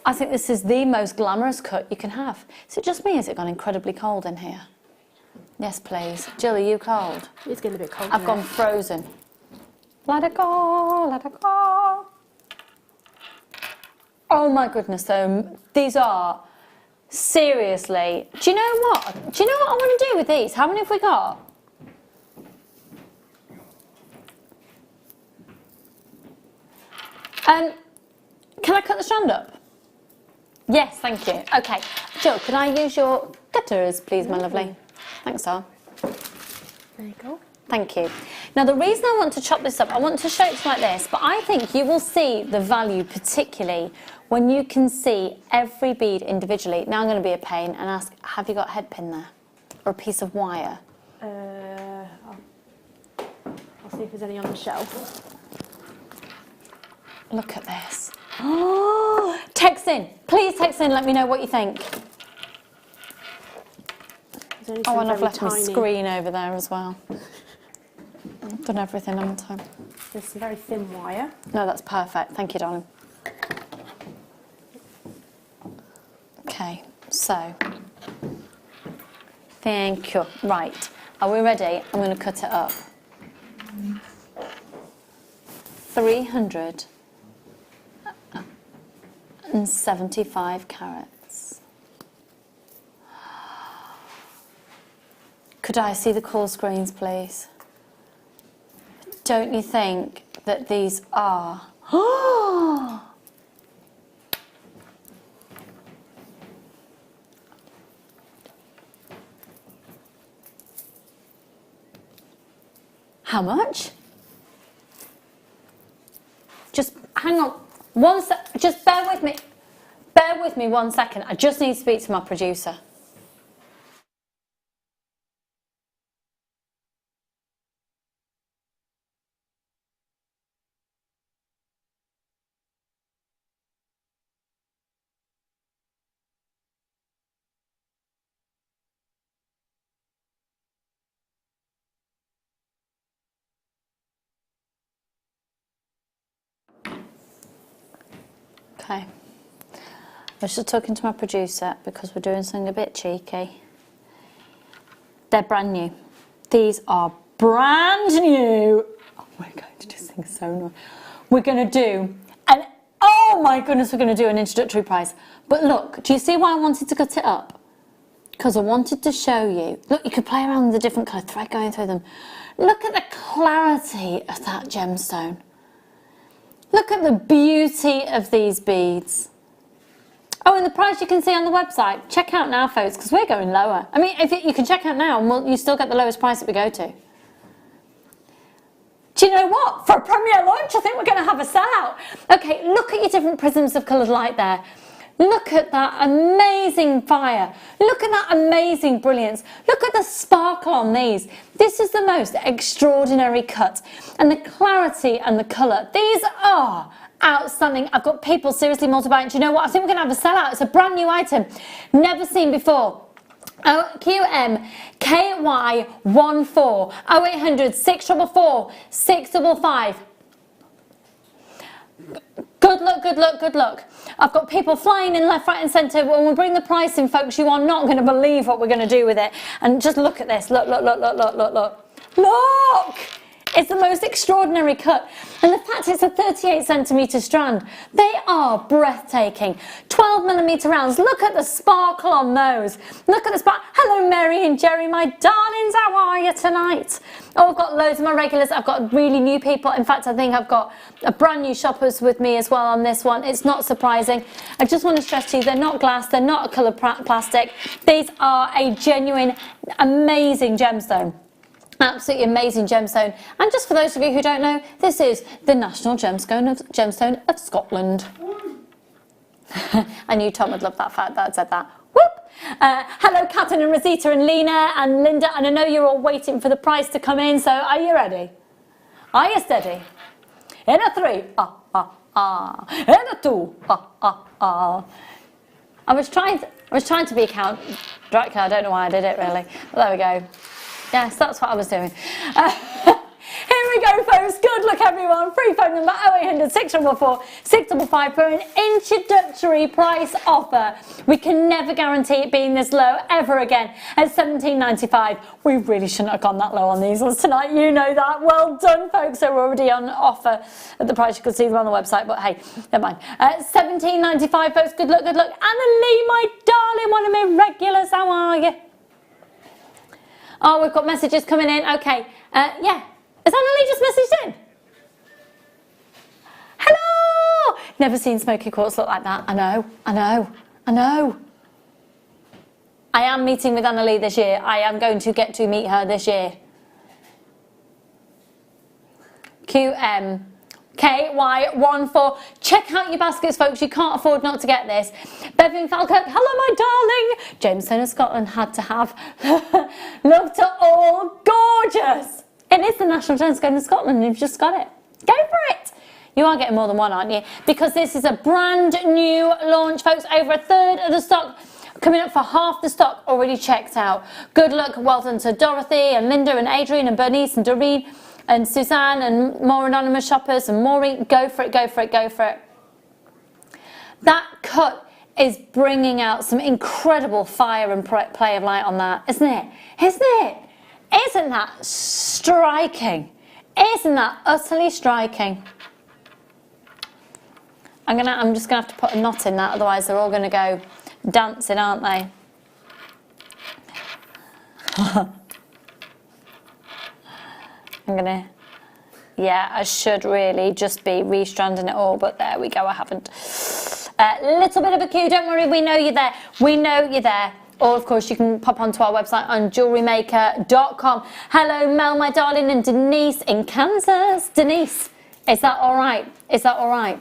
I think this is the most glamorous cut you can have. Is it just me? Has it gone incredibly cold in here? Yes, please. Jill, are you cold? It's getting a bit cold. I've gone frozen. Let it go, let it go. Oh my goodness, though, these are seriously. Do you know what? Do you know what I want to do with these? How many have we got? Can I cut the strand up? Yes, thank you. Okay, Jill, can I use your cutters, please, my lovely? Thanks, Sal. There you go. Thank you. Now, the reason I want to chop this up, I want to show it like this, but I think you will see the value, particularly when you can see every bead individually. Now, I'm going to be a pain and ask, have you got a head pin there? Or a piece of wire? I'll see if there's any on the shelf. Look at this. Oh, text in. Please text in, let me know what you think. Oh, and I've left my screen over there as well. I've done everything on time. There's some very thin wire. No, that's perfect. Thank you, darling. Okay, so. Thank you. Right, are we ready? I'm going to cut it up. 375 carats. Could I see the call screens, please? Don't you think that these are... How much? Just hang on. Just bear with me. Bear with me 1 second. I just need to speak to my producer. Okay, I was just talking to my producer because we're doing something a bit cheeky. They're brand new. These are brand new. Oh, we're going to do something so nice. We're going to do oh my goodness, we're going to do an introductory price. But look, do you see why I wanted to cut it up? Because I wanted to show you. Look, you could play around with the different colour thread going through them. Look at the clarity of that gemstone. Look at the beauty of these beads. Oh, and the price you can see on the website. Check out now, folks, because we're going lower. I mean, you can check out now and you still get the lowest price that we go to. Do you know what? For a premiere launch, I think we're going to have a sellout. Okay, look at your different prisms of coloured light there. Look at that amazing fire. Look at that amazing brilliance. Look at the sparkle on these. This is the most extraordinary cut. And the clarity and the colour. These are outstanding. I've got people seriously multiplying. Do you know what? I think we're going to have a sellout. It's a brand new item. Never seen before. QMKY14 0800 644 655. Good luck, good luck, good luck. I've got people flying in left, right and centre. When we bring the price in, folks, you are not going to believe what we're going to do with it. And just look at this. Look, look, look, look, look, look, look. Look! It's the most extraordinary cut. And the fact it's a 38cm strand, they are breathtaking. 12mm rounds, look at the sparkle on those. Look at the sparkle. Hello Mary and Jerry, my darlings, how are you tonight? Oh, I've got loads of my regulars, I've got really new people. In fact, I think I've got a brand new shoppers with me as well on this one. It's not surprising. I just want to stress to you, they're not glass, they're not a coloured plastic. These are a genuine, amazing gemstone. Absolutely amazing gemstone. And just for those of you who don't know, this is the National Gemstone of Scotland. I knew Tom would love that fact that I said that. Whoop! Hello Catherine and Rosita and Lena and Linda, and I know you're all waiting for the price to come in, so are you ready? Are you steady? In a 3, in a 2, I was trying to be a Count Dracula. I don't know why I did it really, but there we go. Yes, that's what I was doing. Here we go, folks. Good luck, everyone. Free phone number 0800 644 655 for an introductory price offer. We can never guarantee it being this low ever again at £17.95. We really shouldn't have gone that low on these ones tonight. You know that. Well done, folks. They're already on offer at the price. You can see them on the website, but hey, never mind. £17.95, folks. Good luck, good luck. Anna Lee, my darling, one of my regulars. How are you? Oh, we've got messages coming in. Okay. Yeah. Has Annalie just messaged in? Hello! Never seen smoky quartz look like that. I know. I am meeting with Annalie this year. I am going to get to meet her this year. QMKY14. Check out your baskets, folks. You can't afford not to get this. Bevan Falkirk, hello, my darling. Gemstone of Scotland had to have. Love to all. Gorgeous. It is the National Gemstone of Scotland. You've just got it. Go for it. You are getting more than one, aren't you? Because this is a brand new launch, folks. Over a third of the stock. Coming up for half the stock already checked out. Good luck. Well done to Dorothy and Linda and Adrian and Bernice and Doreen and Suzanne and more anonymous shoppers and Maureen. Go for it, go for it, go for it. That cut is bringing out some incredible fire and play of light on that, isn't it? Isn't it? Isn't that striking? Isn't that utterly striking? I'm just gonna have to put a knot in that, otherwise they're all gonna go dancing, aren't they? Yeah, I should really just be restranding it all, but there we go, I haven't. Little bit of a queue, don't worry, we know you're there. We know you're there. Or, of course, you can pop onto our website on JewelleryMaker.com. Hello, Mel, my darling, and Denise in Kansas. Denise, is that all right? Is that all right?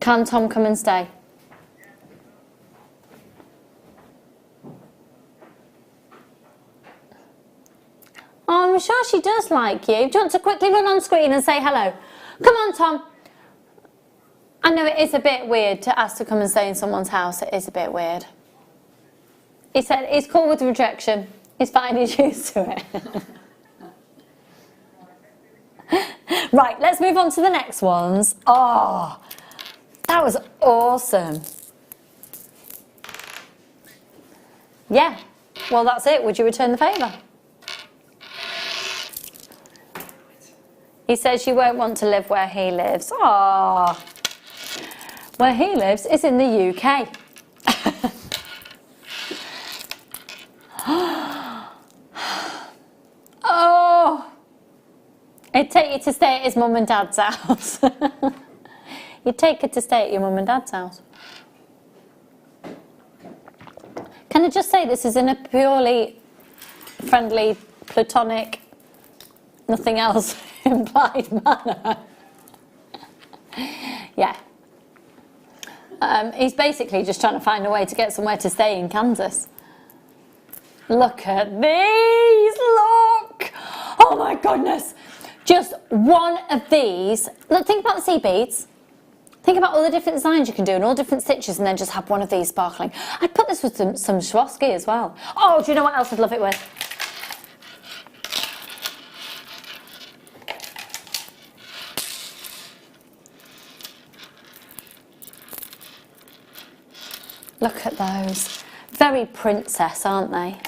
Can Tom come and stay? Oh, I'm sure she does like you. Do you want to quickly run on screen and say hello? Come on, Tom. I know it is a bit weird to ask to come and stay in someone's house. It is a bit weird. He said he's cool with rejection. He's fine, he's used to it. Right, let's move on to the next ones. Oh, that was awesome. Yeah, well, that's it. Would you return the favour? He says you won't want to live where he lives. Ah, where he lives is in the UK. Oh, it'd take you to stay at his mum and dad's house. You'd take her to stay at your mum and dad's house. Can I just say this is in a purely friendly, platonic, nothing else implied manner? Yeah. He's basically just trying to find a way to get somewhere to stay in Kansas. Look at these, look! Oh my goodness! Just one of these. Look, think about the sea beads. Think about all the different designs you can do and all different stitches, and then just have one of these sparkling. I'd put this with some Swarovski as well. Oh, do you know what else I'd love it with? Look at those. Very princess, aren't they?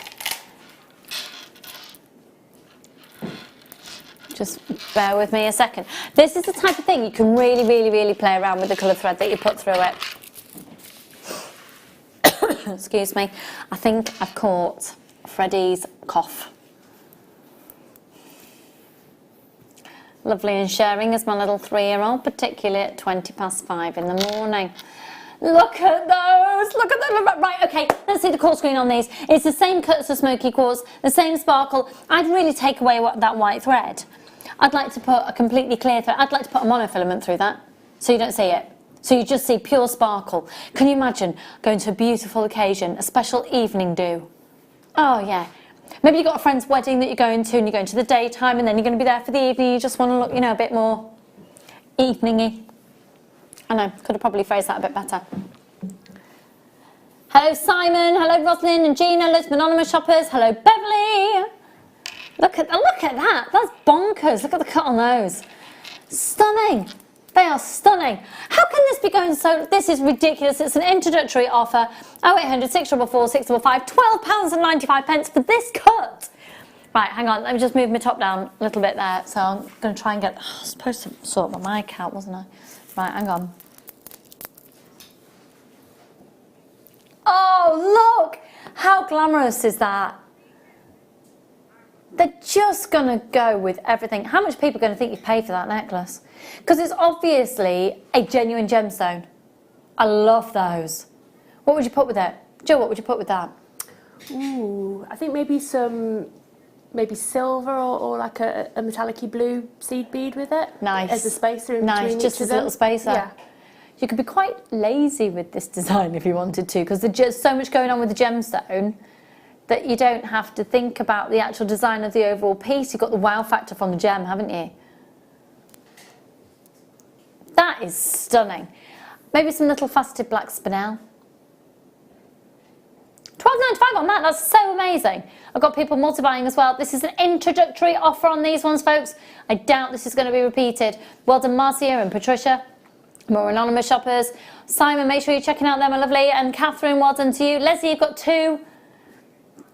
Just bear with me a second. This is the type of thing you can really, really, really play around with the colour thread that you put through it. Excuse me. I think I've caught Freddie's cough. Lovely and sharing as my little 3-year-old, particularly at 5:20 in the morning. Look at those! Look at them! Right, okay, let's see the quartz green on these. It's the same cut as the smoky quartz, the same sparkle. I'd really take away that white thread. I'd like to put a completely clear thread. I'd like to put a monofilament through that, so you don't see it. So you just see pure sparkle. Can you imagine going to a beautiful occasion, a special evening do? Oh yeah. Maybe you've got a friend's wedding that you're going to and you're going to the daytime and then you're going to be there for the evening. You just want to look, you know, a bit more evening-y. I know, could have probably phrased that a bit better. Hello Simon, hello Rosalind and Gina, loads of anonymous shoppers. Hello Beverly. Look at that, that's bonkers. Look at the cut on those. Stunning. They are stunning. How can this be going so... This is ridiculous. It's an introductory offer. 0800 644 655, £12.95 for this cut. Right, hang on. Let me just move my top down a little bit there. So I'm going to try and get... I was supposed to sort my mic out, wasn't I? Right, hang on. Oh, look! How glamorous is that? They're just going to go with everything. How much people are going to think you've paid for that necklace? Because it's obviously a genuine gemstone. I love those. What would you put with it? Jill, what would you put with that? Ooh, I think maybe some, silver or like a metallic-y blue seed bead with it. Nice. As a spacer in nice, between just each as of a them. little spacer. Yeah. You could be quite lazy with this design if you wanted to, because there's just so much going on with the gemstone that you don't have to think about the actual design of the overall piece. You've got the wow factor from the gem, haven't you? That is stunning. Maybe some little faceted black spinel. £12.95 on that, that's so amazing. I've got people multi-buying as well. This is an introductory offer on these ones, folks. I doubt this is going to be repeated. Well done, Marcia and Patricia. More anonymous shoppers. Simon, make sure you're checking out them, my lovely. And Catherine, well done to you. Leslie, you've got 2.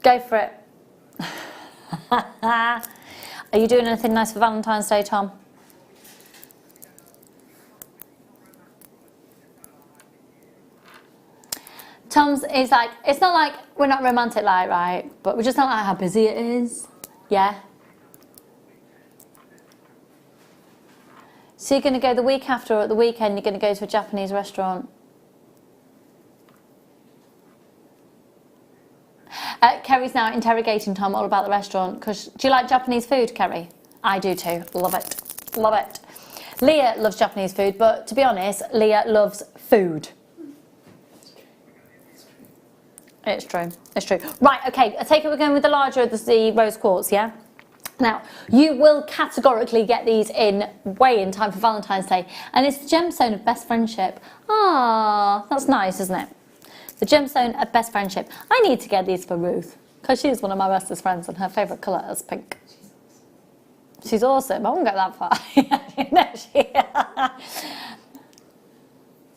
Go for it. Are you doing anything nice for Valentine's Day, Tom? Tom's is like, it's not like we're not romantic like, right? But we just don't like how busy it is. Yeah. So you're going to go the week after or at the weekend, you're going to go to a Japanese restaurant. Kerry's now interrogating Tom all about the restaurant. Because do you like Japanese food, Kerry? I do too. Love it. Love it. Leah loves Japanese food, but to be honest, Leah loves food. It's true. It's true. Right, okay. I take it we're going with the larger of the rose quartz, yeah? Now, you will categorically get these way in time for Valentine's Day. And it's the gemstone of best friendship. Ah, that's nice, isn't it? The gemstone of best friendship. I need to get these for Ruth, because she's one of my bestest friends and her favourite colour is pink. She's awesome. I won't go that far.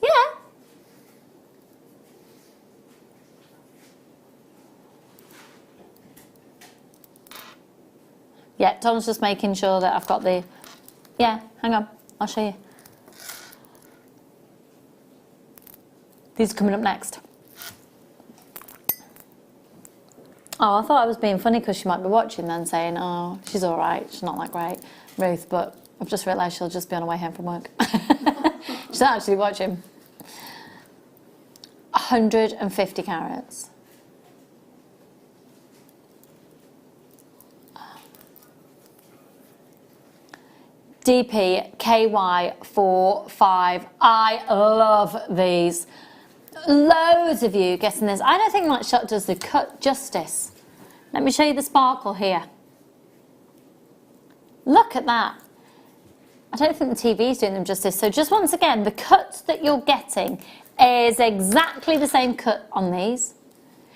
Yeah. Yeah, Tom's just making sure that I've got the... Yeah, hang on. I'll show you. These are coming up next. Oh, I thought I was being funny because she might be watching then saying, oh, she's all right, she's not that great, Ruth, but I've just realised she'll just be on her way home from work. She's not actually watching. 150 carats. DP KY45. I love these. Loads of you guessing this. I don't think that shot does the cut justice. Let me show you the sparkle here. Look at that. I don't think the TV is doing them justice. So just once again, the cut that you're getting is exactly the same cut on these.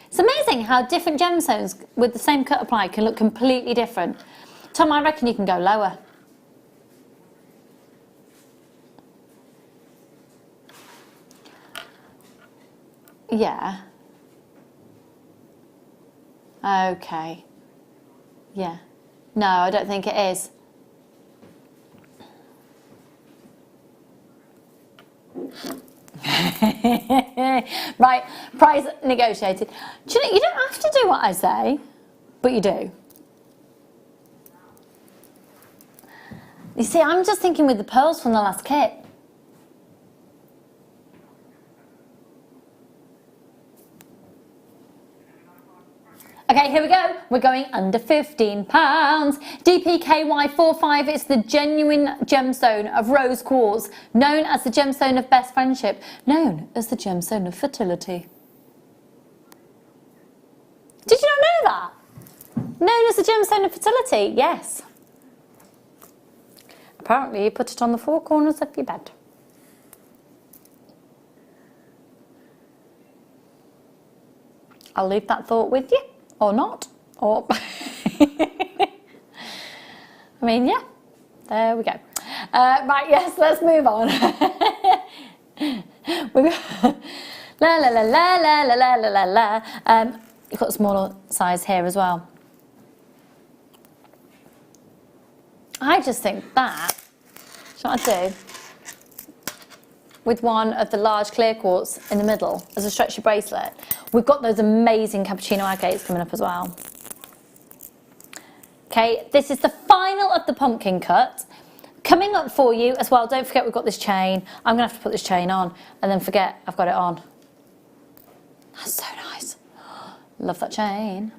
It's amazing how different gemstones with the same cut applied can look completely different. Tom, I reckon you can go lower. Yeah. Okay. Yeah. No, I don't think it is. Right, price negotiated. Do you know, you don't have to do what I say, but you do. You see, I'm just thinking with the pearls from the last kit. Okay, here we go. We're going under £15. DPKY45, it's the genuine gemstone of rose quartz, known as the gemstone of best friendship, known as the gemstone of fertility. Did you not know that? Known as the gemstone of fertility, yes. Apparently you put it on the four corners of your bed. I'll leave that thought with you. Or not, or I mean, yeah, there we go. Right, yes, let's move on. La la la la la la la la la la. You've got a smaller size here as well. I just think that, you know what I do? With one of the large clear quartz in the middle as a stretchy bracelet. We've got those amazing cappuccino agates coming up as well. Okay, this is the final of the pumpkin cut. Coming up for you as well, don't forget we've got this chain. I'm going to have to put this chain on and then forget I've got it on. That's so nice. Love that chain.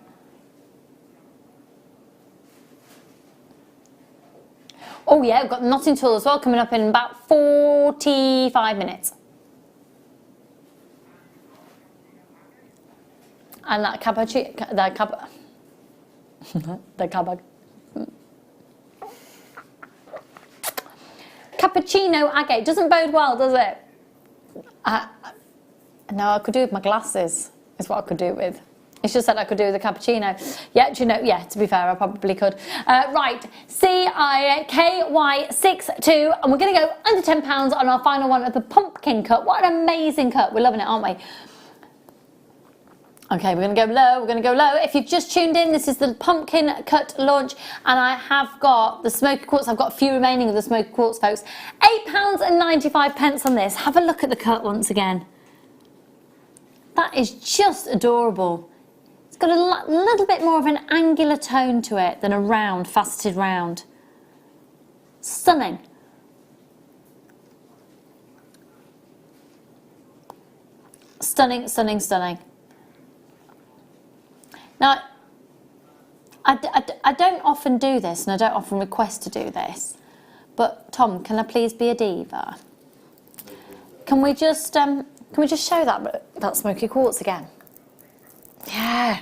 Oh yeah, we've got the knotting tool as well coming up in about 45 minutes. And that cappuccino, cappuccino agate doesn't bode well, does it? No, I could do with my glasses, is what I could do with. It's just that I could do with a cappuccino. Yeah, do you know, yeah, to be fair, I probably could. Right, CIKY62, and we're going to go under £10 on our final one of the pumpkin cut. What an amazing cut. We're loving it, aren't we? Okay, we're going to go low, we're going to go low. If you've just tuned in, this is the pumpkin cut launch, and I have got the smoky quartz. I've got a few remaining of the smoky quartz, folks. £8.95 on this. Have a look at the cut once again. That is just adorable. It's got a little bit more of an angular tone to it than a round, faceted round. Stunning. Stunning, stunning, stunning. Now, I don't often do this, and I don't often request to do this, but Tom, can I please be a diva? Can we just show that smoky quartz again? Yeah,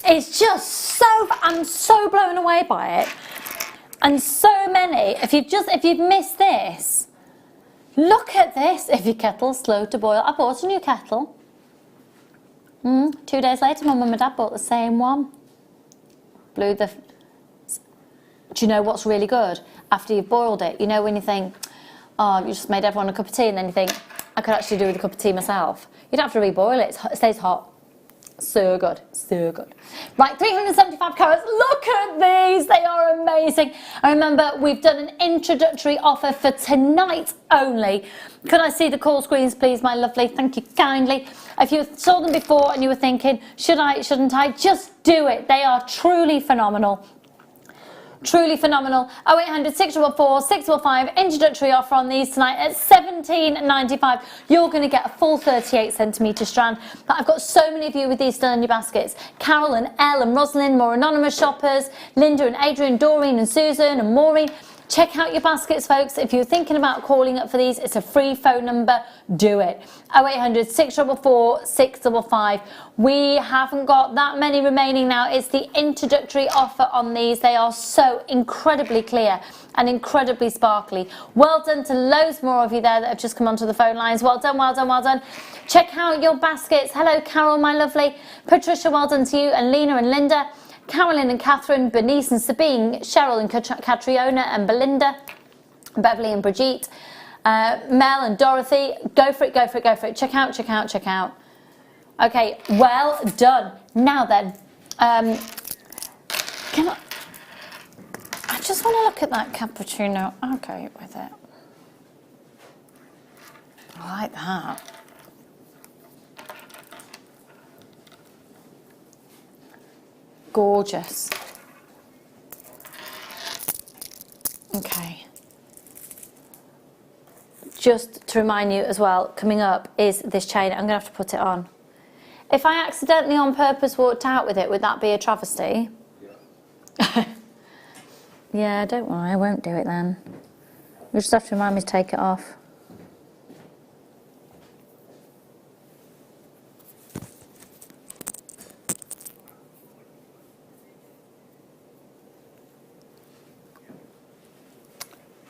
it's just so, I'm so blown away by it, and so many. If you've missed this, look at this. If your kettle's slow to boil, I bought a new kettle. 2 days later, my mum and dad bought the same one. Do you know what's really good? After you've boiled it, you know when you think, oh, you just made everyone a cup of tea, and then you think, I could actually do with a cup of tea myself. You don't have to reboil it, it stays hot. So good, so good. Right, 375 carats, look at these, they are amazing. And remember, we've done an introductory offer for tonight only. Could I see the call screens, please, my lovely? Thank you kindly. If you saw them before and you were thinking, should I, shouldn't I? Just do it. They are truly phenomenal. Truly phenomenal. 0800 644 655 introductory offer on these tonight at £17.95. You're going to get a full 38cm strand. But I've got so many of you with these still in your baskets. Carol and Elle and Rosalind, more anonymous shoppers, Linda and Adrian, Doreen and Susan and Maureen. Check out your baskets, folks. If you're thinking about calling up for these, it's a free phone number. Do it. 0800 644 655. We haven't got that many remaining now. It's the introductory offer on these. They are so incredibly clear and incredibly sparkly. Well done to loads more of you there that have just come onto the phone lines. Well done, well done, well done. Check out your baskets. Hello, Carol, my lovely. Patricia, well done to you, and Lena and Linda. Carolyn and Catherine, Bernice and Sabine, Cheryl and Catriona and Belinda, Beverly and Brigitte, Mel and Dorothy. Go for it, go for it, go for it. Check out, check out, check out. Okay, well done. Now then, I just want to look at that cappuccino. I'll go with it. I like that. gorgeous. Okay. Just to remind you as well, coming up is this chain. I'm going to have to put it on. If I accidentally on purpose walked out with it, would that be a travesty? Yeah. Yeah, don't worry, I won't do it then. You just have to remind me to take it off.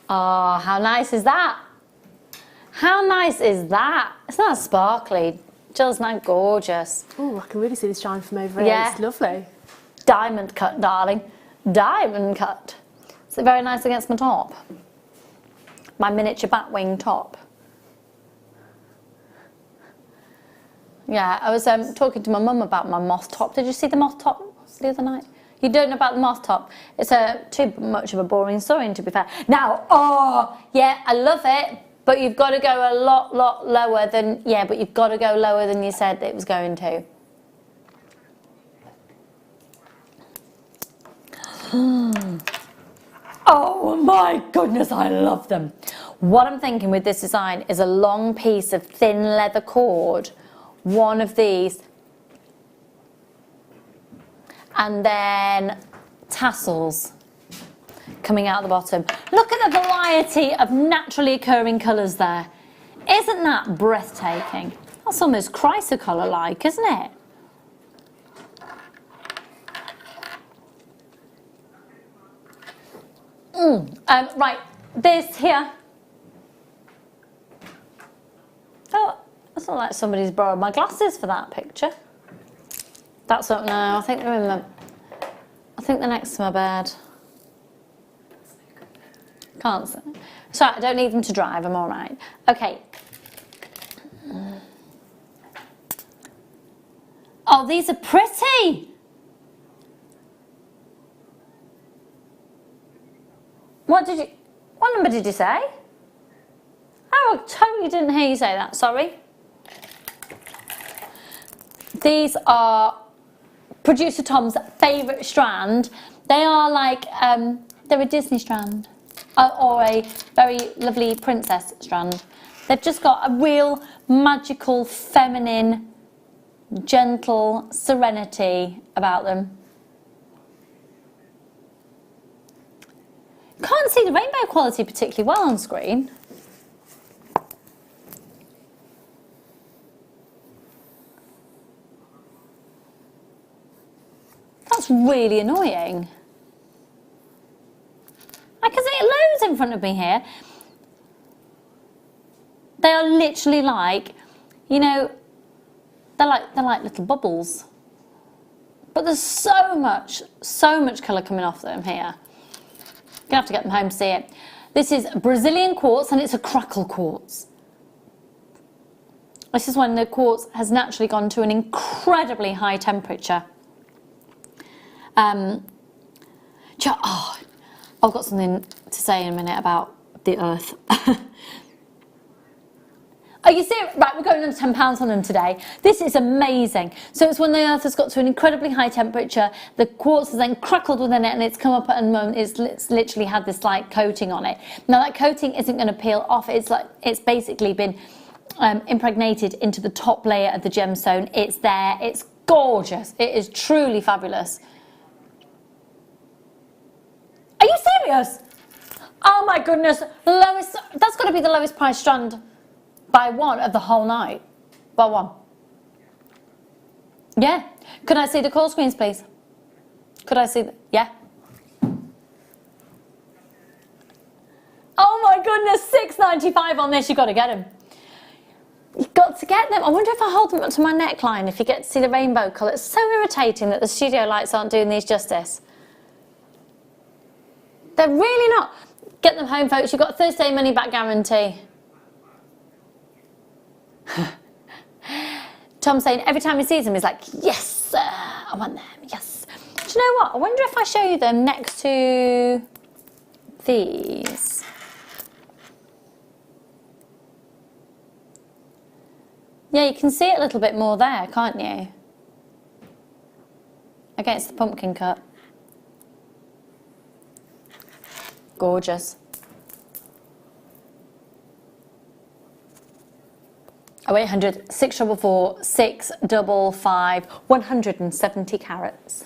Oh, how nice is that? How nice is that? It's not sparkly. Jill's not gorgeous. Oh, I can really see the shine from over here. Yeah. It's lovely. Diamond cut, darling. Diamond cut. Is it very nice against my top? My miniature batwing top. Yeah, I was talking to my mum about my moth top. Did you see the moth top the other night? You don't know about the moth top? It's too much of a boring story, to be fair. Now, oh, yeah, I love it, but you've got to go a lot lower than, yeah, but you've got to go lower than you said it was going to. Oh my goodness, I love them. What I'm thinking with this design is a long piece of thin leather cord, one of these, and then tassels coming out the bottom. Look at the variety of naturally occurring colours there. Isn't that breathtaking? That's almost chrysocolla-like, isn't it? Right, this here. Oh, that's not like somebody's borrowed my glasses for that picture. That's not, no, I think they're in the, I think they're next to my bed. Can't see. Sorry, I don't need them to drive, I'm all right. Okay. Oh, these are pretty. What number did you say? Oh, I totally didn't hear you say that, sorry. These are producer Tom's favourite strand. They are like, they're a Disney strand or a very lovely princess strand. They've just got a real magical, feminine, gentle serenity about them. Can't see the rainbow quality particularly well on screen. That's really annoying. I can see loads in front of me here. They are literally like, you know, they're like little bubbles. But there's so much colour coming off them here. Gonna have to get them home to see it. This is Brazilian quartz and it's a crackle quartz. This is when the quartz has naturally gone to an incredibly high temperature. I've got something to say in a minute about the earth. Are you serious? Right, we're going under £10 on them today. This is amazing. So it's when the earth has got to an incredibly high temperature, the quartz has then crackled within it and it's come up and it's literally had this light coating on it. Now that coating isn't going to peel off. It's basically been impregnated into the top layer of the gemstone. It's there. It's gorgeous. It is truly fabulous. Are you serious? Oh my goodness. Lowest. That's got to be the lowest price strand by one of the whole night. By one. Yeah. Could I see the call screens, please? Could I see the... Yeah. Oh my goodness, £6.95 on this. You've got to get them. You've got to get them. I wonder if I hold them up to my neckline, if you get to see the rainbow colour. It's so irritating that the studio lights aren't doing these justice. They're really not. Get them home, folks. You've got a Thursday money back guarantee. Tom's saying every time he sees them, he's like, yes, I want them, yes. Do you know what? I wonder if I show you them next to these. Yeah, you can see it a little bit more there, can't you? against the pumpkin cut. Gorgeous. 0800 644 655, 170 carats.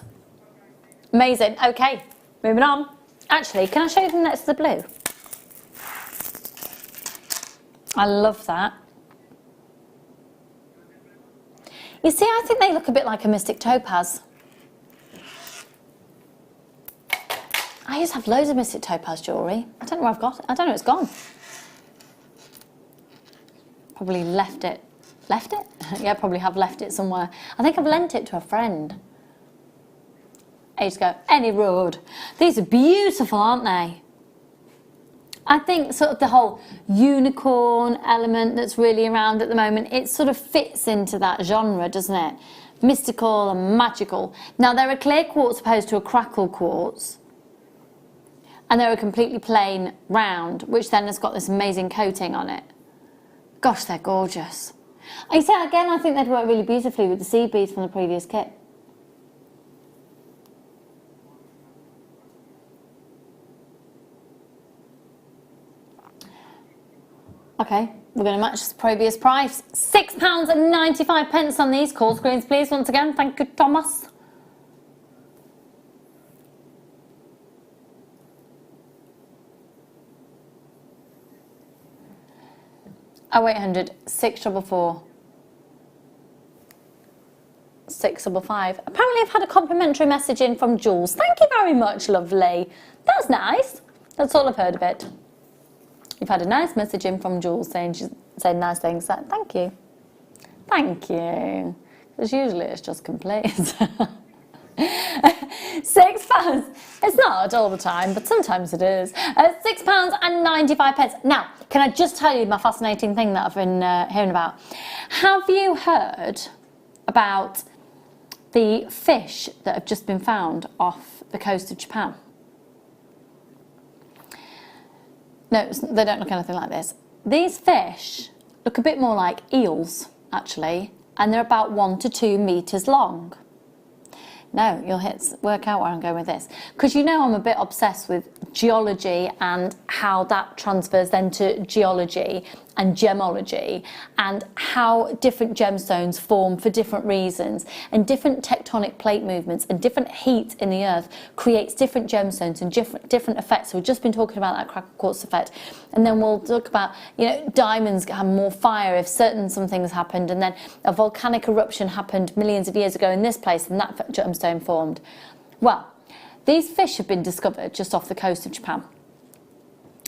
Amazing. Okay, moving on. Actually, can I show you the next to the blue? I love that. You see, I think they look a bit like a mystic topaz. I used to have loads of mystic topaz jewellery. I don't know where I've got it. I don't know, it's gone. Probably left it. Left it? Yeah, probably have left it somewhere. I think I've lent it to a friend. Ages ago. Any road. These are beautiful, aren't they? I think sort of the whole unicorn element that's really around at the moment, it sort of fits into that genre, doesn't it? Mystical and magical. Now, they're a clear quartz opposed to a crackle quartz. And they're a completely plain round, which then has got this amazing coating on it. Gosh, they're gorgeous. And you see, again, I think they'd work really beautifully with the seed beads from the previous kit. Okay, we're going to match the previous price. £6.95 on these. Call screens, please, once again. Thank you, Thomas. Oh, 0800 644 655. Apparently I've had a complimentary message in from Jules. Thank you very much, lovely. That's nice. That's all I've heard of it. You've had a nice message in from Jules saying she's saying nice things. Thank you. Thank you. Because usually it's just complaints. £6. It's not all the time, but sometimes it is. £6.95. Now, can I just tell you my fascinating thing that I've been hearing about? Have you heard about the fish that have just been found off the coast of Japan? No, they don't look anything like this. These fish look a bit more like eels, actually, and they're about 1 to 2 metres long. No, you'll work out where I'm going with this. Because you know I'm a bit obsessed with geology and how that transfers then to geology and gemology and how different gemstones form for different reasons and different tectonic plate movements and different heat in the earth creates different gemstones and different effects. So we've just been talking about that crackle quartz effect, and then we'll talk about, you know, diamonds have more fire if some things happened, and then a volcanic eruption happened millions of years ago in this place and that gemstone formed. Well, these fish have been discovered just off the coast of Japan.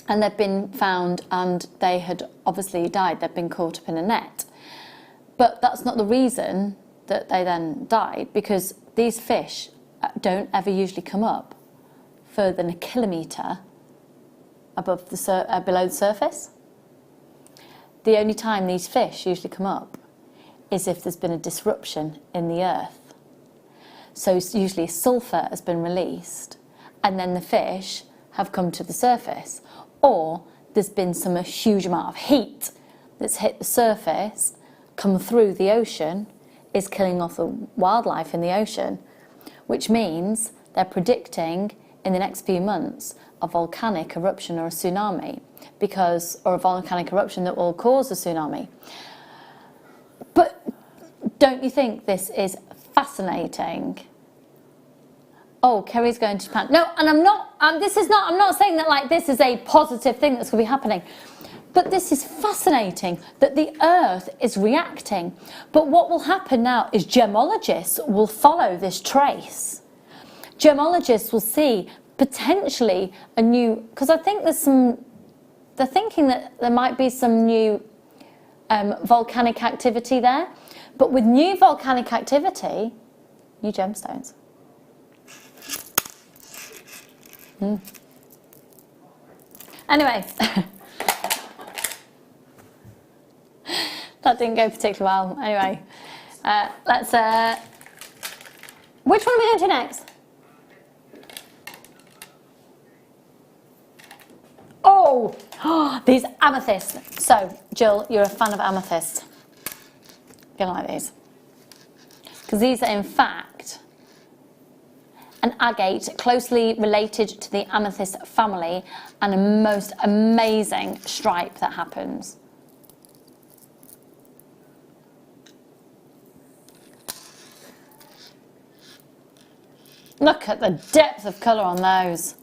And they've been found and they had obviously died. They've been caught up in a net. But that's not the reason that they then died, because these fish don't ever usually come up further than 1 kilometre above below the surface. The only time these fish usually come up is if there's been a disruption in the earth. So usually sulphur has been released and then the fish have come to the surface. Or there's been a huge amount of heat that's hit the surface, come through the ocean, is killing off the wildlife in the ocean, which means they're predicting in the next few months a volcanic eruption or a tsunami, or a volcanic eruption that will cause a tsunami. But don't you think this is fascinating? Oh, Kerry's going to Japan. No, and I'm not saying that like this is a positive thing that's going to be happening. But this is fascinating that the Earth is reacting. But what will happen now is gemologists will follow this trace. Gemologists will see potentially a new, because I think they're thinking that there might be some new volcanic activity there. But with new volcanic activity, new gemstones. Anyway, that didn't go particularly well. Anyway, let's. Which one are we going to next? Oh, these amethysts. So, Jill, you're a fan of amethyst. You're gonna like these because these are in fact an agate closely related to the amethyst family, and a most amazing stripe that happens. Look at the depth of colour on those.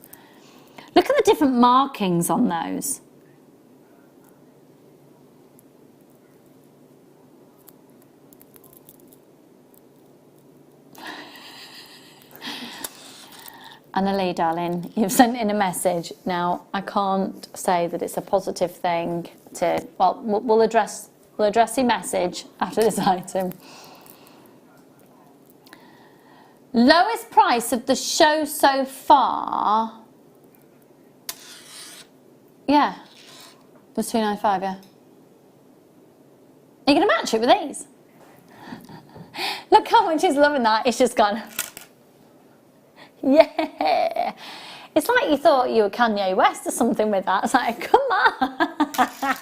Look at the different markings on those. Annalie, darling, you've sent in a message. Now, I can't say that it's a positive thing to... Well, we'll address your message after this item. Lowest price of the show so far... Yeah, it was $2.95, yeah. Are you going to match it with these? Look how much he's loving that. He's just gone... Yeah, it's like you thought you were Kanye West or something with that. It's like, come on.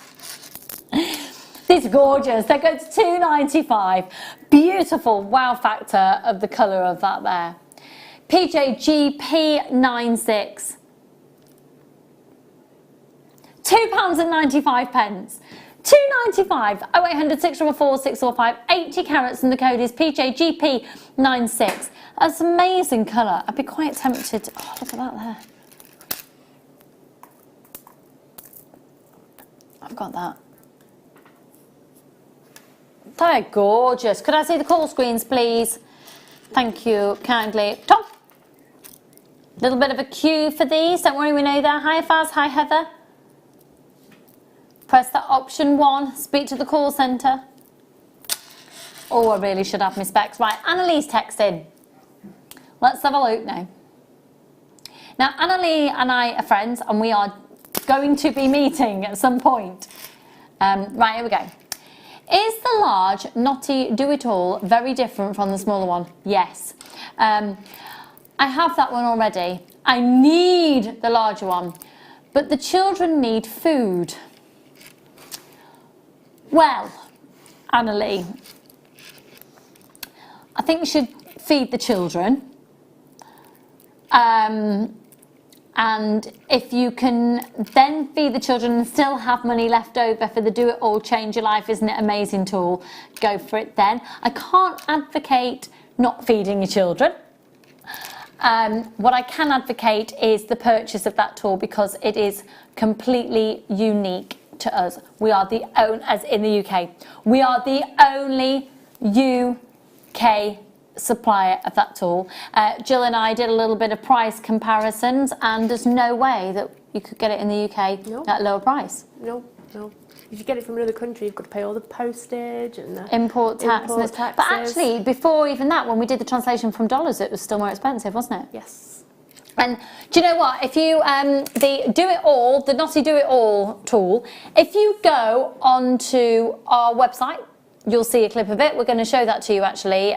These are gorgeous. They go to $2.95. Beautiful wow factor of the colour of that there. PJGP96. £2.95. £2.95. 0800 644 645. 80 carats, and the code is PJGP96. That's amazing colour. I'd be quite tempted. Oh, look at that there. I've got that. They're gorgeous. Could I see the call screens, please? Thank you kindly. Tom. Little bit of a queue for these. Don't worry, we know that. Hi, Faz. Hi, Heather. Press that option 1. Speak to the call centre. Oh, I really should have my specs. Right, Annalise texted. Let's have a look now. Now, Annalie and I are friends, and we are going to be meeting at some point. Right, here we go. Is the large knotty do-it-all very different from the smaller one? Yes. I have that one already. I need the larger one, but the children need food. Well, Annalie, I think we should feed the children. And if you can then feed the children and still have money left over for the Do It All Change Your Life, isn't it amazing tool? Go for it then. I can't advocate not feeding your children. What I can advocate is the purchase of that tool, because it is completely unique to us. We are the only, as in the UK, we are the only UK supplier of that tool. Jill and I did a little bit of price comparisons, and there's no way that you could get it in the UK at a lower price. No. If you get it from another country, you've got to pay all the postage and the import taxes. taxes. But actually, before even that, when we did the translation from dollars, it was still more expensive, wasn't it? Yes. And do you know what? If you the Do It All, the Knotty Do It All tool, if you go onto our website, you'll see a clip of it. We're going to show that to you actually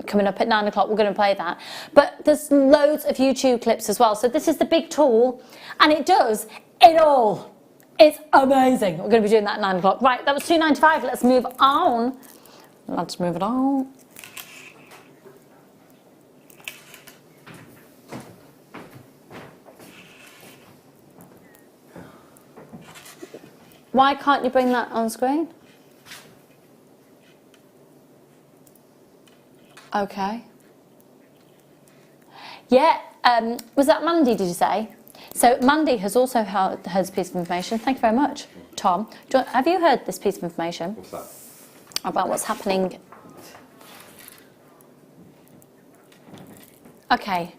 coming up at 9 o'clock. We're going to play that. But there's loads of YouTube clips as well. So this is the big tool, and it does it all. It's amazing. We're going to be doing that at 9 o'clock. Right, that was $2.95. Let's move on. Let's move it on. Why can't you bring that on screen? Okay. Yeah, was that Mandy, did you say? So Mandy has also heard this piece of information. Thank you very much, Tom. Have you heard this piece of information? What's that? About what's happening? Okay.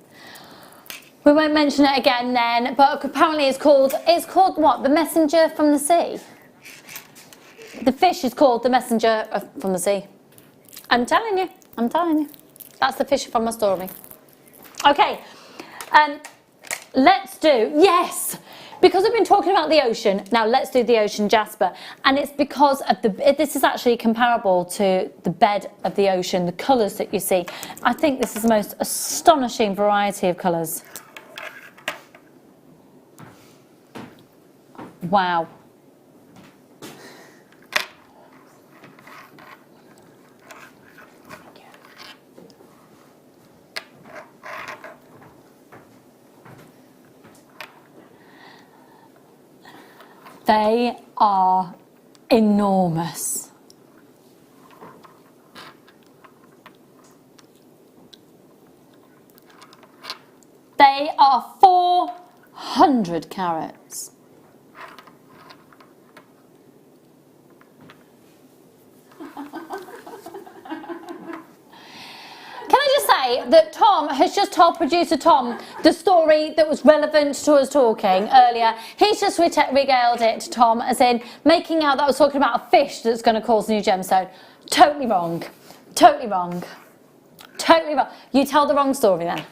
We won't mention it again then, but apparently it's called what? The messenger from the sea? The fish is called the messenger from the sea. I'm telling you. That's the fish from my story. Okay, let's do, yes, because we've been talking about the ocean, now let's do the ocean jasper. And it's because of this is actually comparable to the bed of the ocean, the colours that you see. I think this is the most astonishing variety of colours. Wow. They are enormous. They are 400 carats. Can I just say that Tom has just told producer Tom the story that was relevant to us talking earlier. He's just regaled it to Tom as in making out that I was talking about a fish that's going to cause a new gemstone. Totally wrong. Totally wrong. Totally wrong. You tell the wrong story then.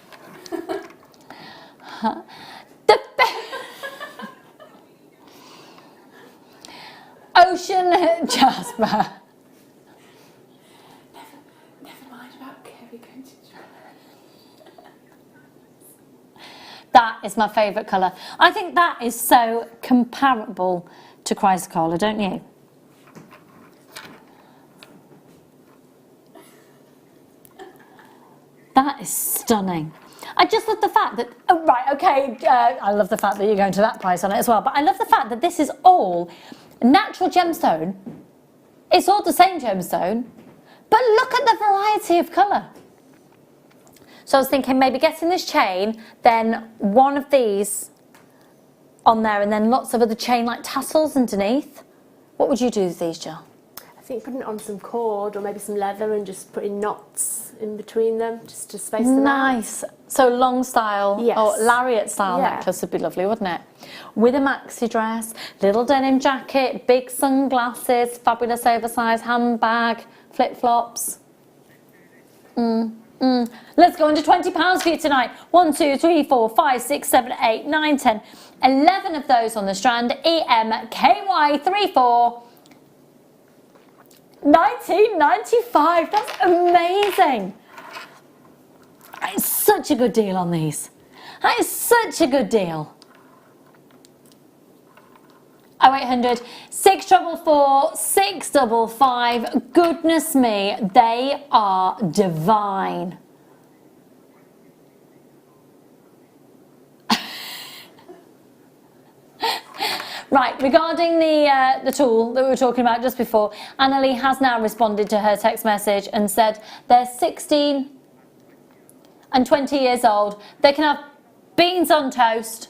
Ocean jasper. Never mind about Kerry going to That is my favourite colour. I think that is so comparable to chrysocolla, don't you? That is stunning. I just love the fact that, oh, right, okay, I love the fact that you're going to that price on it as well, but I love the fact that this is all natural gemstone. It's all the same gemstone, but look at the variety of colour. So I was thinking maybe getting this chain, then one of these on there, and then lots of other chain like tassels underneath. What would you do with these, Jill? I think putting it on some cord or maybe some leather and just putting knots in between them just to space them out. Nice. So long style, Yes. or lariat style Yeah. necklace would be lovely, wouldn't it? With a maxi dress, little denim jacket, big sunglasses, fabulous oversized handbag, flip-flops. Let's go under £20 for you tonight. 1, 2, 3, 4, 5, 6, 7, 8, 9, 10, 11 of those on the strand. EMKY34. 19.95. That's amazing. That is such a good deal on these. That is such a good deal. 0800 644 655. Goodness me, they are divine. Right, regarding the tool that we were talking about just before, Annalie has now responded to her text message and said they're 16 and 20 years old. They can have beans on toast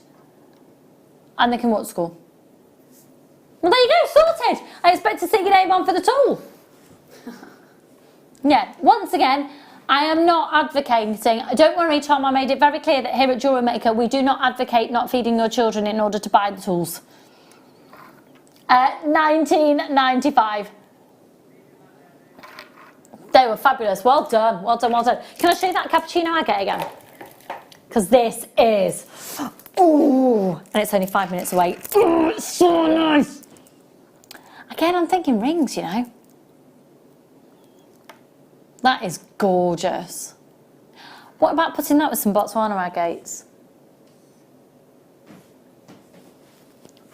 and they can walk to school. Well, there you go, sorted. I expect to see your name on for the tool. Yeah, once again, I am not advocating. Don't worry, Tom, I made it very clear that here at JewelleryMaker we do not advocate not feeding your children in order to buy the tools. 19.95. They were fabulous. Well done, well done, well done. Can I show you that cappuccino agate again? Because this is, ooh, and it's only 5 minutes away. Ooh, it's so nice. Again, I'm thinking rings, you know. That is gorgeous. What about putting that with some Botswana agates?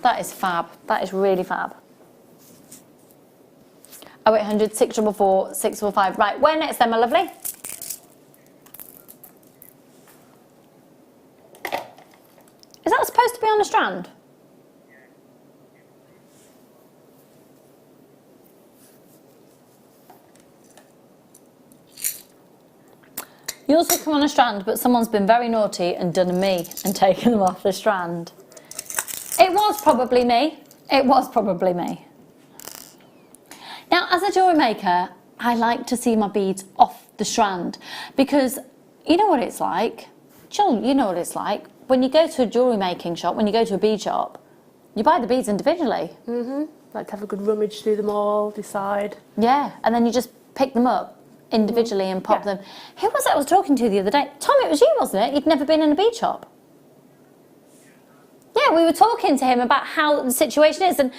That is fab. That is really fab. 0800 644 645. Right, where next then, my lovely? Is that supposed to be on a strand? Yours will come on a strand, but someone's been very naughty and done a me and taken them off the strand. It was probably me. It was probably me. Now, as a jewellery maker, I like to see my beads off the strand because you know what it's like. Jill, you know what it's like. When you go to a jewellery making shop, when you go to a bead shop, you buy the beads individually. Like to have a good rummage through them all, decide. Yeah, and then you just pick them up individually and pop them. Who was it I was talking to the other day? Tom, it was you, wasn't it? You'd never been in a bead shop. Yeah, we were talking to him about how the situation is, and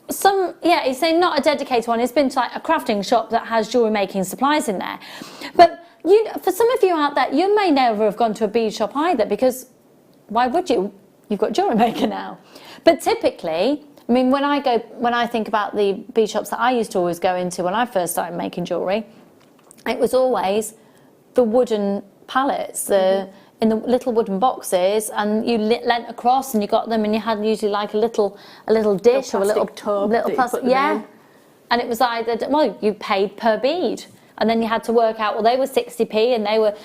some, yeah, he's saying not a dedicated one. He's been to like a crafting shop that has jewellery making supplies in there. But you, for some of you out there, you may never have gone to a bead shop either, because why would you? You've got JewelleryMaker now. But typically, I mean, when I think about the bead shops that I used to always go into when I first started making jewellery, it was always the wooden pallets, in the little wooden boxes, and you leant across and you got them, and you had usually like a little dish or a little tub, plastic, yeah. And it was either, well, you paid per bead, and then you had to work out, well, they were 60p and they were,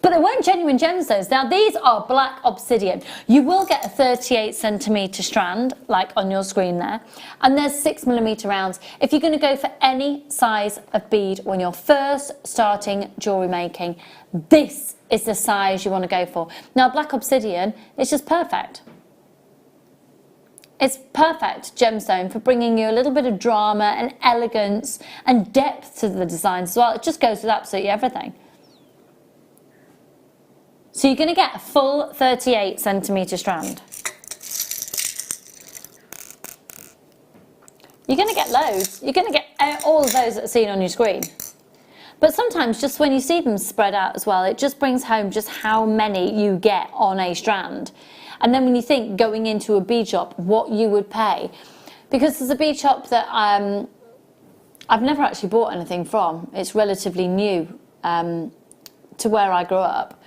but they weren't genuine gemstones. Now these are black obsidian. You will get a 38cm strand, like on your screen there, and there's 6mm rounds. If you're going to go for any size of bead when you're first starting jewellery making, this is the size you want to go for. Now black obsidian is just perfect. It's perfect gemstone for bringing you a little bit of drama and elegance and depth to the designs as well. It just goes with absolutely everything. So you're going to get a full 38cm strand. You're going to get loads. You're going to get all of those that are seen on your screen. But sometimes just when you see them spread out as well, it just brings home just how many you get on a strand. And then when you think going into a bead shop, what you would pay. Because there's a bead shop that I've never actually bought anything from. It's relatively new to where I grew up.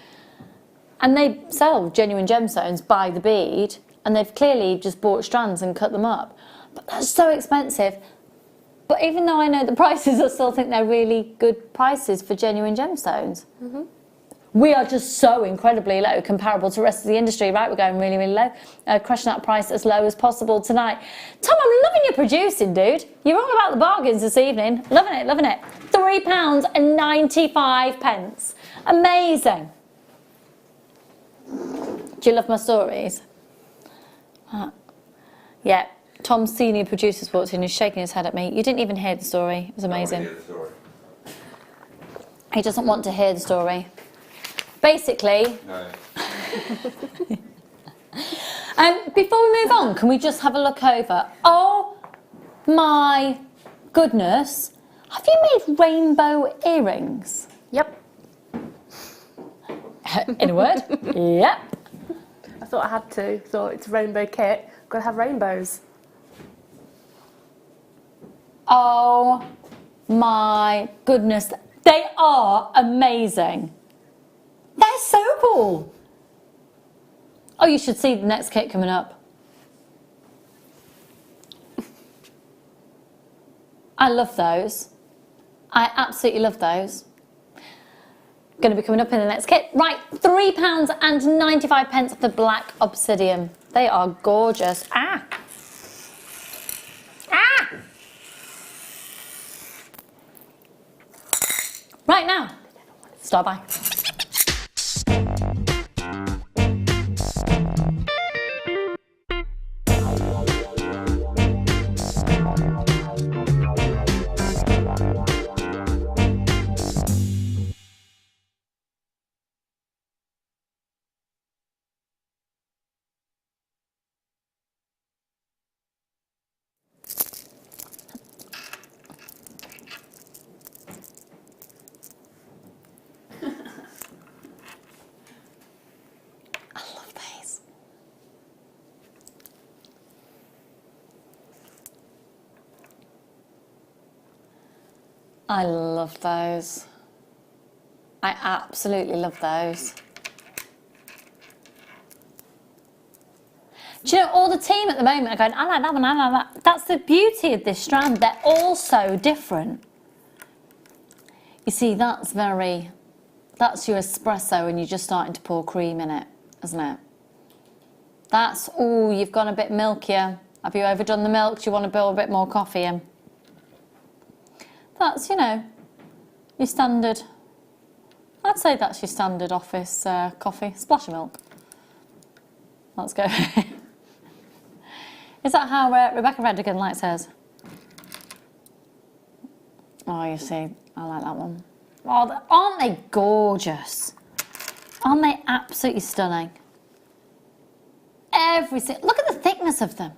And they sell genuine gemstones by the bead, and they've clearly just bought strands and cut them up. But that's so expensive. But even though I know the prices, I still think they're really good prices for genuine gemstones. Mm-hmm. We are just so incredibly low comparable to the rest of the industry, right? We're going really, really low. Crushing that price as low as possible tonight. Tom, I'm loving your producing, dude. You're all about the bargains this evening. Loving it, loving it. £3.95. Amazing. Do you love my stories? Yeah, Tom's senior producer's walked in and is shaking his head at me. You didn't even hear the story. It was amazing. I want to hear the story. He doesn't want to hear the story. Basically, No. before we move on, can we just have a look over? Oh my goodness. Have you made rainbow earrings? Yep. In a word? Yep. I thought I had to. Thought it's a rainbow kit. Got to have rainbows. Oh my goodness. They are amazing. They're so cool. Oh, you should see the next kit coming up. I love those. I absolutely love those. Going to be coming up in the next kit. Right, £3.95 for the black obsidian. They are gorgeous. Ah! Ah! Right now, start by. I love those. I absolutely love those. Do you know, all the team at the moment are going, I like that one, I like that. That's the beauty of this strand. They're all so different. You see, that's your espresso and you're just starting to pour cream in it, isn't it? That's, ooh, you've gone a bit milkier. Have you overdone the milk? Do you want to build a bit more coffee in? That's, you know, your standard, I'd say that's your standard office coffee. Splash of milk. Let's go. Is that how Rebecca Redigan likes hers? Oh, you see, I like that one. Oh, aren't they gorgeous? Aren't they absolutely stunning? Look at the thickness of them.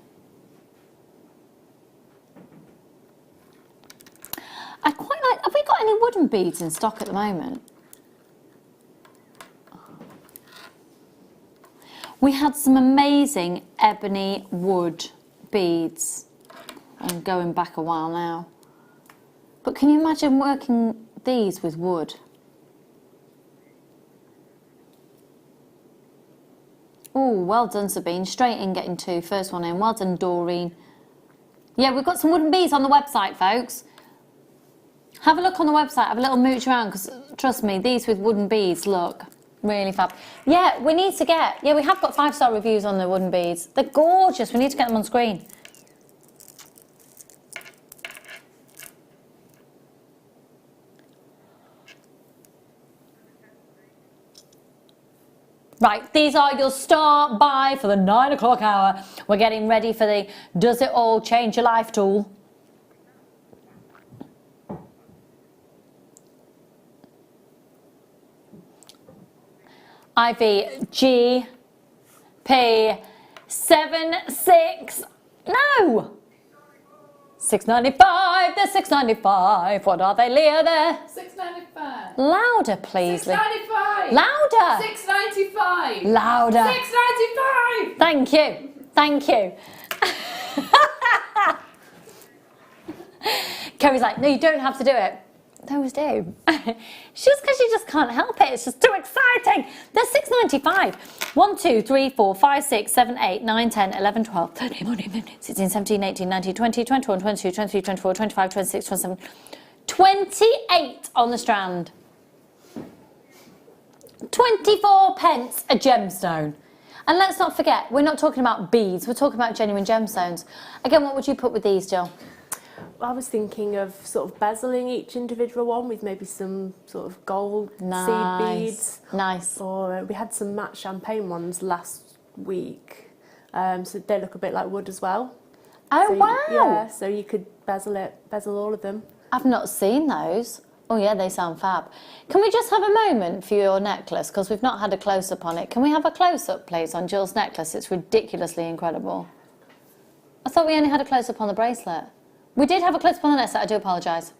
I quite like, have we got any wooden beads in stock at the moment? We had some amazing ebony wood beads. I'm going back a while now. But can you imagine working these with wood? Oh, well done, Sabine. Straight in, getting 2. First one in. Well done, Doreen. Yeah, we've got some wooden beads on the website, folks. Have a look on the website. Have a little mooch around, because trust me, these with wooden beads look really fab. Yeah, we need to get... Yeah, we have got 5-star reviews on the wooden beads. They're gorgeous. We need to get them on screen. Right, these are your start buy for the 9 o'clock hour. We're getting ready for the Does It All Change Your Life tool. IVG P 76. No! 695. They're 695. What are they, Leah? There. 695. Louder, please. 695. Louder. 695. Louder. 695. Thank you. Thank you. Kerry's like, no, you don't have to do it. They always do. It's just because you just can't help it. It's just too exciting. They're 695. 1, 2, 3, 4, 5, 6, 7, 8, 9, 10, 11, 12, 13, 14, 15, 16, 17, 18, 19, 20, 21, 22, 23, 24, 25, 26, 27, 28 on the strand. 24 pence a gemstone. And let's not forget, we're not talking about beads. We're talking about genuine gemstones. Again, what would you put with these, Jill? I was thinking of sort of bezeling each individual one with maybe some sort of gold seed beads. Nice. Or we had some matte champagne ones last week, so they look a bit like wood as well. Oh, so wow. Yeah, so you could bezel all of them. I've not seen those. Oh yeah, they sound fab. Can we just have a moment for your necklace? Because we've not had a close-up on it. Can we have a close-up, please, on Jill's necklace? It's ridiculously incredible. I thought we only had a close-up on the bracelet. We did have a close-up on the necklace. I do apologise.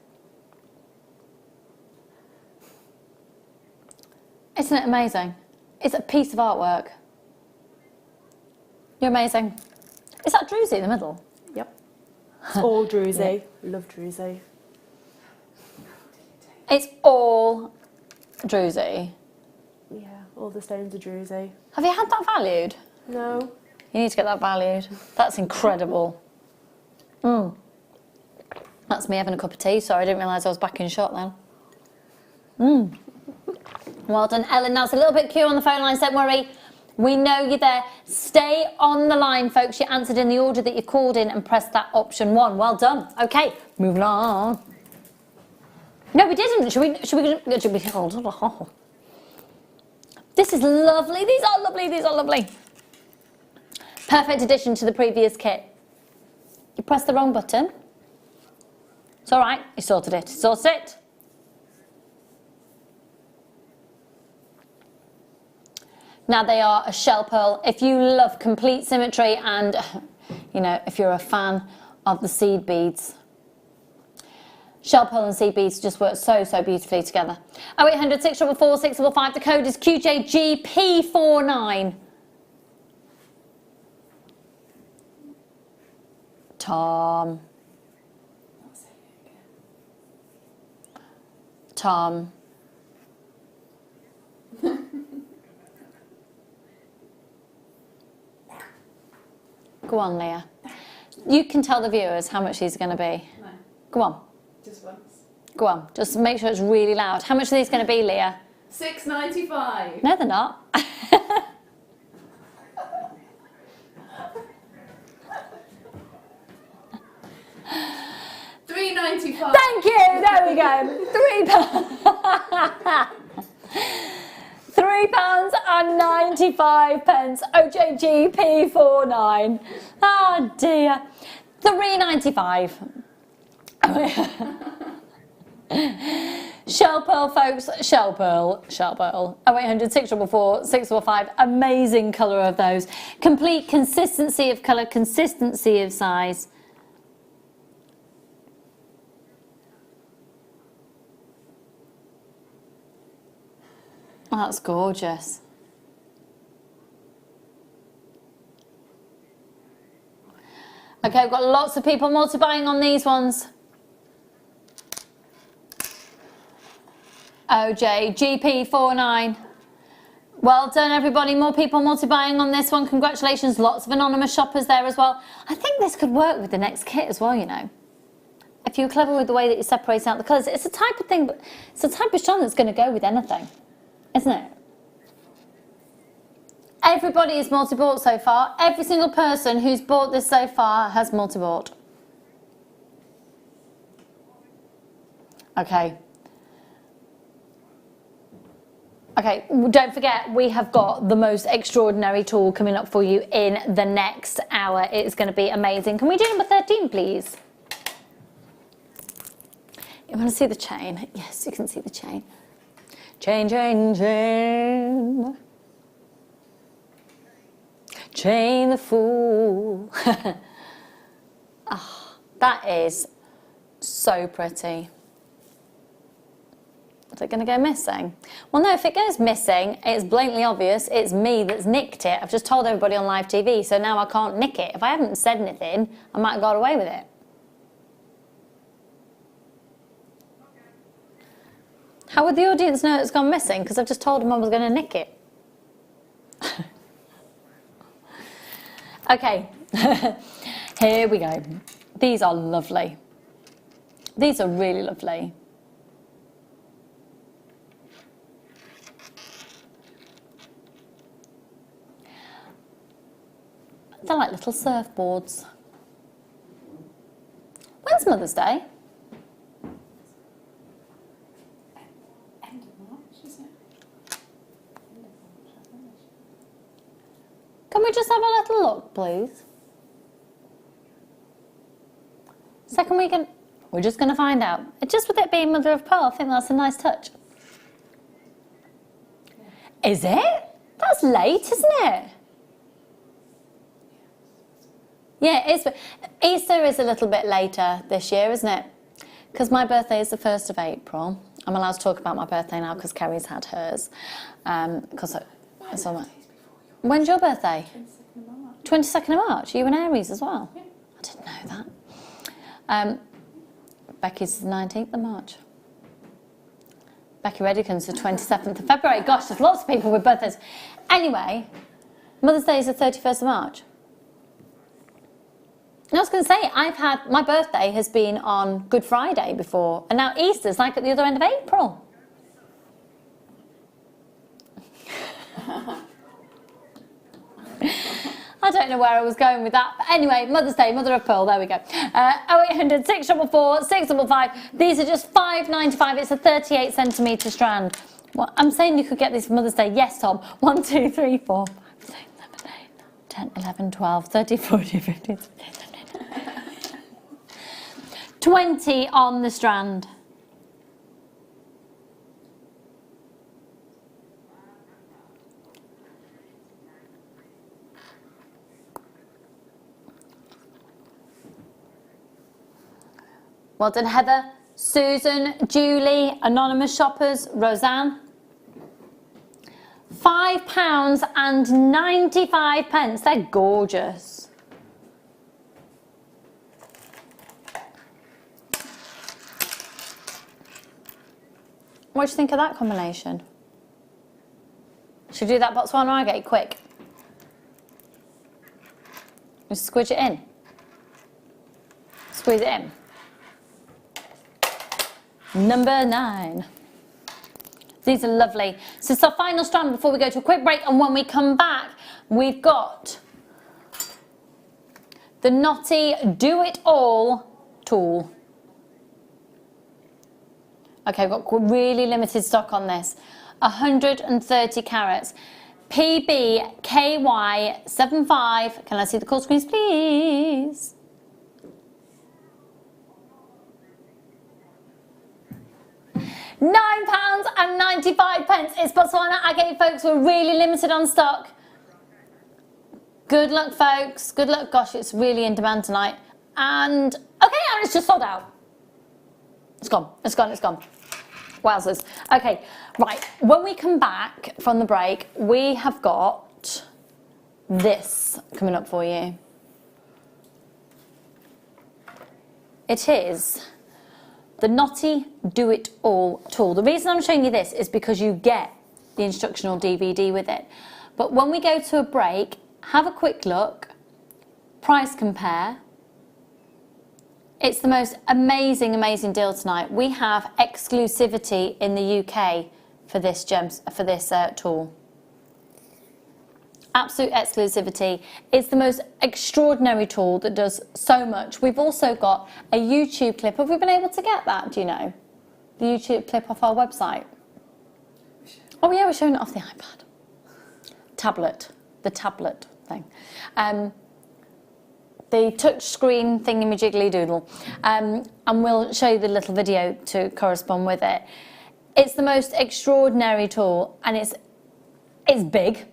Isn't it amazing? It's a piece of artwork. You're amazing. Is that druzy in the middle? Yep. It's all druzy. Yeah. Love druzy. It's all druzy. Yeah, all the stones are druzy. Have you had that valued? No. You need to get that valued. That's incredible. That's me having a cup of tea. Sorry, I didn't realise I was back in shot then. Well done, Ellen. Now it's a little bit queue on the phone lines. Don't worry. We know you're there. Stay on the line, folks. You answered in the order that you called in and pressed that option 1. Well done. Okay, moving on. No, we didn't. Should we? This is lovely. These are lovely. These are lovely. Perfect addition to the previous kit. You pressed the wrong button. It's all right. You sorted it. Sorted it. Now they are a shell pearl. If you love complete symmetry and, you know, if you're a fan of the seed beads, shell pearl and seed beads just work so, so beautifully together. 0800 644 655. The code is QJGP49. Tom. Go on, Leah. You can tell the viewers how much these are going to be. No. Go on. Just once. Go on. Just make sure it's really loud. How much are these going to be, Leah? $6.95. No, they're not. $3.95. Thank you. There we go. £3.95. OJGP49. Oh dear. $3.95. Shell pearl, folks. Shell pearl. Shell pearl. 0800 644 645. Amazing colour of those. Complete consistency of colour, consistency of size. Oh, that's gorgeous. Okay, we've got lots of people multi-buying on these ones. OJ, GP49. Well done, everybody. More people multi-buying on this one. Congratulations. Lots of anonymous shoppers there as well. I think this could work with the next kit as well, you know. If you're clever with the way that you separate out the colours. It's a type of thing, but it's a type of strand that's going to go with anything, isn't it? Everybody is multi-bought so far. Every single person who's bought this so far has multi-bought. Okay. Okay, don't forget, we have got the most extraordinary tool coming up for you in the next hour. It's going to be amazing. Can we do number 13, please? You want to see the chain? Yes, you can see the chain. Chain, chain, chain. Chain the fool. Oh, that is so pretty. Is it going to go missing? Well, no, if it goes missing, it's blatantly obvious. It's me that's nicked it. I've just told everybody on live TV, so now I can't nick it. If I hadn't said anything, I might have got away with it. How would the audience know it's gone missing? Because I've just told them I was going to nick it. Okay, here we go. These are lovely. These are really lovely. They're like little surfboards. When's Mother's Day? End of March, isn't it? End of March, I think. Can we just have a little look, please? Second weekend, we're just going to find out. Just with it being mother of pearl, I think that's a nice touch. Yeah. Is it? That's late, isn't it? Yeah, it is. Easter is a little bit later this year, isn't it? Because my birthday is the 1st of April. I'm allowed to talk about my birthday now because Kerry's had hers. When's your birthday? 22nd of March. 22nd of March. Are you an Aries as well? Yeah. I didn't know that. Becky's the 19th of March. Becky Reddicon's the 27th of February. Gosh, there's lots of people with birthdays. Anyway, Mother's Day is the 31st of March. And I was going to say, my birthday has been on Good Friday before, and now Easter's like at the other end of April. I don't know where I was going with that. But anyway, Mother's Day, Mother of Pearl, there we go. 0800 644 655. These are just £5.95. It's a 38 centimetre strand. Well, I'm saying you could get this for Mother's Day. Yes, Tom. 1, 2, 3, 4, 5, 6, 7, 8, 9, 10, 11, 12, 13, 14, 15, 16, 17, 20 on the strand. Well done, Heather, Susan, Julie, anonymous shoppers, Roseanne. £5.95. They're gorgeous. What do you think of that combination? Should we do that Botswana agate quick? Just squidge it in. Squeeze it in. Number 9. These are lovely. So it's our final strand before we go to a quick break, and when we come back, we've got the Knotty Do It All tool. Okay, we've got really limited stock on this. 130 carats. PBKY75. Can I see the call screens, please? £9.95. It's Botswana agate, folks. We're really limited on stock. Good luck, folks. Good luck. Gosh, it's really in demand tonight. And, okay, and it's just sold out. It's gone. It's gone. It's gone. Wowzers. Okay, right. When we come back from the break, we have got this coming up for you. It is the Knotty Do It All tool. The reason I'm showing you this is because you get the instructional DVD with it. But when we go to a break, have a quick look, price compare. It's the most amazing, amazing deal tonight. We have exclusivity in the UK for this tool. Absolute exclusivity. It's the most extraordinary tool that does so much. We've also got a YouTube clip. Have we been able to get that, do you know? The YouTube clip off our website. Oh yeah, we're showing it off the iPad. The tablet thing. The touch screen thingy-majigly doodle. And we'll show you the little video to correspond with it. It's the most extraordinary tool, and it's big.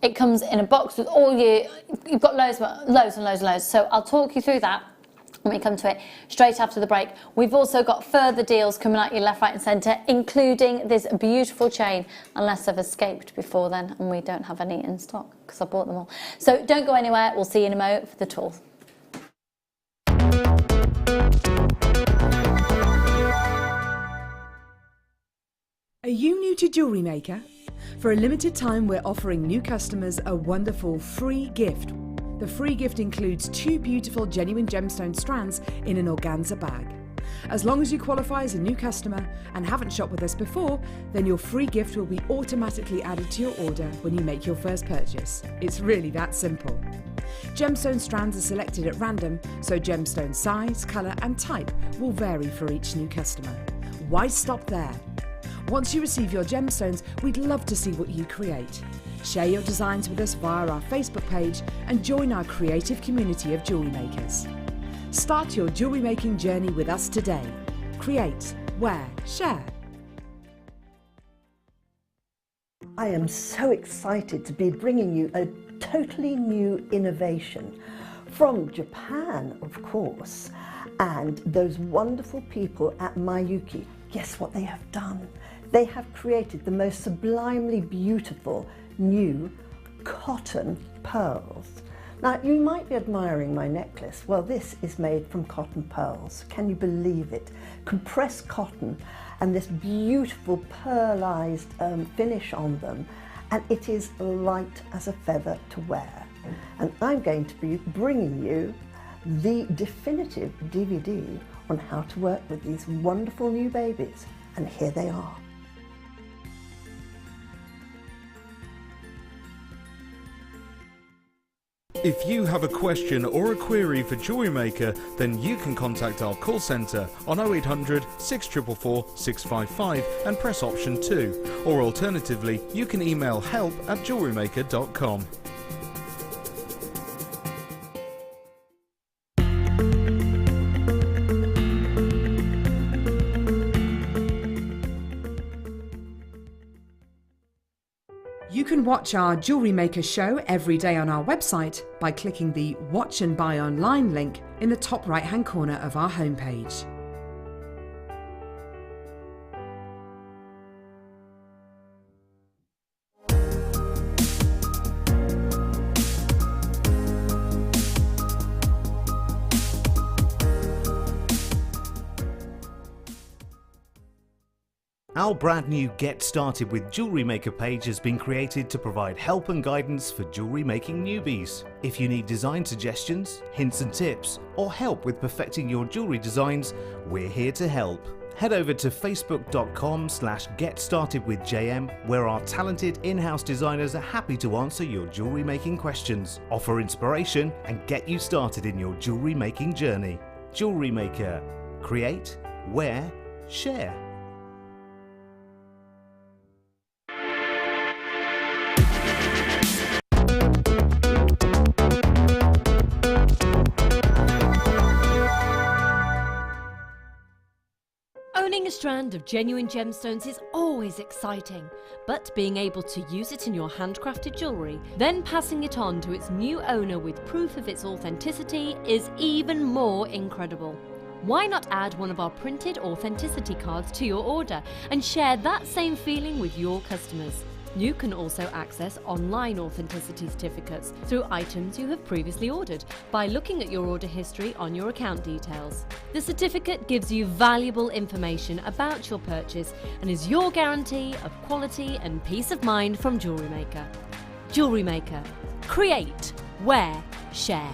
It comes in a box with you've got loads and loads. So I'll talk you through that when we come to it straight after the break. We've also got further deals coming at you left, right and centre, including this beautiful chain, unless I've escaped before then and we don't have any in stock because I bought them all. So don't go anywhere. We'll see you in a moment for the tools. Are you new to JewelleryMaker? For a limited time, we're offering new customers a wonderful free gift. The free gift includes 2 beautiful genuine gemstone strands in an organza bag. As long as you qualify as a new customer and haven't shopped with us before, then your free gift will be automatically added to your order when you make your first purchase. It's really that simple. Gemstone strands are selected at random, so gemstone size, colour and type will vary for each new customer. Why stop there? Once you receive your gemstones, we'd love to see what you create. Share your designs with us via our Facebook page and join our creative community of jewellery makers. Start your jewellery making journey with us today. Create, wear, share. I am so excited to be bringing you a totally new innovation from Japan, of course, and those wonderful people at Mayuki. Guess what they have done? They have created the most sublimely beautiful new cotton pearls. Now, you might be admiring my necklace. Well, this is made from cotton pearls. Can you believe it? Compressed cotton and this beautiful pearlized finish on them, and it is light as a feather to wear. And I'm going to be bringing you the definitive DVD on how to work with these wonderful new babies, and here they are. If you have a question or a query for JewelleryMaker, then you can contact our call centre on 0800 644 655 and press option 2, or alternatively you can email help@jewellerymaker.com. You can watch our Jewellery Maker show every day on our website by clicking the Watch and Buy Online link in the top right hand corner of our homepage. Our brand new Get Started with Jewellery Maker page has been created to provide help and guidance for jewellery making newbies. If you need design suggestions, hints and tips, or help with perfecting your jewellery designs, we're here to help. Head over to facebook.com/getstartedwithjm, where our talented in-house designers are happy to answer your jewellery making questions, offer inspiration and get you started in your jewellery making journey. Jewellery Maker. Create, wear, share. Owning a strand of genuine gemstones is always exciting, but being able to use it in your handcrafted jewellery, then passing it on to its new owner with proof of its authenticity is even more incredible. Why not add one of our printed authenticity cards to your order and share that same feeling with your customers? You can also access online authenticity certificates through items you have previously ordered by looking at your order history on your account details. The certificate gives you valuable information about your purchase and is your guarantee of quality and peace of mind from Jewellery Maker. Jewellery Maker. Create, wear, share.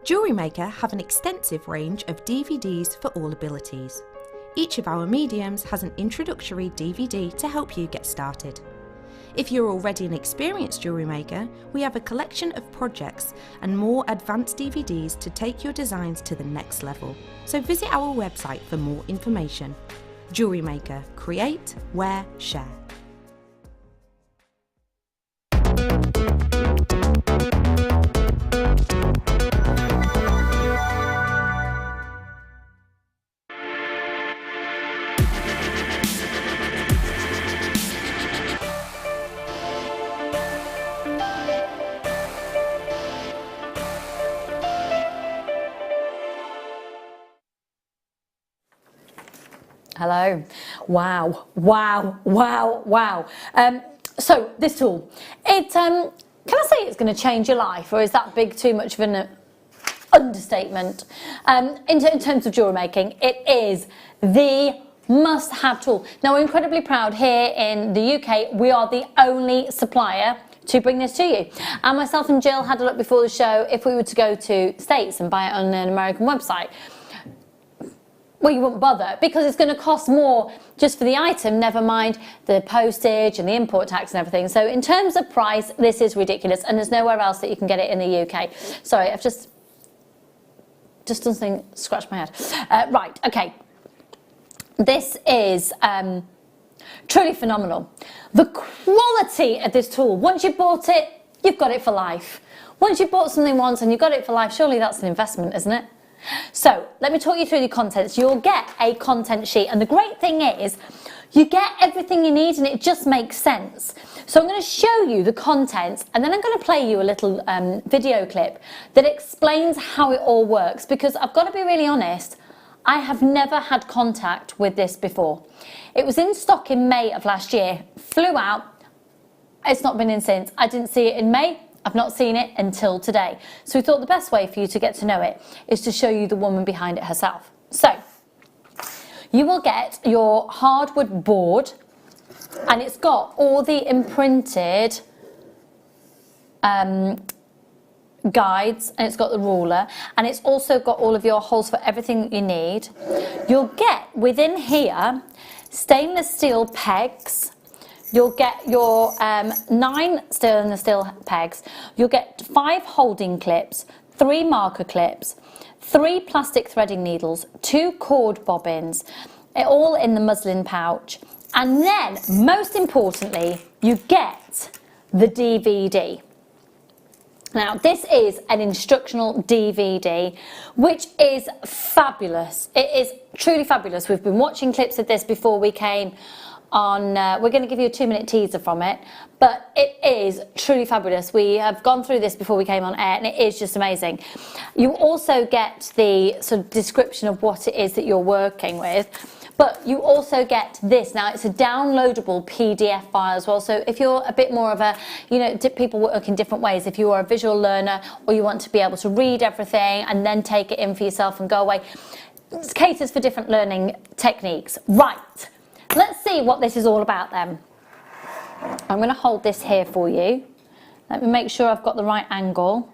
Jewellery Maker have an extensive range of DVDs for all abilities. Each of our mediums has an introductory DVD to help you get started. If you're already an experienced jewellery maker, we have a collection of projects and more advanced DVDs to take your designs to the next level. So visit our website for more information. Jewellery Maker. Create, wear, share. Hello. Wow, wow, wow, wow. So this tool, can I say it's going to change your life, or is that too much of an understatement? In terms of jewellery making, it is the must-have tool. Now, we're incredibly proud here in the UK. We are the only supplier to bring this to you. And myself and Jill had a look before the show. If we were to go to States and buy it on an American website, well, you wouldn't bother, because it's going to cost more just for the item, never mind the postage and the import tax and everything. So in terms of price, this is ridiculous, and there's nowhere else that you can get it in the UK. Sorry, I've just done something, scratched my head. Right, okay. This is truly phenomenal. The quality of this tool, once you've bought it, you've got it for life. Once you've bought something once and you've got it for life, surely that's an investment, isn't it? So let me talk you through the contents. You'll get a content sheet, and the great thing is you get everything you need and it just makes sense. So I'm going to show you the contents, and then I'm going to play you a little video clip that explains how it all works, because I've got to be really honest, I have never had contact with this before. It was in stock in May of last year, flew out, it's not been in since. I didn't see it in May. I've not seen it until today. So we thought the best way for you to get to know it is to show you the woman behind it herself. So you will get your hardwood board, and it's got all the imprinted guides, and it's got the ruler, and it's also got all of your holes for everything that you need. You'll get within here stainless steel pegs. You'll get your 9 stainless steel pegs. You'll get 5 holding clips, 3 marker clips, 3 plastic threading needles, 2 cord bobbins, all in the muslin pouch. And then, most importantly, you get the DVD. Now, this is an instructional DVD, which is fabulous. It is truly fabulous. We've been watching clips of this before we came on. We're going to give you a 2-minute teaser from it, but it is truly fabulous. We have gone through this before we came on air, and it is just amazing. You also get the sort of description of what it is that you're working with, but you also get this. Now, it's a downloadable PDF file as well, so if you're a bit more of a, you know, people work in different ways. If you are a visual learner, or you want to be able to read everything and then take it in for yourself and go away, it caters for different learning techniques. Right. Let's see what this is all about then. I'm going to hold this here for you. Let me make sure I've got the right angle.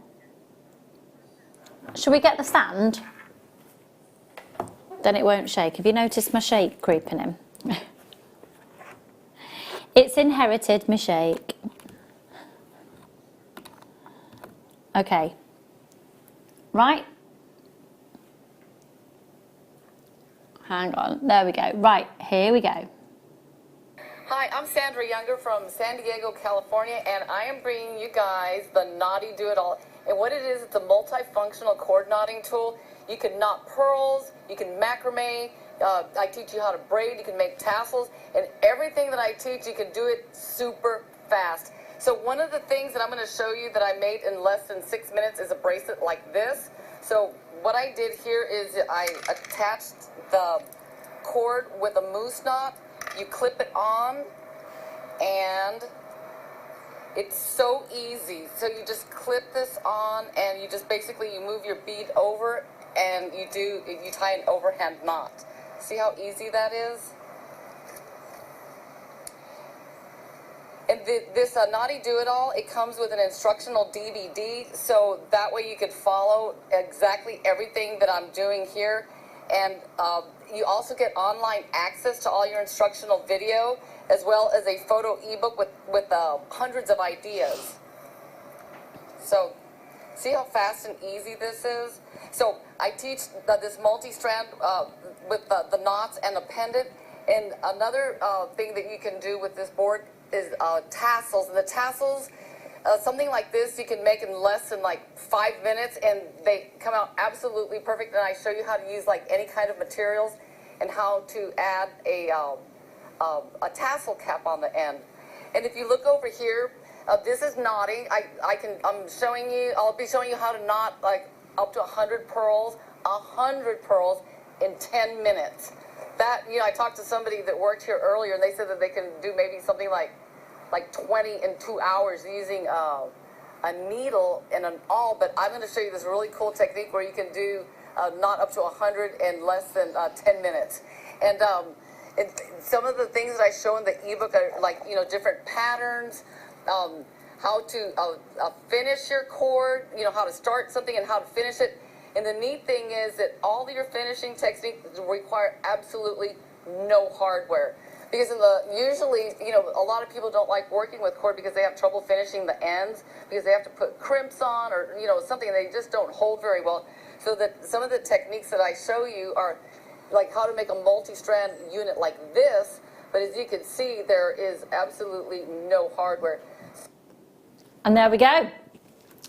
Shall we get the stand? Then it won't shake. Have you noticed my shake creeping in? It's inherited, my shake. Okay. Right. Hang on, there we go. Right, here we go. Hi, I'm Sandra Younger from San Diego, California, and I am bringing you guys the Knotty Do-It-All. And what it is, it's a multifunctional cord knotting tool. You can knot pearls, you can macrame, I teach you how to braid, you can make tassels, and everything that I teach, you can do it super fast. So one of the things that I'm going to show you that I made in less than 6 minutes is a bracelet like this. So what I did here is I attached the cord with a moose knot. You clip it on, and it's so easy. So you just clip this on, and you just basically you move your bead over, and you tie an overhand knot. See how easy that is? And this Naughty Do-It-All, it comes with an instructional DVD, so that way you could follow exactly everything that I'm doing here. And you also get online access to all your instructional video, as well as a photo ebook with hundreds of ideas. So see how fast and easy this is? So I teach this multi-strand with the knots and a pendant. And another thing that you can do with this board is tassels. And the tassels, something like this, you can make in less than like 5 minutes, and they come out absolutely perfect. And I show you how to use like any kind of materials and how to add a tassel cap on the end. And if you look over here, this is knotting. I'll be showing you how to knot like up to 100 pearls in 10 minutes. That, I talked to somebody that worked here earlier, and they said that they can do maybe something like 20 in 2 hours using a needle and an awl. But I'm going to show you this really cool technique where you can do knot up to 100 in less than 10 minutes. And some of the things that I show in the ebook are like, different patterns, how to finish your cord, how to start something and how to finish it. And the neat thing is that all of your finishing techniques require absolutely no hardware. Because usually, a lot of people don't like working with cord because they have trouble finishing the ends, because they have to put crimps on or, something, and they just don't hold very well. So that some of the techniques that I show you are like how to make a multi-strand unit like this, but as you can see, there is absolutely no hardware. And there we go.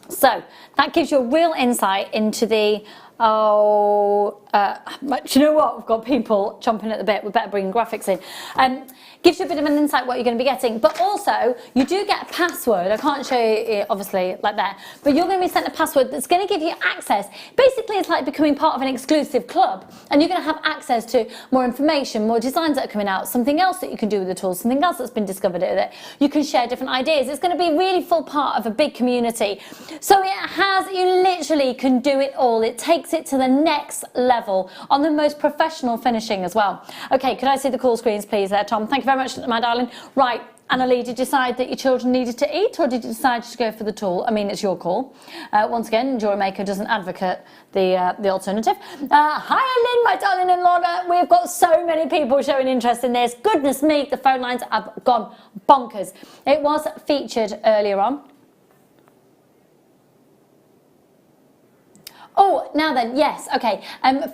So that gives you a real insight into the, do you know what? We've got people chomping at the bit. We better bring graphics in. Gives you a bit of an insight what you're going to be getting. But also, you do get a password. I can't show you it, obviously, like that. But you're going to be sent a password that's going to give you access. Basically, it's like becoming part of an exclusive club. And you're going to have access to more information, more designs that are coming out, something else that you can do with the tools, something else that's been discovered with it. You can share different ideas. It's going to be a really full part of a big community. So you literally can do it all. It takes it to the next level on the most professional finishing as well. Okay, could I see the call screens, please, there, Tom? Thank you very much, my darling. Right, Annalie, did you decide that your children needed to eat, or did you decide to go for the tool? I mean, it's your call. Once again, JewelleryMaker doesn't advocate the alternative. Hi, Lynn, my darling, and Lorna. We've got so many people showing interest in this. Goodness me, the phone lines have gone bonkers. It was featured earlier on. Oh, now then, yes, okay.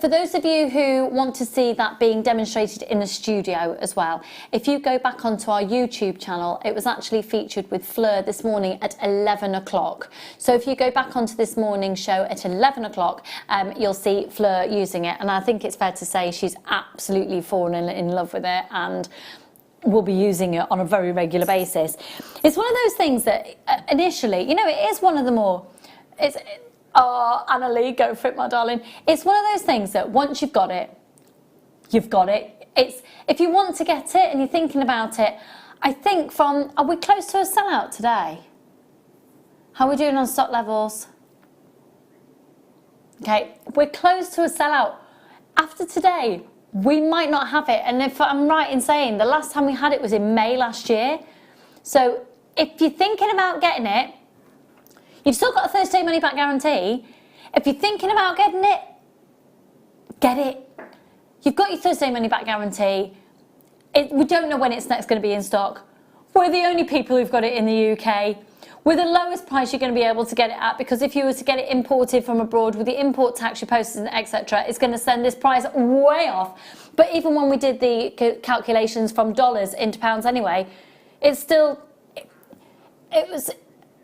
For those of you who want to see that being demonstrated in the studio as well, if you go back onto our YouTube channel, it was actually featured with Fleur this morning at 11 o'clock. So if you go back onto this morning's show at 11 o'clock, you'll see Fleur using it. And I think it's fair to say she's absolutely fallen in love with it, and will be using it on a very regular basis. It's one of those things that initially, it is one of the more... Oh, Annalie, go for it, my darling. It's one of those things that once you've got it, you've got it. If you want to get it and you're thinking about it, I think are we close to a sellout today? How are we doing on stock levels? Okay, we're close to a sellout. After today, we might not have it. And if I'm right in saying, the last time we had it was in May last year. So if you're thinking about getting it, you've still got a 30-day money-back guarantee. If you're thinking about getting it, get it. You've got your 30-day money-back guarantee. We don't know when it's next going to be in stock. We're the only people who've got it in the UK. We're the lowest price you're going to be able to get it at, because if you were to get it imported from abroad with the import tax, your postage, etc., it's going to send this price way off. But even when we did the calculations from dollars into pounds anyway, it's still...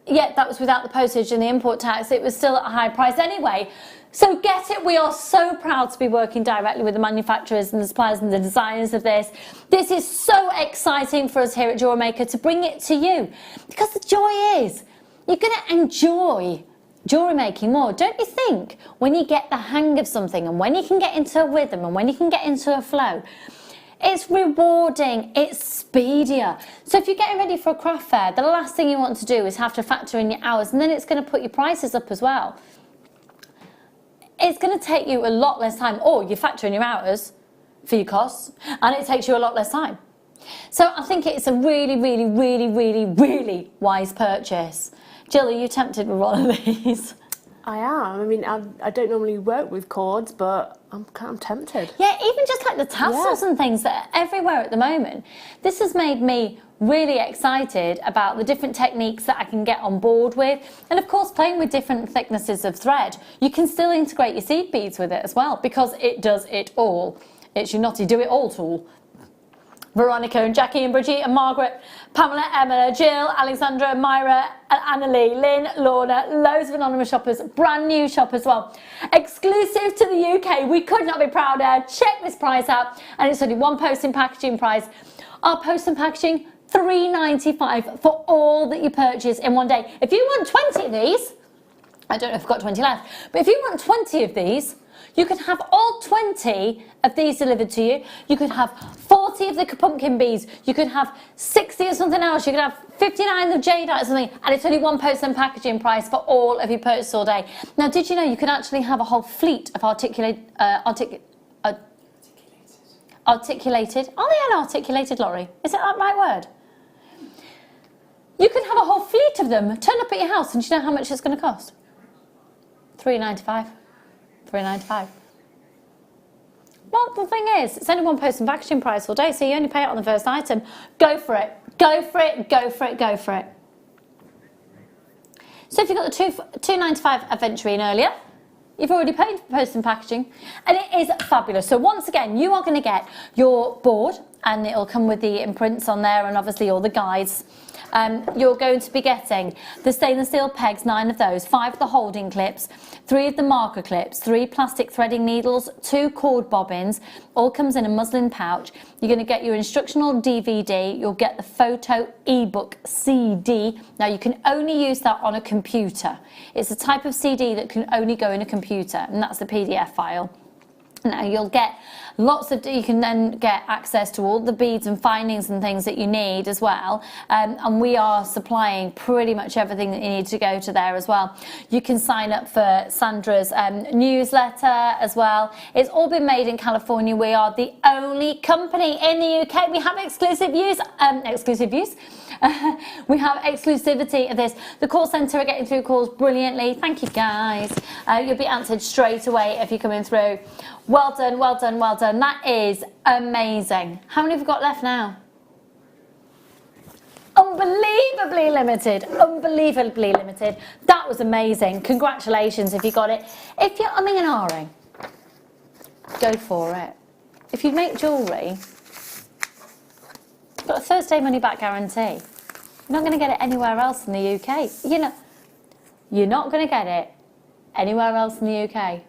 yet that was without the postage and the import tax. It was still at a high price anyway. So get it, we are so proud to be working directly with the manufacturers and the suppliers and the designers of this. This is so exciting for us here at JewelleryMaker to bring it to you, because the joy is you're going to enjoy jewellery making more, don't you think? When you get the hang of something and when you can get into a rhythm and when you can get into a flow, it's rewarding, it's speedier. So if you're getting ready for a craft fair, the last thing you want to do is have to factor in your hours, and then it's going to put your prices up as well. It's going to take you a lot less time, or you factor in your hours for your costs, and it takes you a lot less time. So I think it's a really, really, really, really, really wise purchase. Jill, are you tempted with one of these? I am. I mean, I don't normally work with cords, but I'm tempted. Yeah, even just like the tassels and things that are everywhere at the moment. This has made me really excited about the different techniques that I can get on board with. And of course, playing with different thicknesses of thread. You can still integrate your seed beads with it as well, because it does it all. It's your Notty Do It All tool. Veronica and Jackie and Brigitte and Margaret, Pamela, Emma, Jill, Alexandra, Myra, Annalie, Lynn, Lorna, loads of anonymous shoppers, brand new shop as well. Exclusive to the UK, we could not be prouder. Check this price out, and it's only one post and packaging price. Our post and packaging, $3.95 for all that you purchase in one day. If you want 20 of these, I don't know if I've got 20 left, but if you want 20 of these, you could have all 20 of these delivered to you. You could have 40 of the pumpkin beads. You could have 60 or something else. You could have 59 of jadeite or something. And it's only one post and packaging price for all of your purchase all day. Now, did you know you could actually have a whole fleet of articulated? Are they unarticulated, Laurie? Is that the right word? You could have a whole fleet of them turn up at your house, and do you know how much it's going to cost? $3.95. $3.95. Well, the thing is, it's only one post and packaging price all day, so you only pay it on the first item. Go for it. Go for it. Go for it. Go for it. So if you've got the $2.95 aventurine earlier, you've already paid for post and packaging, and it is fabulous. So once again, you are going to get your board, and it'll come with the imprints on there and obviously all the guides. You're going to be getting the stainless steel pegs, 9 of those, 5 of the holding clips, 3 of the marker clips, 3 plastic threading needles, 2 cord bobbins, all comes in a muslin pouch. You're going to get your instructional DVD, you'll get the photo ebook CD. Now you can only use that on a computer. It's a type of CD that can only go in a computer, and that's the PDF file. Now you'll get lots of, you can then get access to all the beads and findings and things that you need as well, and we are supplying pretty much everything that you need to go to there as well. You can sign up for Sandra's newsletter as well. It's all been made in California. We are the only company in the UK. We have exclusive use. We have exclusivity of this. The call centre are getting through calls brilliantly. Thank you, guys. You'll be answered straight away if you're coming through. Well done, well done, well done. That is amazing. How many have we got left now? Unbelievably limited. Unbelievably limited. That was amazing. Congratulations if you got it. If you're umming and ahhing, go for it. If you make jewellery, you've got a Thursday money back guarantee. You're not going to get it anywhere else in the UK. You're not going to get it anywhere else in the UK.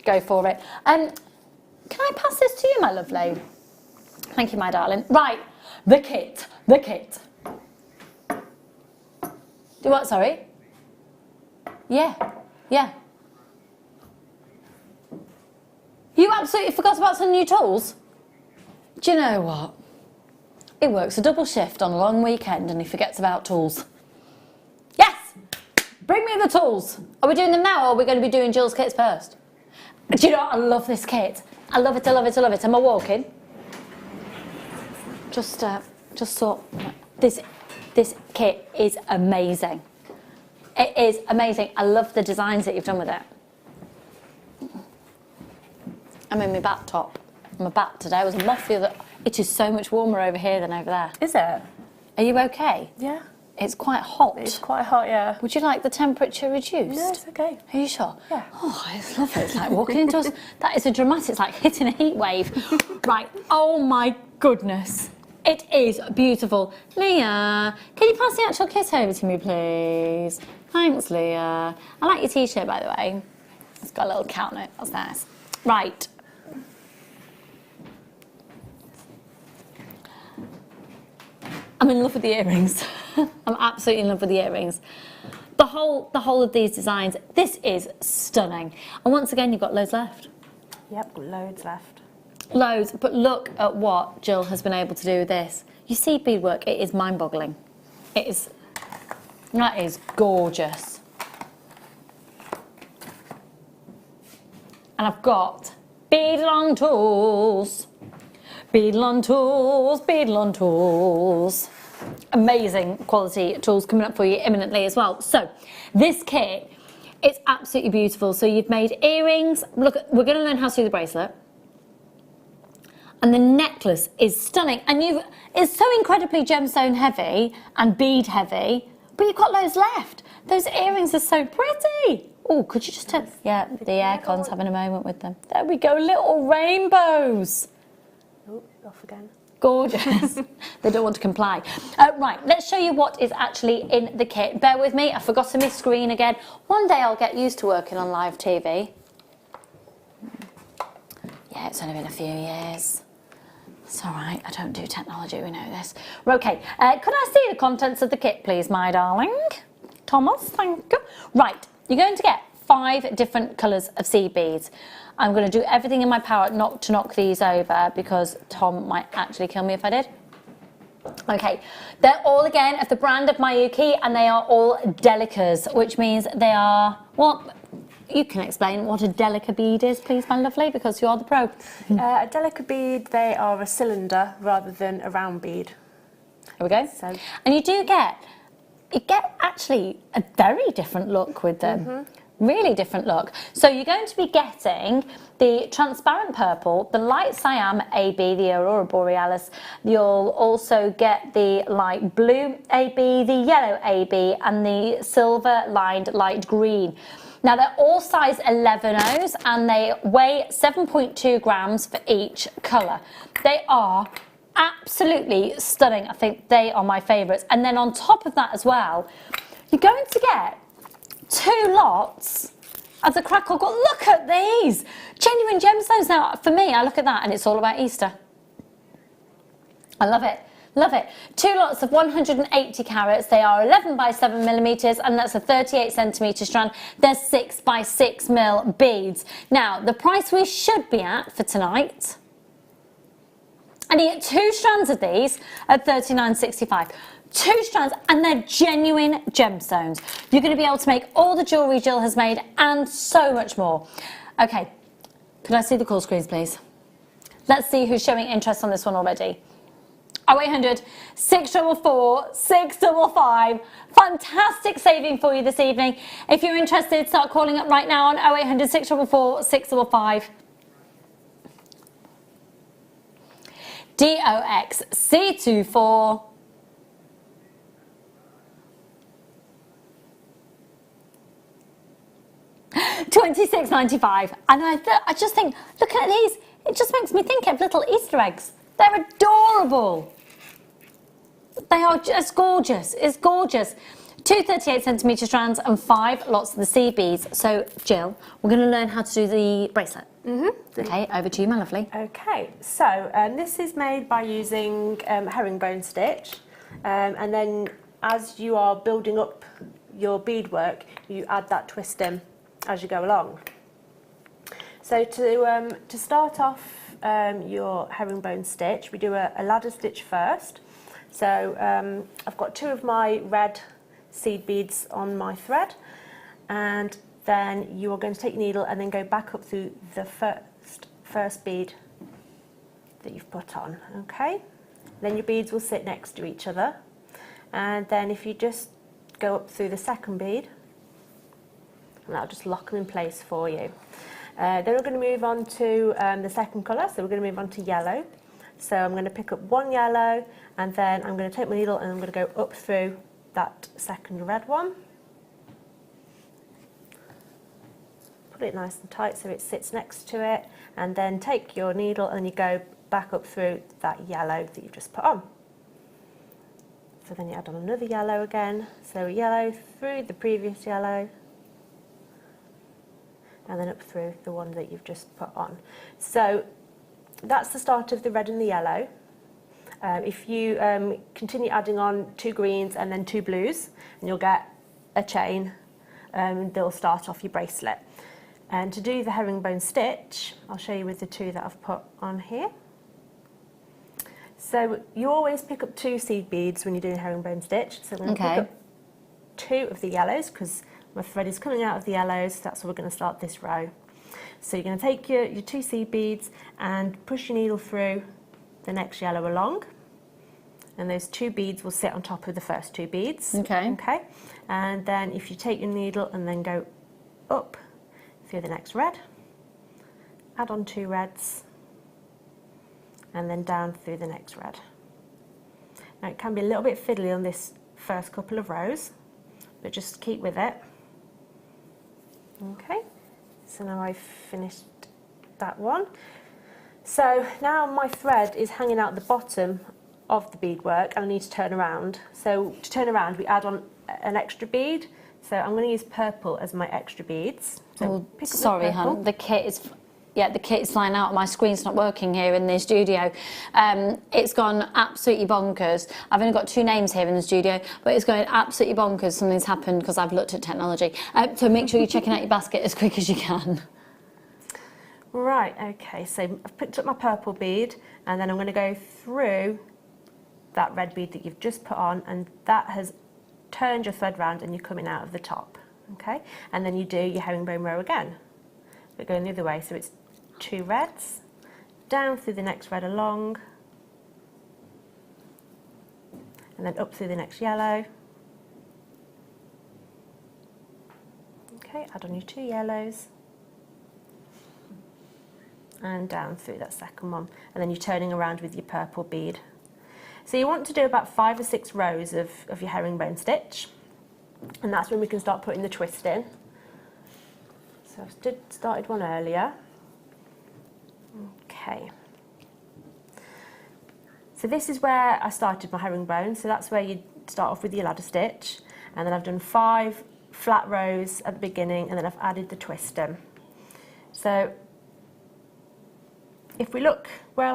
Go for it. Can I pass this to you, my lovely? Thank you, my darling. Right, the kit. The kit. Do what, sorry? Yeah, yeah. You absolutely forgot about some new tools? Do you know what? He works a double shift on a long weekend and he forgets about tools. Yes! Bring me the tools. Are we doing them now, or are we going to be doing Jill's kits first? Do you know what? I love this kit. I love it, I love it, I love it. Am I walking? Just thought, this kit is amazing. It is amazing. I love the designs that you've done with it. I'm in my bat top. I'm a bat today. I was a moth the other. It is so much warmer over here than over there. Is it? Are you okay? Yeah. It's quite hot. It's quite hot, yeah. Would you like the temperature reduced? No, it's okay. Are you sure? Yeah. Oh, it's lovely. It's like walking into us. That is a dramatic, it's like hitting a heat wave. Right. Oh my goodness. It is beautiful. Leah, can you pass the actual kit over to me, please? Thanks, Leah. I like your t-shirt, by the way. It's got a little cat on it. That's nice. Right. I'm in love with the earrings. I'm absolutely in love with the earrings. The whole of these designs, this is stunning. And once again, you've got loads left. Yep, loads left. Loads, but look at what Jill has been able to do with this. You see beadwork, it is mind-boggling. That is gorgeous. And I've got beadle on tools. Beadle on tools, beadle on tools. Amazing quality tools coming up for you imminently as well. So this kit, it's absolutely beautiful. So you've made earrings. Look, we're going to learn how to do the bracelet. And the necklace is stunning. And it's so incredibly gemstone heavy and bead heavy, but you've got loads left. Those earrings are so pretty. Oh, could you just turn? Yeah, the aircon's having a moment with them. There we go, little rainbows. Oh, off again. Gorgeous. They don't want to comply. Right, let's show you what is actually in the kit. Bear with me, I've forgotten my screen again. One day I'll get used to working on live TV. Yeah, it's only been a few years. It's all right, I don't do technology, we know this. Okay, could I see the contents of the kit, please, my darling? Thomas, thank you. Right, you're going to get 5 different colours of seed beads. I'm going to do everything in my power not to knock these over because Tom might actually kill me if I did. Okay, they're all again of the brand of Miyuki and they are all delicas, which means they are, well, you can explain what a delica bead is, please, my lovely, because you're the pro. A delica bead, they are a cylinder rather than a round bead. Here we go. So. And you get actually a very different look with them. Mm-hmm. Really different look. So you're going to be getting the transparent purple, the light cyan AB, the Aurora Borealis. You'll also get the light blue AB, the yellow AB, and the silver lined light green. Now they're all size 11s and they weigh 7.2 grams for each colour. They are absolutely stunning. I think they are my favourites. And then on top of that as well, you're going to get 2 lots of the crackle gold. Look at these genuine gemstones. Now for me, I look at that and it's all about Easter. I love it, love it. 2 lots of 180 carats. They are 11 by 7 millimeters and that's a 38 centimeter strand. They're 6 by 6 mil beads. Now the price we should be at for tonight, and you get 2 strands of these at $39.65. 2 strands, and they're genuine gemstones. You're going to be able to make all the jewellery Jill has made and so much more. Okay, could I see the call screens, please? Let's see who's showing interest on this one already. 0800 644 655. Fantastic saving for you this evening. If you're interested, start calling up right now on 0800 644 655. DOXC24 $26.95. And I just think, look at these. It just makes me think of little Easter eggs. They're adorable. They are just gorgeous. It's gorgeous. 2 38 centimetre strands and 5 lots of the seed beads. So, Jill, we're going to learn how to do the bracelet. Mm-hmm. Okay, over to you, my lovely. Okay, so this is made by using herringbone stitch. And then as you are building up your beadwork, you add that twist in as you go along. So to start off your herringbone stitch, we do a ladder stitch first. So I've got 2 of my red seed beads on my thread, and then you are going to take your needle and then go back up through the first bead that you've put on, okay? Then your beads will sit next to each other, and then if you just go up through the second bead, and that'll just lock them in place for you. Then we're going to move on to the second colour, so we're going to move on to yellow. So I'm going to pick up 1 yellow, and then I'm going to take my needle and I'm going to go up through that second red one. Put it nice and tight so it sits next to it, and then take your needle and you go back up through that yellow that you've just put on. So then you add on another yellow again. So yellow through the previous yellow, and then up through the one that you've just put on. So that's the start of the red and the yellow. If you continue adding on 2 greens and then 2 blues, and you'll get a chain, they'll start off your bracelet. And to do the herringbone stitch, I'll show you with the 2 that I've put on here. So you always pick up 2 seed beads when you're doing herringbone stitch. So I'm going to pick up 2 of the yellows because my thread is coming out of the yellows. That's where we're going to start this row. So you're going to take your 2 seed beads and push your needle through the next yellow along. And those 2 beads will sit on top of the first 2 beads. Okay. And then if you take your needle and then go up through the next red, add on 2 reds, and then down through the next red. Now it can be a little bit fiddly on this first couple of rows, but just keep with it. Okay, so now I've finished that one. So now my thread is hanging out the bottom of the beadwork and I need to turn around. So to turn around we add on an extra bead. So I'm going to use purple as my extra beads. So sorry, hon, the kit is flying out. My screen's not working here in the studio. It's gone absolutely bonkers. I've only got 2 names here in the studio, but it's going absolutely bonkers. Something's happened because I've looked at technology. So make sure you're checking out your basket as quick as you can. Right, okay, so I've picked up my purple bead and then I'm going to go through that red bead that you've just put on, and that has turned your thread round and you're coming out of the top. Okay, and then you do your herringbone row again, but going the other way. So it's 2 reds, down through the next red along, and then up through the next yellow. Okay, add on your 2 yellows, and down through that second one, and then you're turning around with your purple bead. So you want to do about 5 or 6 rows of your herringbone stitch, and that's when we can start putting the twist in. So I've started one earlier. Okay. So this is where I started my herringbone, so that's where you start off with your ladder stitch, and then I've done 5 flat rows at the beginning, and then I've added the twist in. So if we look where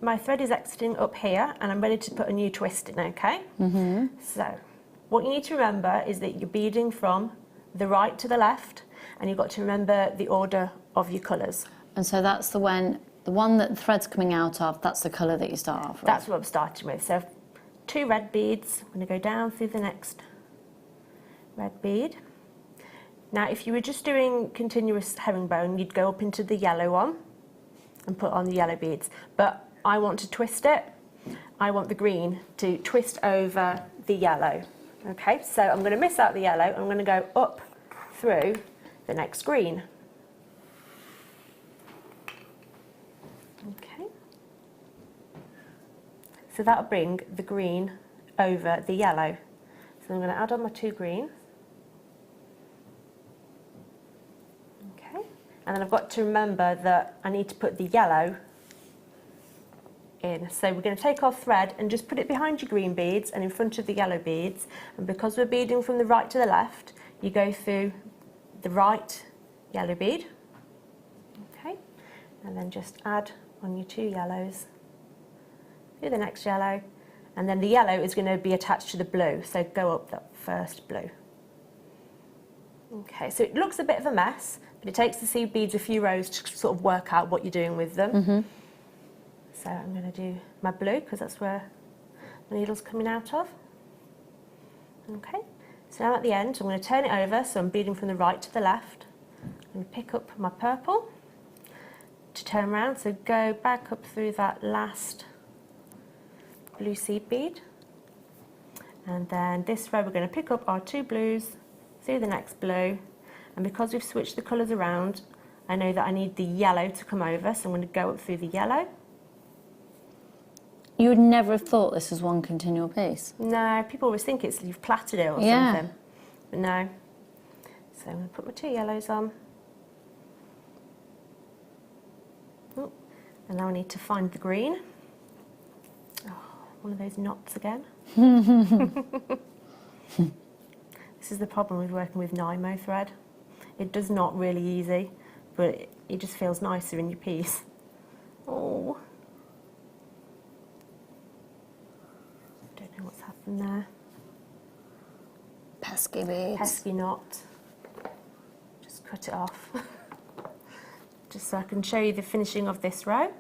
my thread is exiting up here and I'm ready to put a new twist in, okay? So what you need to remember is that you're beading from the right to the left, and you've got to remember the order of your colours. And so that's the one that the thread's coming out of, that's the colour that you start off with? That's what I'm starting with. So 2 red beads, I'm going to go down through the next red bead. Now if you were just doing continuous herringbone, you'd go up into the yellow one and put on the yellow beads, but I want to twist it. I want the green to twist over the yellow. Okay, so I'm going to miss out the yellow, I'm going to go up through the next green. Okay, so that'll bring the green over the yellow. So I'm going to add on my 2 greens. And then I've got to remember that I need to put the yellow in. So we're going to take our thread and just put it behind your green beads and in front of the yellow beads. And because we're beading from the right to the left, you go through the right yellow bead. Okay, and then just add on your 2 yellows through the next yellow. And then the yellow is going to be attached to the blue, so go up that first blue. Okay, so it looks a bit of a mess, but it takes the seed beads a few rows to sort of work out what you're doing with them. So I'm going to do my blue because that's where the needle's coming out of. Okay, so now at the end I'm going to turn it over, so I'm beading from the right to the left. I'm going to pick up my purple to turn around, so go back up through that last blue seed bead. And then this row we're going to pick up our 2 blues through the next blue. And because we've switched the colours around, I know that I need the yellow to come over, so I'm going to go up through the yellow. You would never have thought this was one continual piece? No, people always think you've plaited it or something. But no. So I'm going to put my 2 yellows on. And now I need to find the green. Oh, one of those knots again. This is the problem with working with Nymo thread. It does not really easy, but it just feels nicer in your piece. Oh. Don't know what's happened there. Pesky beads. Pesky knot. Just cut it off. Just so I can show you the finishing of this row.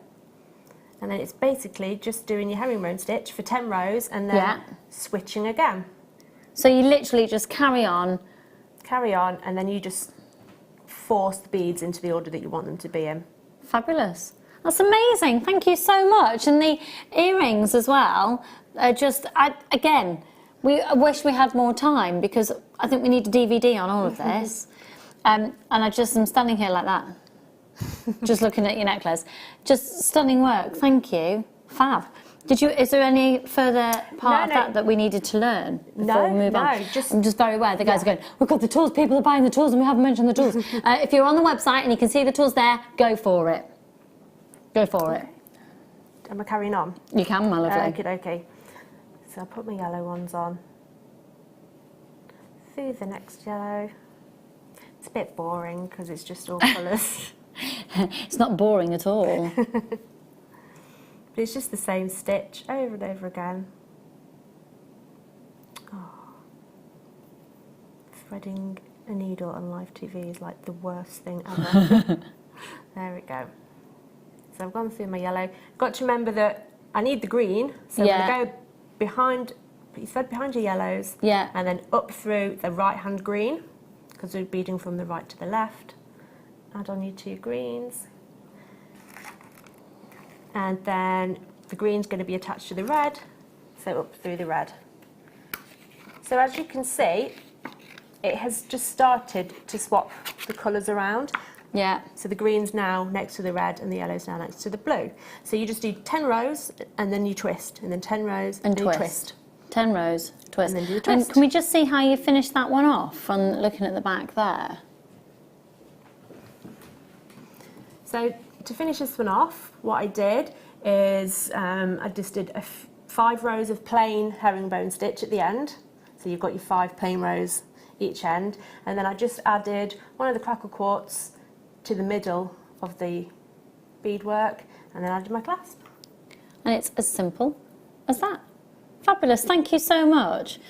And then it's basically just doing your herringbone stitch for 10 rows and then switching again. So you literally just carry on. Carry on, and then you just force the beads into the order that you want them to be in. Fabulous. That's amazing. Thank you so much. And the earrings as well are just, again, I wish we had more time because I think we need a DVD on all of this. And I'm standing here like that, just looking at your necklace. Just stunning work. Thank you. Fab. Is there any further part of that we needed to learn before we move on? I'm just very aware the guys are going, we've got the tools, people are buying the tools and we haven't mentioned the tools. If you're on the website and you can see the tools there, go for it. Go for it. Am I carrying on? You can, my lovely. Okay. So I'll put my yellow ones on. Through the next yellow. It's a bit boring because it's just all colours. It's not boring at all. But it's just the same stitch over and over again. Oh. Threading a needle on live TV is like the worst thing ever. There we go. So I've gone through my yellow. Got to remember that I need the green, so I'm going to go behind, put your thread behind your yellows, and then up through the right-hand green, because we're beading from the right to the left. Add on your 2 greens. And then the green's going to be attached to the red, so up through the red. So as you can see, it has just started to swap the colours around. Yeah. So the green's now next to the red and the yellow's now next to the blue. So you just do 10 rows and then you twist, and then 10 rows and you twist. 10 rows, twist. And then do the twist. And can we just see how you finish that one off on looking at the back there? So to finish this one off, what I did is I just did 5 rows of plain herringbone stitch at the end. So you've got your 5 plain rows each end, and then I just added one of the crackle quartz to the middle of the beadwork, and then added my clasp. And it's as simple as that. Fabulous, thank you so much.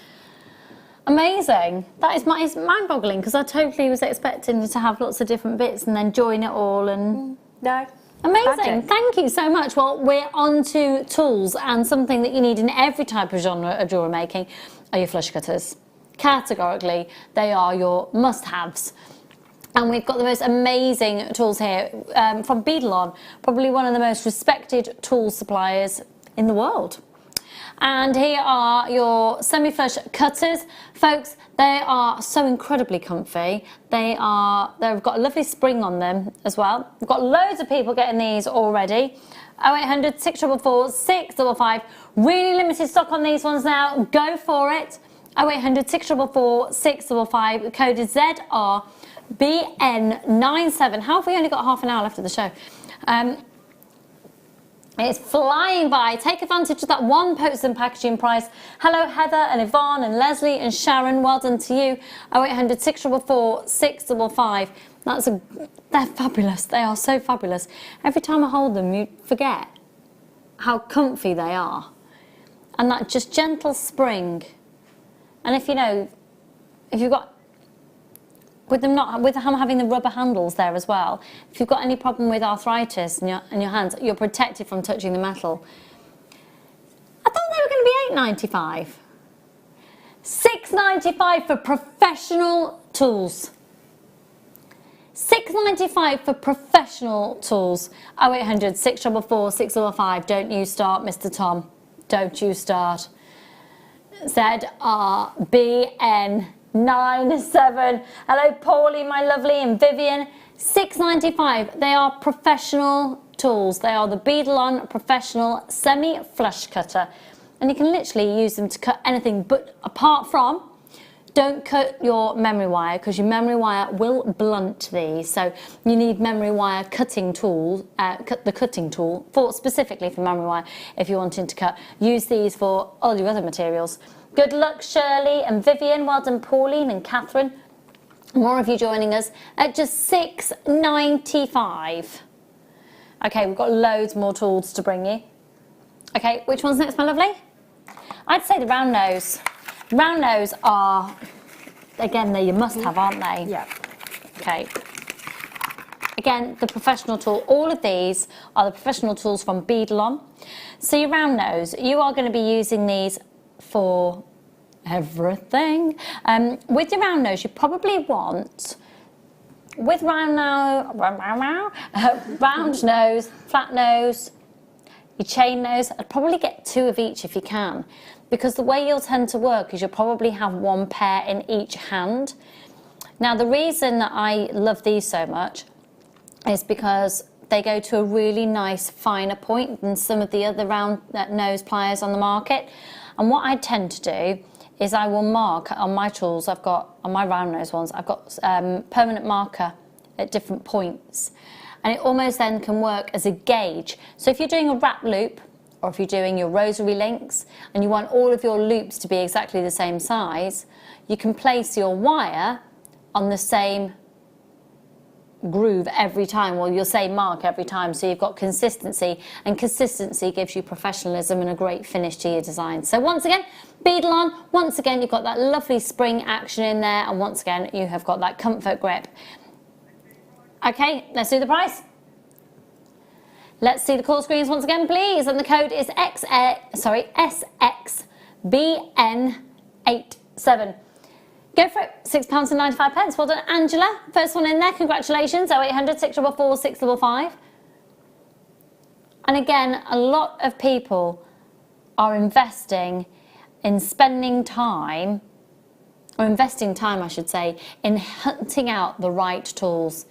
Amazing. That is mind-boggling because I totally was expecting you to have lots of different bits and then join it all and... No. Amazing, Magic. Thank you so much. Well, we're on to tools, and something that you need in every type of genre of jewellery making are your flush cutters. Categorically, they are your must-haves. And we've got the most amazing tools here from Beadalon, probably one of the most respected tool suppliers in the world. And here are your semi-flush cutters. Folks, they are so incredibly comfy. They've got a lovely spring on them as well. We've got loads of people getting these already. 0800 644 655. Really limited stock on these ones now. Go for it. 0800 644 655. The code is ZRBN97. How have we only got half an hour left of the show? It's flying by. Take advantage of that one post and packaging price. Hello, Heather and Yvonne and Leslie and Sharon. Well done to you. 0800 644 655. They're fabulous. They are so fabulous. Every time I hold them, you forget how comfy they are. And that just gentle spring. And if you've got, with them having the rubber handles there as well, if you've got any problem with arthritis in your hands, you're protected from touching the metal. I thought they were going to be £8.95. £6.95 for professional tools. £6.95 for professional tools. 0800 644 655. Don't you start, Mr. Tom. Don't you start. ZRBN97. Hello, Paulie, my lovely, and Vivian. £6.95. They are professional tools. They are the Beadalon Professional Semi-Flush Cutter. And you can literally use them to cut anything but apart from Don't cut your memory wire because your memory wire will blunt these. So you need memory wire cutting tool, the cutting tool, specifically for memory wire if you're wanting to cut. Use these for all your other materials. Good luck, Shirley and Vivian. Well done, Pauline and Catherine. More of you joining us at just $6.95. Okay, we've got loads more tools to bring you. Okay, which one's next, my lovely? I'd say the round nose. Round nose are, again, they're your must-have, aren't they? Yeah. Okay. Again, the professional tool. All of these are the professional tools from Beadlon. So your round nose, you are going to be using these for everything. With your round nose, you probably want, with round nose, flat nose, your chain nose, I'd probably get 2 of each if you can. Because the way you'll tend to work is you'll probably have 1 pair in each hand. Now the reason that I love these so much is because they go to a really nice finer point than some of the other round nose pliers on the market. And what I tend to do is I will mark on my tools, I've got, on my round nose ones, I've got permanent marker at different points. And it almost then can work as a gauge. So if you're doing a wrap loop, or if you're doing your rosary links and you want all of your loops to be exactly the same size, you can place your wire on the same groove every time, or your same mark every time, so you've got consistency, and consistency gives you professionalism and a great finish to your design. So once again, Beadlon, once again you've got that lovely spring action in there, and once again you have got that comfort grip. Okay, let's do the price. Let's see the call screens once again, please. And the code is SXBN87. Go for it. £6.95. Well done, Angela. First one in there. Congratulations. 0800 644 655. And again, a lot of people are investing in spending time, or investing time, I should say, in hunting out the right tools,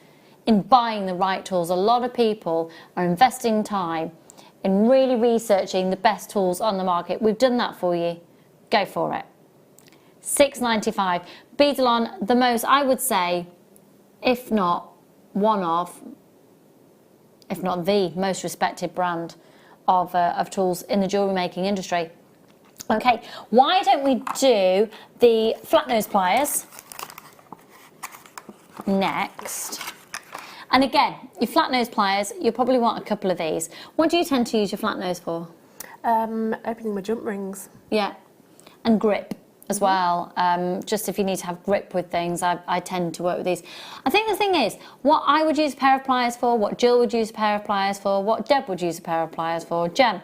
in buying the right tools. A lot of people are investing time in really researching the best tools on the market. We've done that for you. Go for it. £6.95. Beadlon, the most, I would say, if not one of, if not the most respected brand of tools in the jewellery making industry. Okay, why don't we do the flat nose pliers next? And again, your flat nose pliers, you'll probably want a couple of these. What do you tend to use your flat nose for? Opening my jump rings. Yeah, and grip as well. Just if you need to have grip with things, I tend to work with these. I think the thing is, what I would use a pair of pliers for, what Jill would use a pair of pliers for, what Deb would use a pair of pliers for, Jem,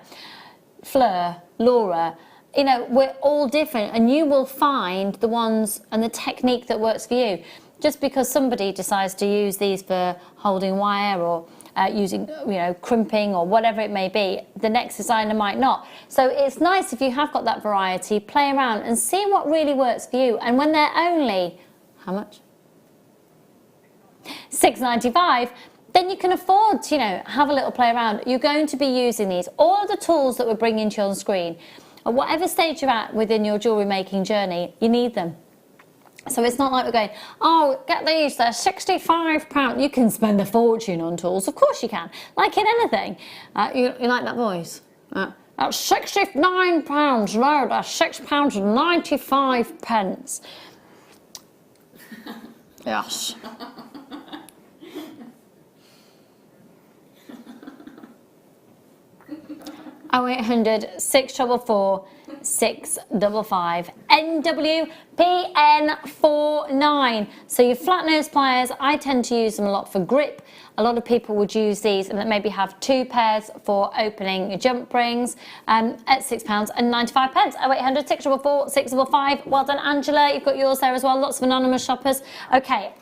Fleur, Laura, you know, we're all different, and you will find the ones and the technique that works for you. Just because somebody decides to use these for holding wire or using, you know, crimping or whatever it may be, the next designer might not. So it's nice if you have got that variety, play around and see what really works for you. And when they're only, how much? £6.95, then you can afford to, you know, have a little play around. You're going to be using these. All of the tools that we're bringing to you on screen, at whatever stage you're at within your jewellery making journey, you need them. So it's not like we're going, oh, get these, they're £65. You can spend a fortune on tools. Of course you can. Like in anything. You like that voice? That's £69. No, that's £6.95. Yes. 0800 644 655 NWPN49. So your flat nose pliers, I tend to use them a lot for grip. A lot of people would use these and maybe have 2 pairs for opening your jump rings at £6.95. 0800 644 655. Well done, Angela. You've got yours there as well. Lots of anonymous shoppers. Okay.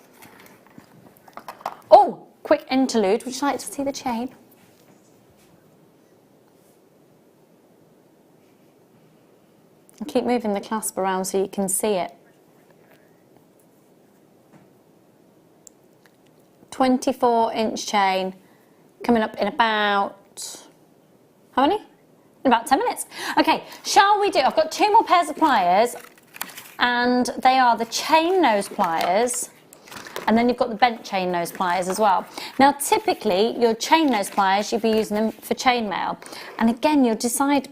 Oh, quick interlude. Would you like to see the chain? I'll keep moving the clasp around so you can see it. 24-inch chain coming up in about, how many? In about 10 minutes. Okay, shall we do, I've got 2 more pairs of pliers and they are the chain nose pliers, and then you've got the bent chain nose pliers as well. Now typically your chain nose pliers, you'll be using them for chainmail, and again you'll decide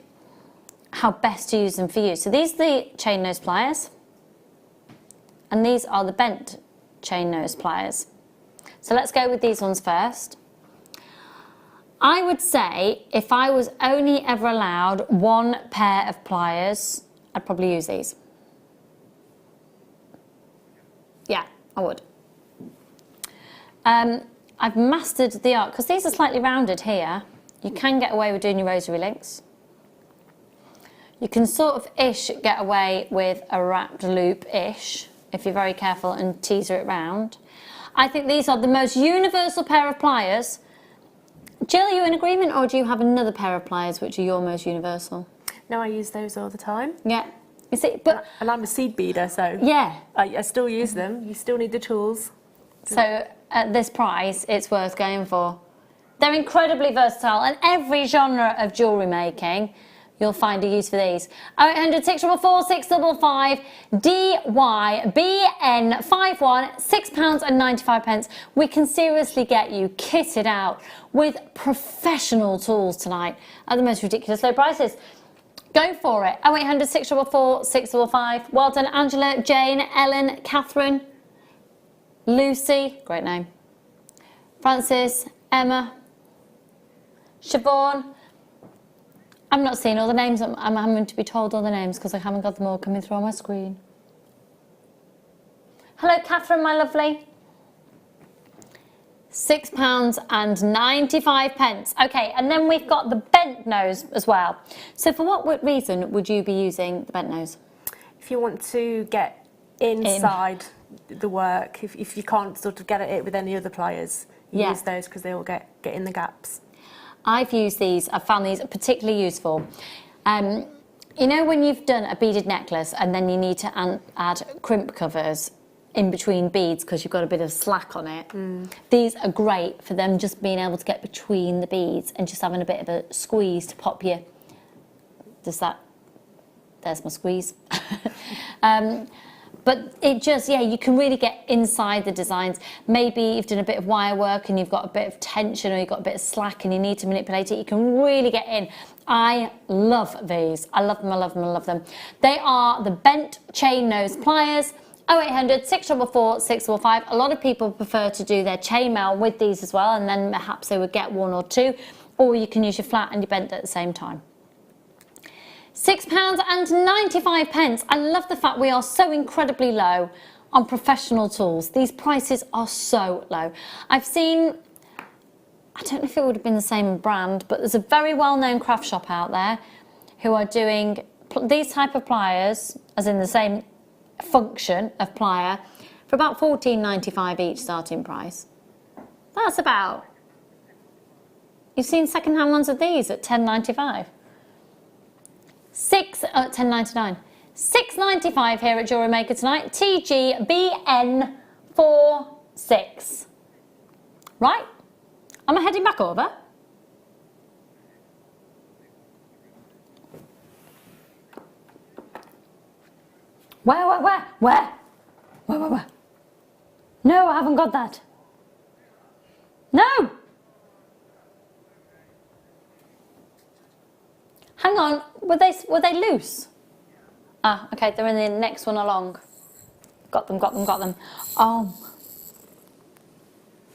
how best to use them for you. So these are the chain nose pliers, and these are the bent chain nose pliers. So let's go with these ones first. I would say if I was only ever allowed one pair of pliers, I'd probably use these. Yeah, I would. I've mastered the art, because these are slightly rounded here. You can get away with doing your rosary links. You can sort of get away with a wrapped loop-ish, if you're very careful and teaser it round. I think these are the most universal pair of pliers. Jill, are you in agreement, or do you have another pair of pliers which are your most universal? No, I use those all the time. Yeah. You see, but... And I'm a seed beader, so... Yeah. I still use them. You still need the tools. So at this price, it's worth going for. They're incredibly versatile, and every genre of jewellery making, you'll find a use for these. 0800 644 655 DYBN51, £6.95. We can seriously get you kitted out with professional tools tonight at the most ridiculous low prices. Go for it. 0800 644 655. Well done, Angela, Jane, Ellen, Catherine, Lucy, great name, Francis, Emma, Siobhan. I'm not seeing all the names. I'm having to be told all the names because I haven't got them all coming through on my screen. Hello, Catherine, my lovely. £6.95. Okay, and then we've got the bent nose as well. So for what reason would you be using the bent nose? If you want to get inside the work, if you can't sort of get at it with any other pliers, you use those because they all get in the gaps. I've used these, I've found these particularly useful. You know when you've done a beaded necklace and then you need to add crimp covers in between beads because you've got a bit of slack on it? These are great for them just being able to get between the beads and just having a bit of a squeeze to pop you. There's my squeeze. But it just, you can really get inside the designs. Maybe you've done a bit of wire work and you've got a bit of tension or you've got a bit of slack and you need to manipulate it. You can really get in. I love these. I love them, I love them, I love them. They are the bent chain nose pliers. 0800 644 645. A lot of people prefer to do their chainmail with these as well, and then perhaps they would get one or two, or you can use your flat and your bent at the same time. £6.95. I love the fact we are so incredibly low on professional tools. These prices are so low. I've seen, I don't know if it would have been the same brand, but there's a very well-known craft shop out there who are doing these type of pliers, as in the same function of plier, for about £14.95 each starting price. That's about, you've seen second-hand ones of these at £10.95. £10.99. £6.95 here at JewelleryMaker tonight. TGBN46. Right, am I heading back over? Where? No, I haven't got that. No! Hang on, were they loose? Ah, okay, they're in the next one along. Got them. Oh.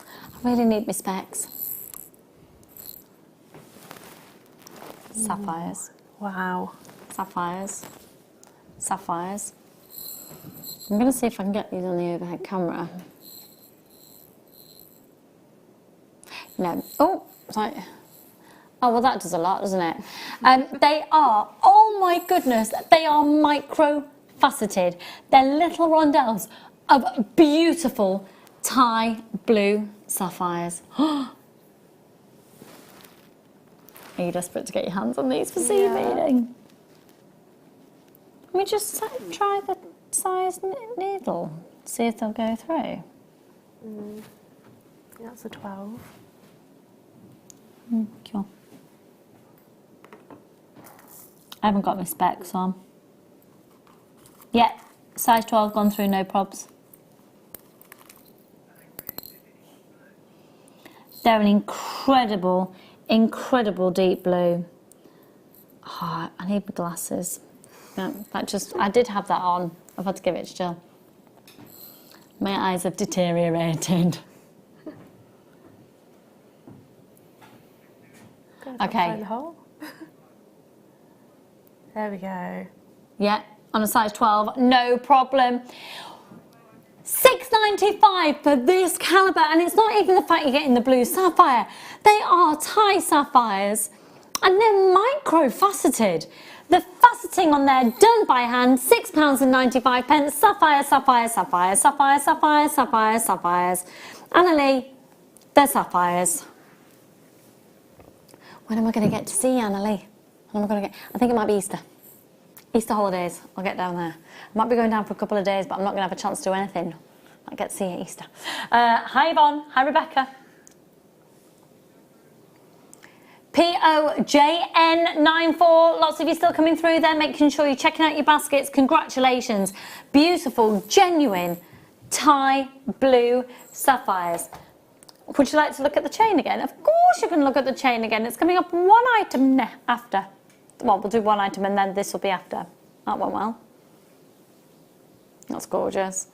I really need my specs. Sapphires. Wow. Sapphires. I'm going to see if I can get these on the overhead camera. No. Oh, sorry. Oh, well, that does a lot, doesn't it? They are, oh my goodness, they are micro-faceted. They're little rondelles of beautiful Thai blue sapphires. Are you desperate to get your hands on these for seed beading? Let me just try the size needle, see if they'll go through. That's a 12. Cool. I haven't got my specs on. Yeah, Size 12 gone through, no probs. They're an incredible, incredible deep blue. Oh, I need my glasses. No, I did have that on. I've had to give it to Jill. My eyes have deteriorated. Okay. Find the hole. There we go. Yeah, on a size 12, no problem. $6.95 for this calibre, and it's not even the fact you're getting the blue sapphire. They are Thai sapphires, and they're micro-faceted. The faceting on there, done by hand, £6.95. Sapphire, sapphire, sapphire, sapphire, sapphire, sapphire, sapphires. Annalie, they're sapphires. When am I going to get to see Annalie? When am I going to get? I think it might be Easter. Easter holidays, I'll get down there. I might be going down for a couple of days, but I'm not going to have a chance to do anything. I get to see you at Easter. Hi Yvonne, hi Rebecca. POJN94, lots of you still coming through there, making sure you're checking out your baskets. Congratulations. Beautiful, genuine Thai blue sapphires. Would you like to look at the chain again? Of course you can look at the chain again. It's coming up one item after. Well, we'll do one item and then this will be after. That went well. That's gorgeous.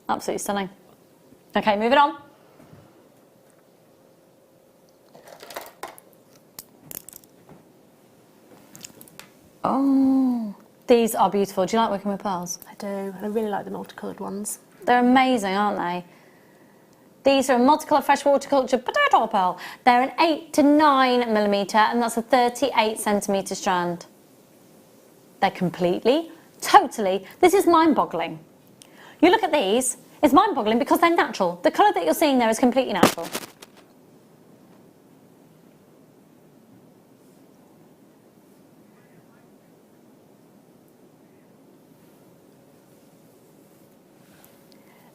Absolutely stunning. Okay, moving on. Oh, these are beautiful. Do you like working with pearls? I do. I really like the multicoloured ones. They're amazing, aren't they? These are a multicolour fresh waterculture potato pearl. They're an 8 to 9mm and that's a 38 centimetre strand. They're completely, totally, this is mind-boggling. You look at these, it's mind-boggling because they're natural. The colour that you're seeing there is completely natural.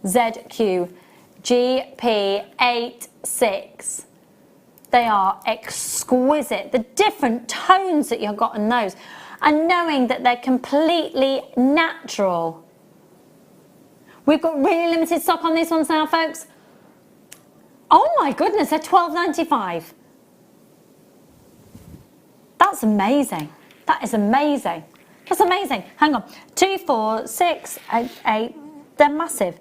ZQ GP86. They are exquisite. The different tones that you've got in those, and knowing that they're completely natural. We've got really limited stock on these ones now, folks. Oh my goodness, they're $12.95. That's amazing. That is amazing. That's amazing. Hang on. 2, 4, 6, 8, 8. They're massive.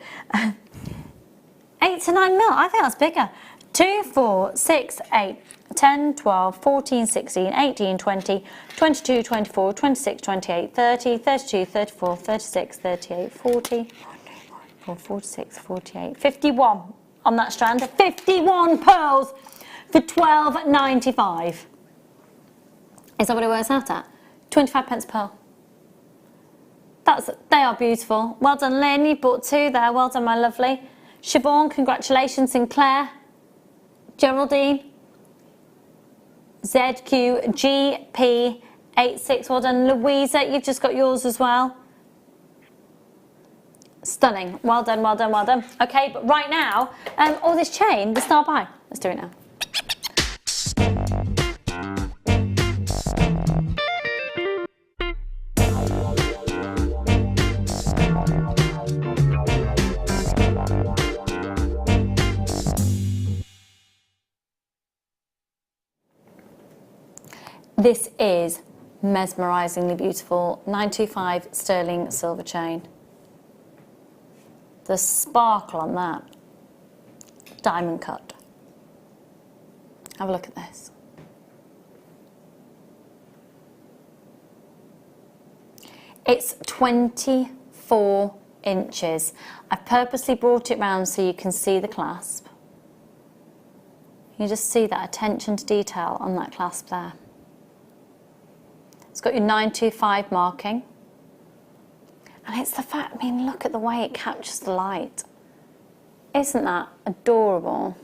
8 to 9 mil, I think that's bigger. 2, 4, 6, 8, 10, 12, 14, 16, 18, 20, 22, 24, 26, 28, 30, 32, 34, 36, 38, 40, 46, 48, 51 on that strand. 51 pearls for $12.95. Is that what it works out at? 25 pence a pearl. They are beautiful. Well done, Lynn. You bought 2 there. Well done, my lovely. Siobhan, congratulations. Sinclair, Geraldine, ZQGP86. Well done, Louisa. You've just got yours as well. Stunning. Well done, well done, well done. Okay, but right now, all this chain, the star buy. Let's do it now. This is mesmerisingly beautiful 925 sterling silver chain. The sparkle on that, diamond cut. Have a look at this. It's 24 inches. I purposely brought it round so you can see the clasp. You just see that attention to detail on that clasp there. It's got your 925 marking. And it's the fact, I mean, look at the way it captures the light. Isn't that adorable?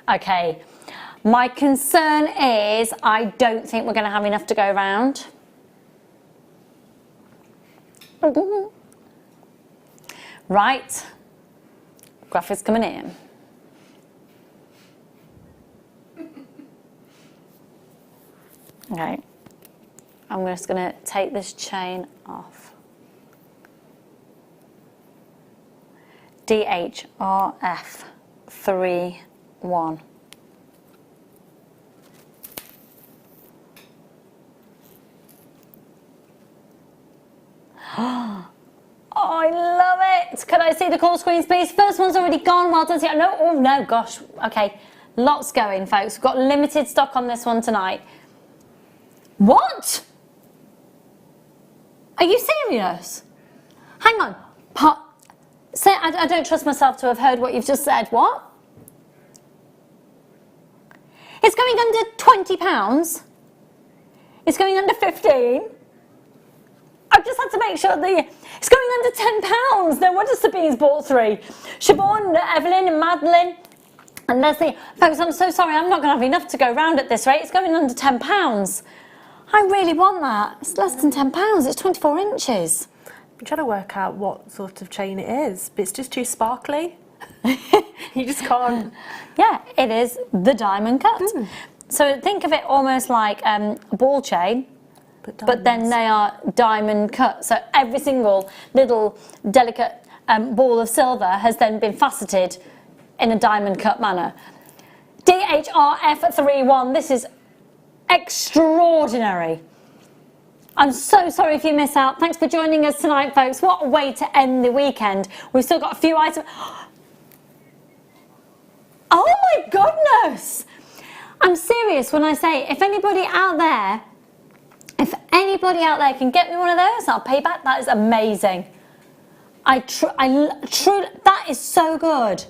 Okay, my concern is I don't think we're going to have enough to go around. Right. Graphics coming in. Okay, I'm just going to take this chain off. DHRF 3-1. Oh, I love it. Can I see the call screens, please? First one's already gone. Well done. No, oh no, gosh. Okay, lots going, folks. We've got limited stock on this one tonight. What? Are you serious? Hang on. I don't trust myself to have heard what you've just said. What? It's going under £20. It's going under 15. I've just had to make sure it's going under £10. No wonder Sabine's bought 3. Siobhan, Evelyn and Madeline and Leslie. Folks, I'm so sorry. I'm not going to have enough to go round at this rate. It's going under £10. I really want that. It's less than £10. It's 24 inches. I'm trying to work out what sort of chain it is, but it's just too sparkly. You just can't. Yeah, it is the diamond cut. So think of it almost like a ball chain, but then they are diamond cut. So every single little delicate ball of silver has then been faceted in a diamond cut manner. DHRF 3-1, this is extraordinary. I'm so sorry if you miss out. Thanks for joining us tonight, folks. What a way to end the weekend. We've still got a few items. Oh my goodness! I'm serious when I say, if anybody out there can get me one of those, I'll pay back. That is amazing. I truly, that is so good.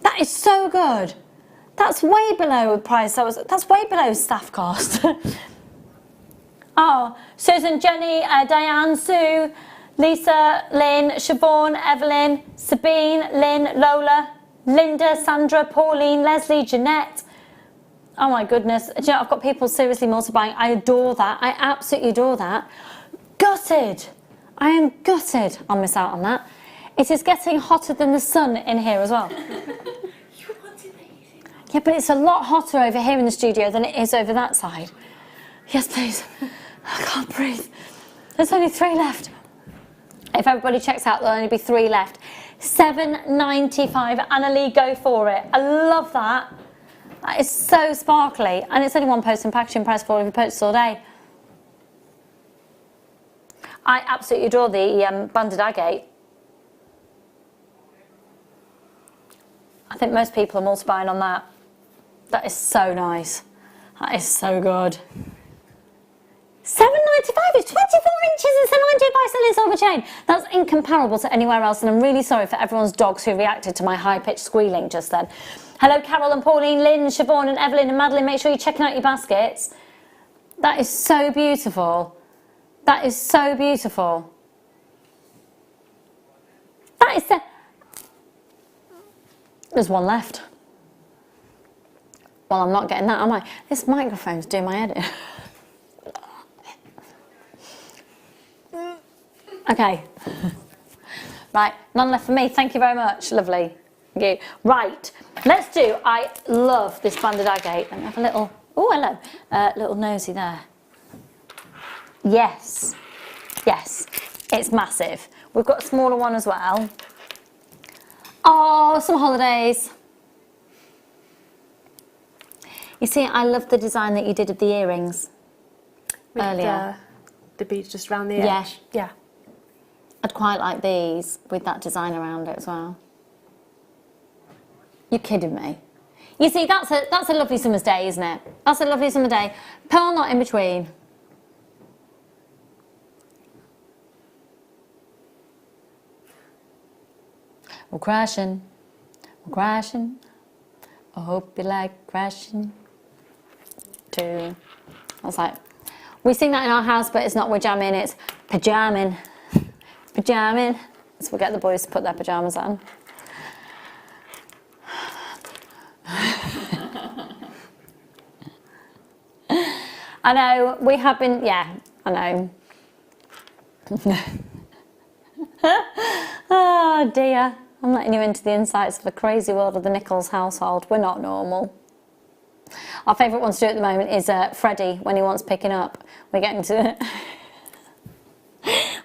That is so good. That's way below the price. That's way below staff cost. Oh, Susan, Jenny, Diane, Sue, Lisa, Lynn, Siobhan, Evelyn, Sabine, Lynn, Lola, Linda, Sandra, Pauline, Leslie, Jeanette. Oh my goodness. Do you know, I've got people seriously multiplying. I adore that. I absolutely adore that. Gutted. I am gutted I'll miss out on that. It is getting hotter than the sun in here as well. Yeah, but it's a lot hotter over here in the studio than it is over that side. Yes, please. I can't breathe. There's only 3 left. If everybody checks out, there'll only be 3 left. £7.95. Annalie, go for it. I love that. That is so sparkly. And it's only £1 post and packaging price for all of your posts all day. I absolutely adore the banded agate. I think most people are multiplying on that. That is so nice. That is so good. £7.95 is 24 inches and 700 by selling silver chain. That's incomparable to anywhere else, and I'm really sorry for everyone's dogs who reacted to my high-pitched squealing just then. Hello, Carol and Pauline, Lynn, Siobhan and Evelyn and Madeline. Make sure you're checking out your baskets. That is so beautiful. That is so beautiful. That is There's 1 left. Well, I'm not getting that, am I? This microphone's doing my head in. Okay. Right, none left for me. Thank you very much. Lovely. Thank you. Right, let's do. I love this banded agate. Let me have a little. Oh, hello. Little nosy there. Yes. Yes. It's massive. We've got a smaller one as well. Oh, some holidays. You see, I love the design that you did of the earrings earlier. The beads just around the edge. Yeah. I'd quite like these with that design around it as well. You're kidding me. You see, that's a lovely summer's day, isn't it? That's a lovely summer day. Pearl knot in between. We're crashing. We're crashing. I hope you like crashing too. I was like, we sing that in our house, but it's not we're jamming, it's pajamming. Pajamming. So we'll get the boys to put their pyjamas on. I know, we have been, yeah, I know. Oh dear, I'm letting you into the insights of the crazy world of the Nicholls household. We're not normal. Our favourite one to do at the moment is Freddie, when he wants picking up. We're getting to it.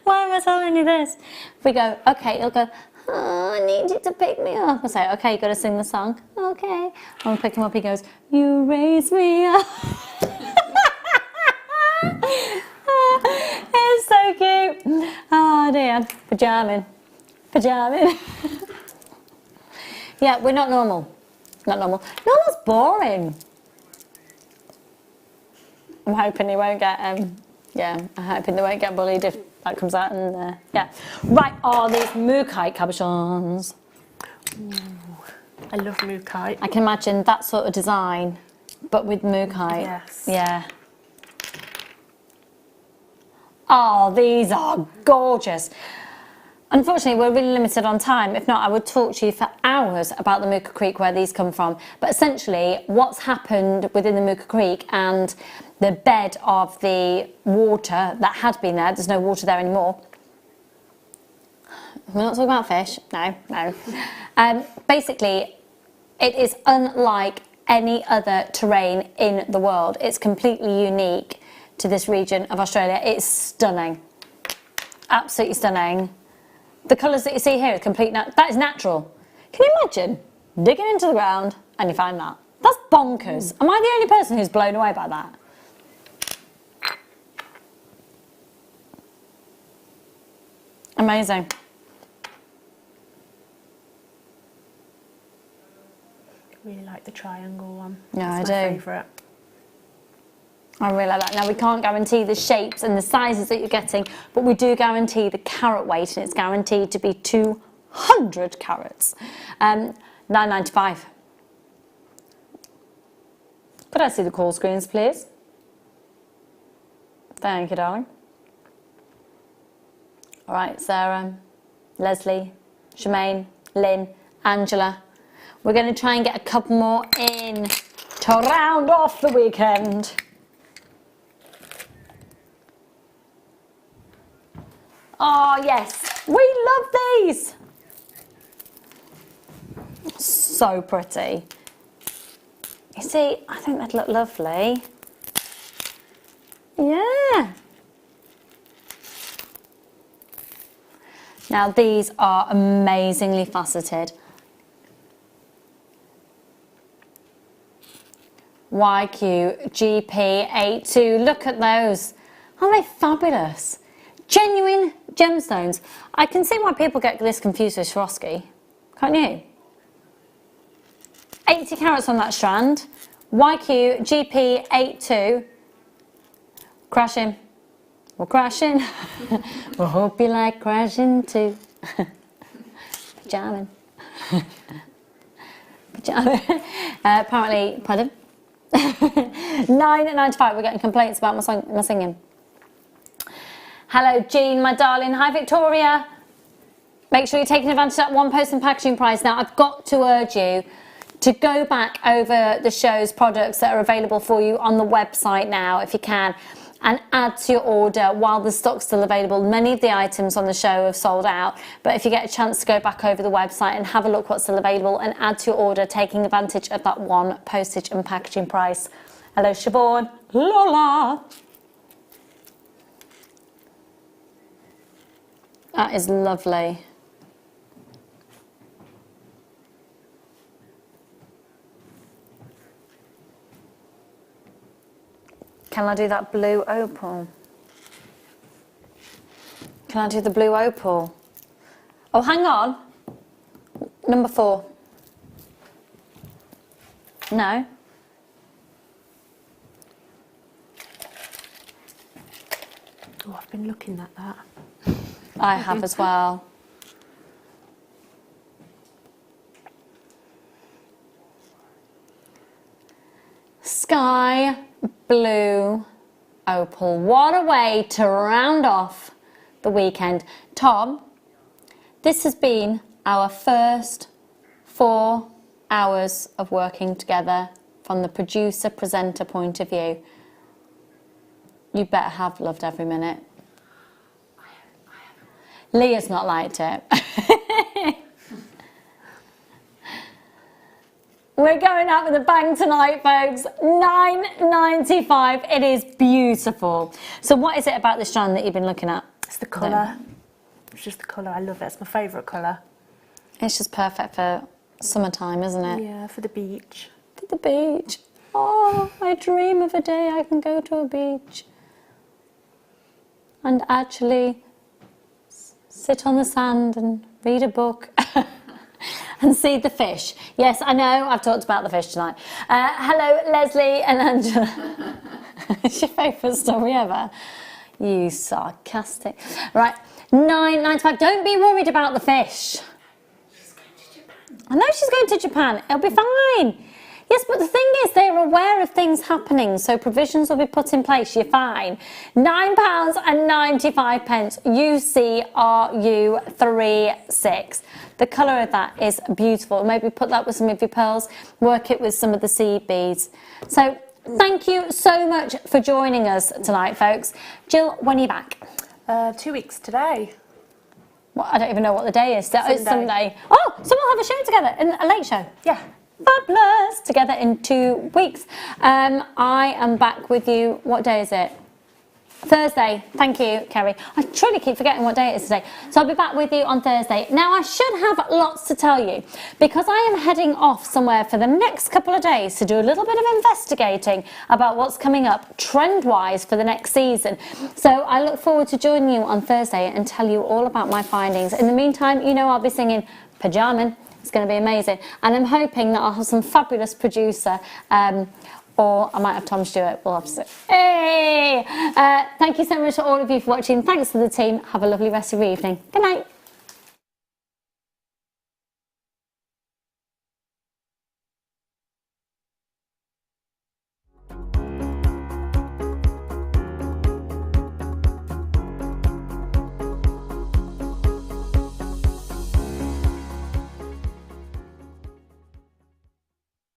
Why am I telling you this? We go, okay, he'll go, oh, I need you to pick me up. I say, okay, you got to sing the song. Okay. I'll pick him up, he goes, you raise me up. It's so cute. Oh dear. Pajamin. Yeah, we're not normal. Not normal. Normal's boring. I'm hoping he won't get, yeah, I'm hoping they won't get bullied if that comes out and, yeah. Right, these mookaite cabochons. I love mookaite. I can imagine that sort of design, but with mookaite. Yes. Yeah. Oh, these are gorgeous. Unfortunately, we're really limited on time. If not, I would talk to you for hours about the Mooka Creek, where these come from. But essentially, what's happened within the Mooka Creek and the bed of the water that had been there, there's no water there anymore. We're not talking about fish. No. Basically, it is unlike any other terrain in the world. It's completely unique to this region of Australia. It's stunning. Absolutely stunning. The colours that you see here are that is natural. Can you imagine digging into the ground and you find that? That's bonkers. Am I the only person who's blown away by that? Amazing. Really like the triangle one. Yeah, That's I my do. favourite. I really like that. Now, we can't guarantee the shapes and the sizes that you're getting, but we do guarantee the carat weight, and it's guaranteed to be 200 carats. $9.95. Could I see the call screens, please? Thank you, darling. All right, Sarah, Leslie, Shemaine, Lynn, Angela. We're going to try and get a couple more in to round off the weekend. Oh, yes, we love these. So pretty. You see, I think they'd look lovely. Yeah. Now, these are amazingly faceted. YQGP82, look at those. Aren't they fabulous? Genuine gemstones. I can see why people get this confused with Swarovski, can't you? 80 carats on that strand. YQGP82. Crashing. We're crashing. We hope you like crashing too. Pajamin. Apparently, pardon? $9.95. We're getting complaints about my singing. Hello, Jean, my darling. Hi, Victoria. Make sure you're taking advantage of that one post and packaging price. Now, I've got to urge you to go back over the show's products that are available for you on the website now, if you can, and add to your order while the stock's still available. Many of the items on the show have sold out, but if you get a chance to go back over the website and have a look what's still available and add to your order, taking advantage of that one postage and packaging price. Hello, Siobhan. Lola. That is lovely. Can I do that blue opal? Can I do the blue opal? Oh, hang on. Number 4. No. Oh, I've been looking at that. I have as well. Sky blue opal. What a way to round off the weekend. Tom, this has been our first 4 hours of working together from the producer-presenter point of view. You better have loved every minute. Leah's not liked it. We're going out with a bang tonight, folks. $9.95. It is beautiful. So what is it about this strand that you've been looking at? It's the colour. It's just the colour. I love it. It's my favourite colour. It's just perfect for summertime, isn't it? Yeah, for the beach. For the beach. Oh, I dream of a day I can go to a beach and actually sit on the sand and read a book and see the fish. Yes, I know, I've talked about the fish tonight. Hello, Leslie and Angela. It's your favourite story ever. You sarcastic. Right, $9.95. Don't be worried about the fish. She's going to Japan. I know she's going to Japan. It'll be fine. Yes, but the thing is, they're aware of things happening, so provisions will be put in place. You're fine. £9.95. UCRU36. The colour of that is beautiful. Maybe put that with some of your pearls. Work it with some of the seed beads. So thank you so much for joining us tonight, folks. Jill, when are you back? 2 weeks today. Well, I don't even know what the day is. It's Sunday. Oh, so we'll have a show together, a late show. Yeah. Fabulous! Together in 2 weeks. I am back with you. What day is it? Thursday. Thank you, Kerry. I truly keep forgetting what day it is today. So I'll be back with you on Thursday. Now, I should have lots to tell you because I am heading off somewhere for the next couple of days to do a little bit of investigating about what's coming up trend-wise for the next season. So I look forward to joining you on Thursday and tell you all about my findings. In the meantime, you know I'll be singing Pajaman. It's going to be amazing. And I'm hoping that I'll have some fabulous producer, or I might have Tom Stewart. We'll have to see. Hey! Thank you so much to all of you for watching. Thanks to the team. Have a lovely rest of your evening. Good night.